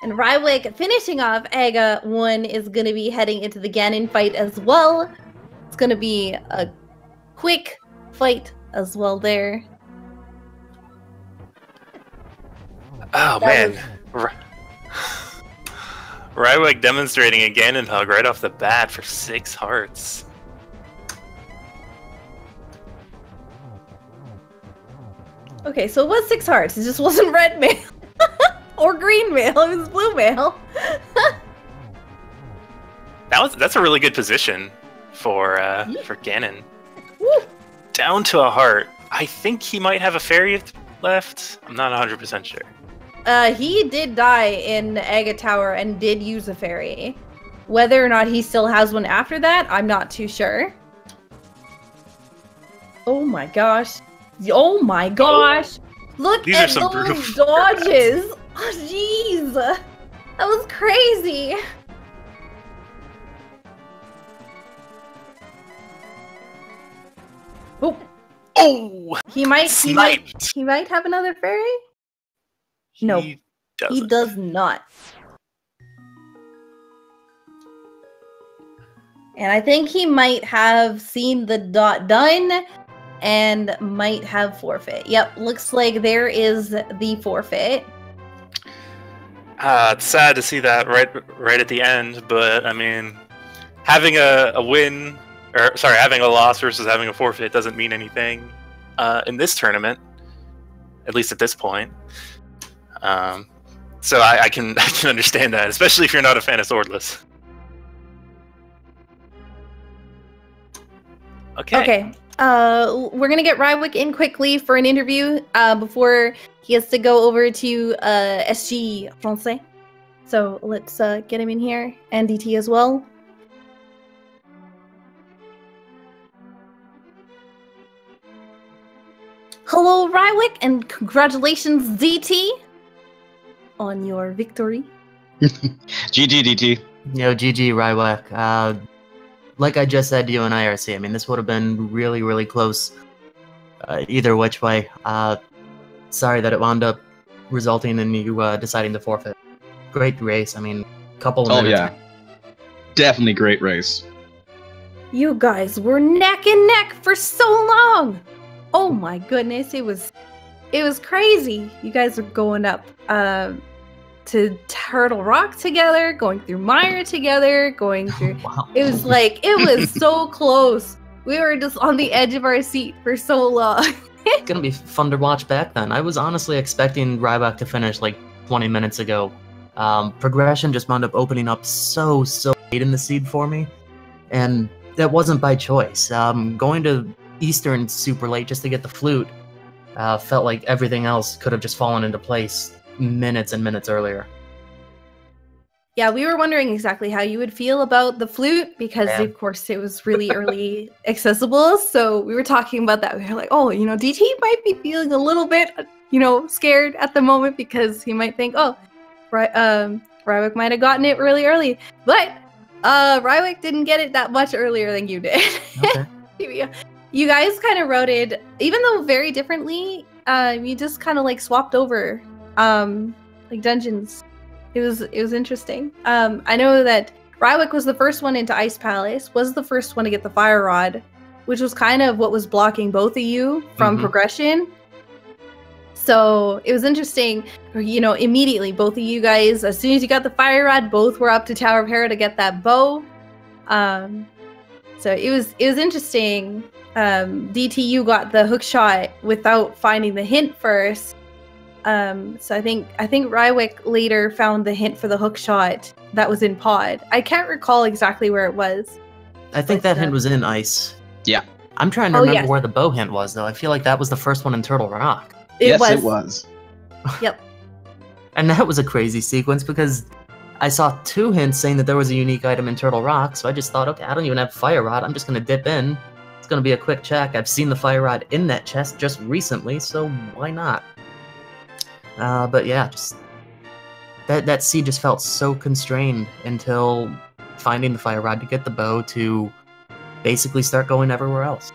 And Rywek finishing off Aga 1 is going to be heading into the Ganon fight as well. It's going to be a quick fight as well there. Oh, man. Rywek demonstrating a Ganon hug right off the bat for 6 hearts. Okay, so it was 6 hearts. It just wasn't red mail. Or green mail. It was blue mail. That's a really good position for Ganon. Woo. Down to a heart. I think he might have a fairy left. I'm not 100% sure. He did die in the Aga Tower and did use a fairy. Whether or not he still has one after that, I'm not too sure. Oh my gosh. Oh my gosh. Look These at are some those dodges. Oh jeez. That was crazy. Oh. Oh! He might have another fairy? No, he does not. And I think he might have seen the dot done and might have forfeit. Yep, looks like there is the forfeit. It's sad to see that right at the end, but I mean, having a win, or sorry, having a loss versus having a forfeit doesn't mean anything in this tournament, at least at this point. So I can understand that, especially if you're not a fan of Swordless. Okay. We're gonna get Rywek in quickly for an interview before he has to go over to SG Francais. So let's get him in here, and DT as well. Hello, Rywek, and congratulations, DT, on your victory. GG, DT. Yo, GG, Rywek. Like I just said to you in IRC, I mean, this would have been really, really close either which way. Sorry that it wound up resulting in you deciding to forfeit. Great race. I mean, couple of minutes. Oh, yeah. Definitely great race. You guys were neck and neck for so long. Oh my goodness, it was crazy. You guys are going up to Turtle Rock together, going through Mire together, going through. Wow. It was so close. We were just on the edge of our seat for so long. It's gonna be fun to watch back then. I was honestly expecting Rywek to finish like 20 minutes ago. Progression just wound up opening up so late in the seed for me, and that wasn't by choice. Going to Eastern super late just to get the flute felt like everything else could have just fallen into place minutes and minutes earlier. Yeah, we were wondering exactly how you would feel about the flute because, Yeah. of course, it was really early accessible. So we were talking about that. We were like, oh, DT might be feeling a little bit, scared at the moment because he might think, oh, Rywek might have gotten it really early. But Rywek didn't get it that much earlier than you did. Okay. You guys kind of rotated, even though very differently, you just kind of like swapped over like dungeons. It was interesting. I know that Rywek was the first one into Ice Palace, was the first one to get the Fire Rod, which was kind of what was blocking both of you from progression. So it was interesting, immediately both of you guys, as soon as you got the Fire Rod, both were up to Tower of Hera to get that bow. So it was interesting. DTU got the hook shot without finding the hint first. So I think Rywek later found the hint for the hook shot that was in Pod. I can't recall exactly where it was. I think that hint was in Ice. Yeah. I'm trying to remember where the bow hint was, though. I feel like that was the first one in Turtle Rock. Yes, it was. Yep. And that was a crazy sequence because I saw 2 hints saying that there was a unique item in Turtle Rock, so I just thought, okay, I don't even have Fire Rod. I'm just going to dip in. It's going to be a quick check. I've seen the Fire Rod in that chest just recently, so why not? But yeah, just that seed just felt so constrained until finding the fire rod to get the bow to basically start going everywhere else.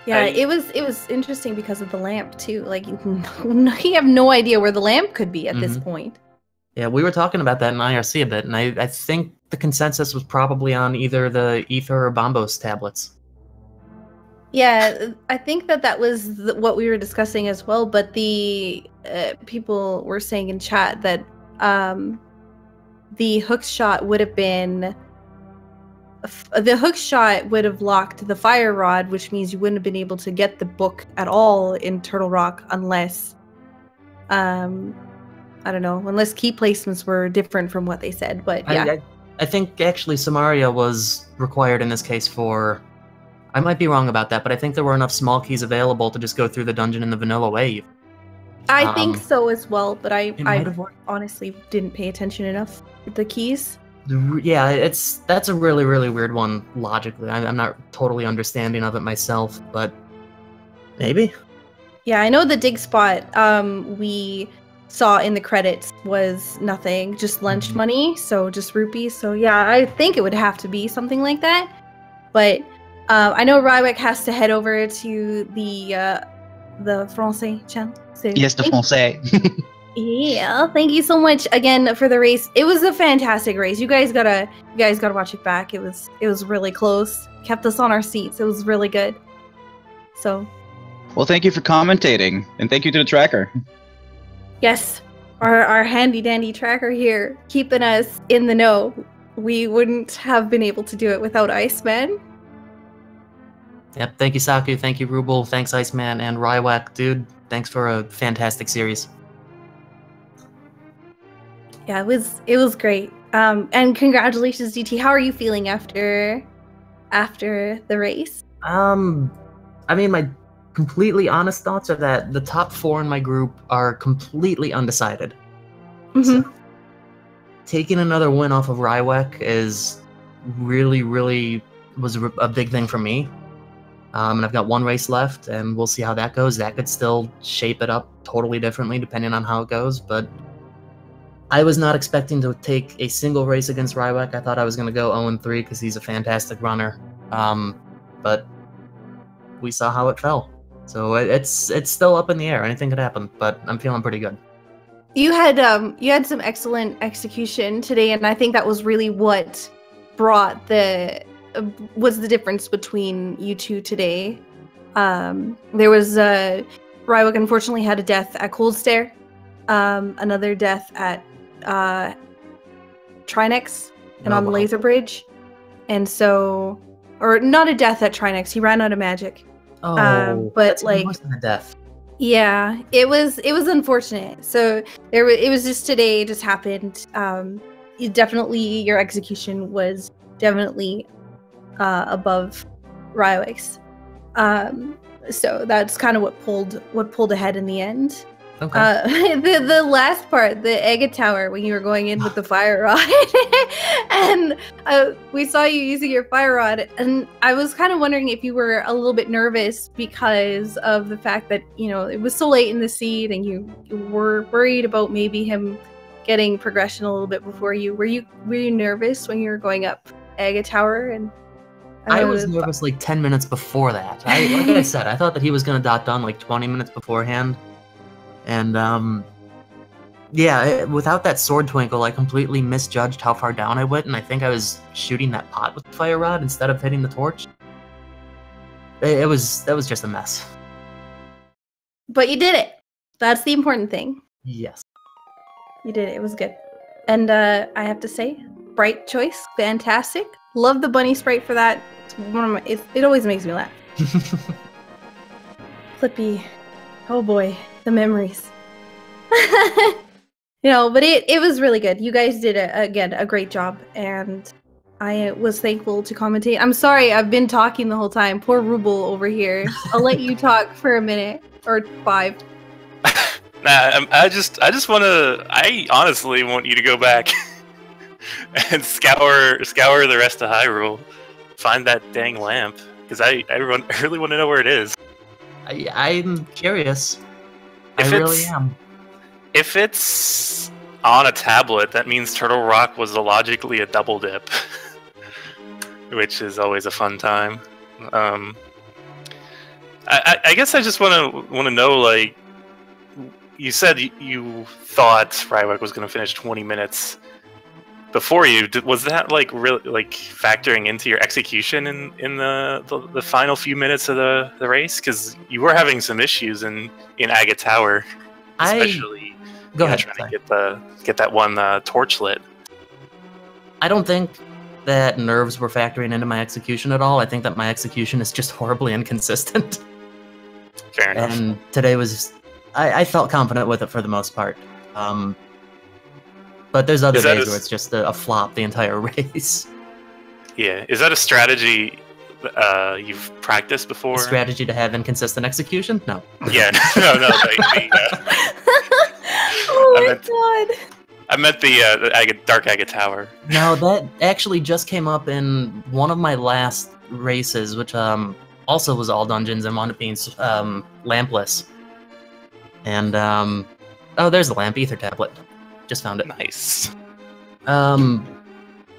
Yeah, it was interesting because of the lamp too. Like you have no idea where the lamp could be at this point. Yeah, we were talking about that in IRC a bit, and I think the consensus was probably on either the Ether or Bombos tablets. Yeah, I think that was what we were discussing as well. But the people were saying in chat that the hook shot would have been. The hook shot would have locked the fire rod, which means you wouldn't have been able to get the book at all in Turtle Rock unless, I don't know, unless key placements were different from what they said. But yeah, I think actually Samaria was required in this case for. I might be wrong about that, but I think there were enough small keys available to just go through the dungeon in the vanilla way. I think so as well, but I honestly didn't pay attention enough with the keys. Yeah, that's a really, really weird one logically. I'm not totally understanding of it myself, but maybe. Yeah, I know the dig spot we saw in the credits was nothing, just lunch money, so just rupees. So yeah, I think it would have to be something like that. But I know Rywek has to head over to the Francais channel. So Yes, the Francais. Yeah, thank you so much again for the race. It was a fantastic race. You guys gotta watch it back. It was really close. Kept us on our seats. It was really good. So, Well, thank you for commentating, and thank you to the tracker. yes, our handy dandy tracker here, keeping us in the know. We wouldn't have been able to do it without Iceman. Yep, thank you, Saku. Thank you, Rubel. Thanks, Iceman and Rywek. Dude, thanks for a fantastic series. Yeah, it was great. And congratulations, DT. How are you feeling after the race? I mean, my completely honest thoughts are that the top 4 in my group are completely undecided. So, taking another win off of Rywek is really, really was a big thing for me. And I've got 1 race left, and we'll see how that goes. That could still shape it up totally differently depending on how it goes, but I was not expecting to take a single race against Rywek. I thought I was going to go 0-3 because he's a fantastic runner. But we saw how it fell. So it's still up in the air. Anything could happen, but I'm feeling pretty good. You had some excellent execution today, and I think that was really what brought was the difference between you two today. There was Rywek unfortunately had a death at Cold Stare, another death at Trinex and on the laser bridge, and so, or not a death at Trinex. He ran out of magic. Oh, but that's like worse than a death. Yeah, it was unfortunate. So it was just today. It just happened. Your execution was definitely above Rywek's. So that's kind of what pulled ahead in the end. Okay. The last part, the Agate Tower, when you were going in with the fire rod, and we saw you using your fire rod, and I was kind of wondering if you were a little bit nervous because of the fact that it was so late in the seed, and you were worried about maybe him getting progression a little bit before you. Were you nervous when you were going up Agate Tower? And I was nervous like 10 minutes before that. Like I said, I thought that he was going to dot done like 20 minutes beforehand. And, yeah, without that sword twinkle, I completely misjudged how far down I went, and I think I was shooting that pot with the fire rod instead of hitting the torch. That was just a mess. But you did it. That's the important thing. Yes. You did it. It was good. And I have to say, Sprite choice, fantastic. Love the bunny sprite for that. It's one of my, it always makes me laugh. Flippy. Oh boy, the memories. But it was really good. You guys did a great job, and I was thankful to commentate. I'm sorry, I've been talking the whole time. Poor Rubel over here. I'll let you talk for a minute or 5. Nah, I honestly want you to go back and scour the rest of Hyrule, find that dang lamp, because I really want to know where it is. I'm curious. I really am. If it's on a tablet, that means Turtle Rock was logically a double dip, which is always a fun time. I guess I just want to know, like, you said you thought Rywek was going to finish 20 minutes before you. Was that like really like factoring into your execution in the final few minutes of the race? Because you were having some issues in Agate Tower, especially trying to get that one torch lit. I don't think that nerves were factoring into my execution at all. I think that my execution is just horribly inconsistent. Fair enough. And today was, I felt confident with it for the most part. But there's other days where it's just a flop the entire race. Yeah, is that a strategy you've practiced before? A strategy to have inconsistent execution? No. Yeah, no. Oh my god. I meant the Dark Agate Tower. No, that actually just came up in one of my last races, which also was all dungeons and wound up being lampless. And oh, there's the lamp, ether tablet. Just found it. Nice.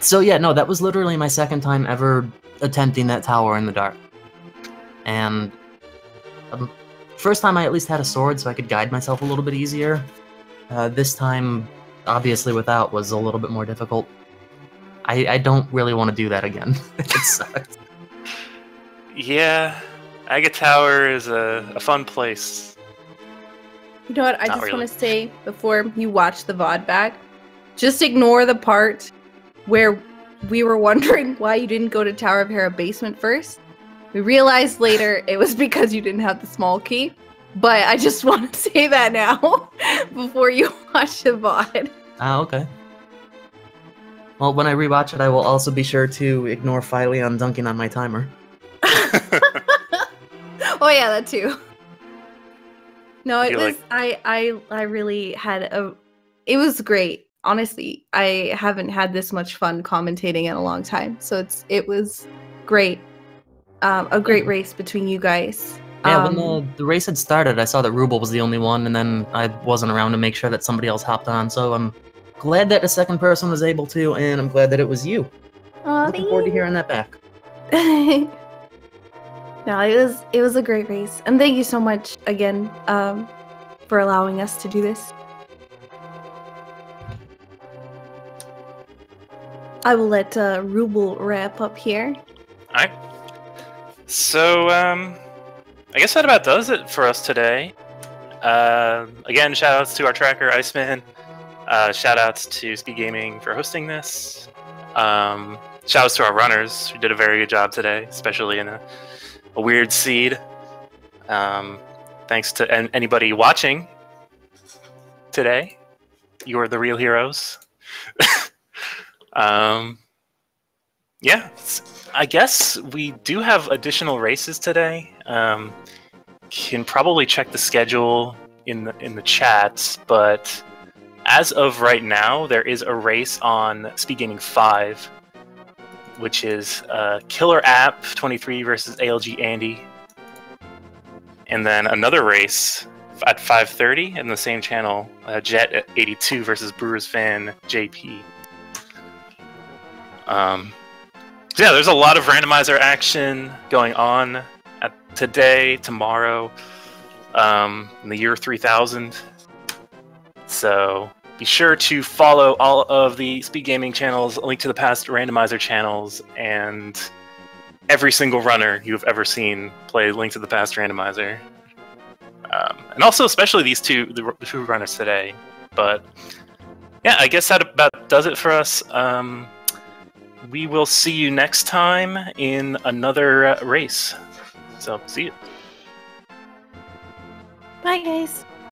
So yeah, no, that was literally my second time ever attempting that tower in the dark. And first time I at least had a sword so I could guide myself a little bit easier. This time, obviously without, was a little bit more difficult. I don't really want to do that again. It sucks. Yeah, Agate Tower is a fun place. You know what? I just want to say before you watch the VOD back, just ignore the part where we were wondering why you didn't go to Tower of Hera basement first. We realized later it was because you didn't have the small key. But I just want to say that now before you watch the VOD. Ah, okay. Well, when I rewatch it, I will also be sure to ignore Phyleon dunking on my timer. Oh yeah, that too. No, it was I really had it was great. Honestly, I haven't had this much fun commentating in a long time. So it was great. A great race between you guys. Yeah, when the race had started, I saw that Rubel was the only one, and then I wasn't around to make sure that somebody else hopped on, so I'm glad that the second person was able to, and I'm glad that it was you. Looking forward to hearing that back. No, it was a great race, and thank you so much again for allowing us to do this. I will let Rubel wrap up here. Alright. So, I guess that about does it for us today. Again, shoutouts to our tracker, Iceman. Shoutouts to Speed Gaming for hosting this. Shoutouts to our runners, who did a very good job today, especially in a weird seed. Thanks to anybody watching today. You are the real heroes. Yeah, I guess we do have additional races today. Can probably check the schedule in the chats, but as of right now, there is a race on Speed Gaming 5, which is Killer App 23 versus ALG Andy, and then another race at 5:30 in the same channel, Jet 82 versus Brewers Fan JP. Yeah, there's a lot of randomizer action going on today, tomorrow, in the year 3000. So be sure to follow all of the Speed Gaming channels, Link to the Past randomizer channels, and every single runner you've ever seen play Link to the Past randomizer. And also especially the two runners today. But yeah, I guess that about does it for us. We will see you next time in another race. So, see you. Bye, guys.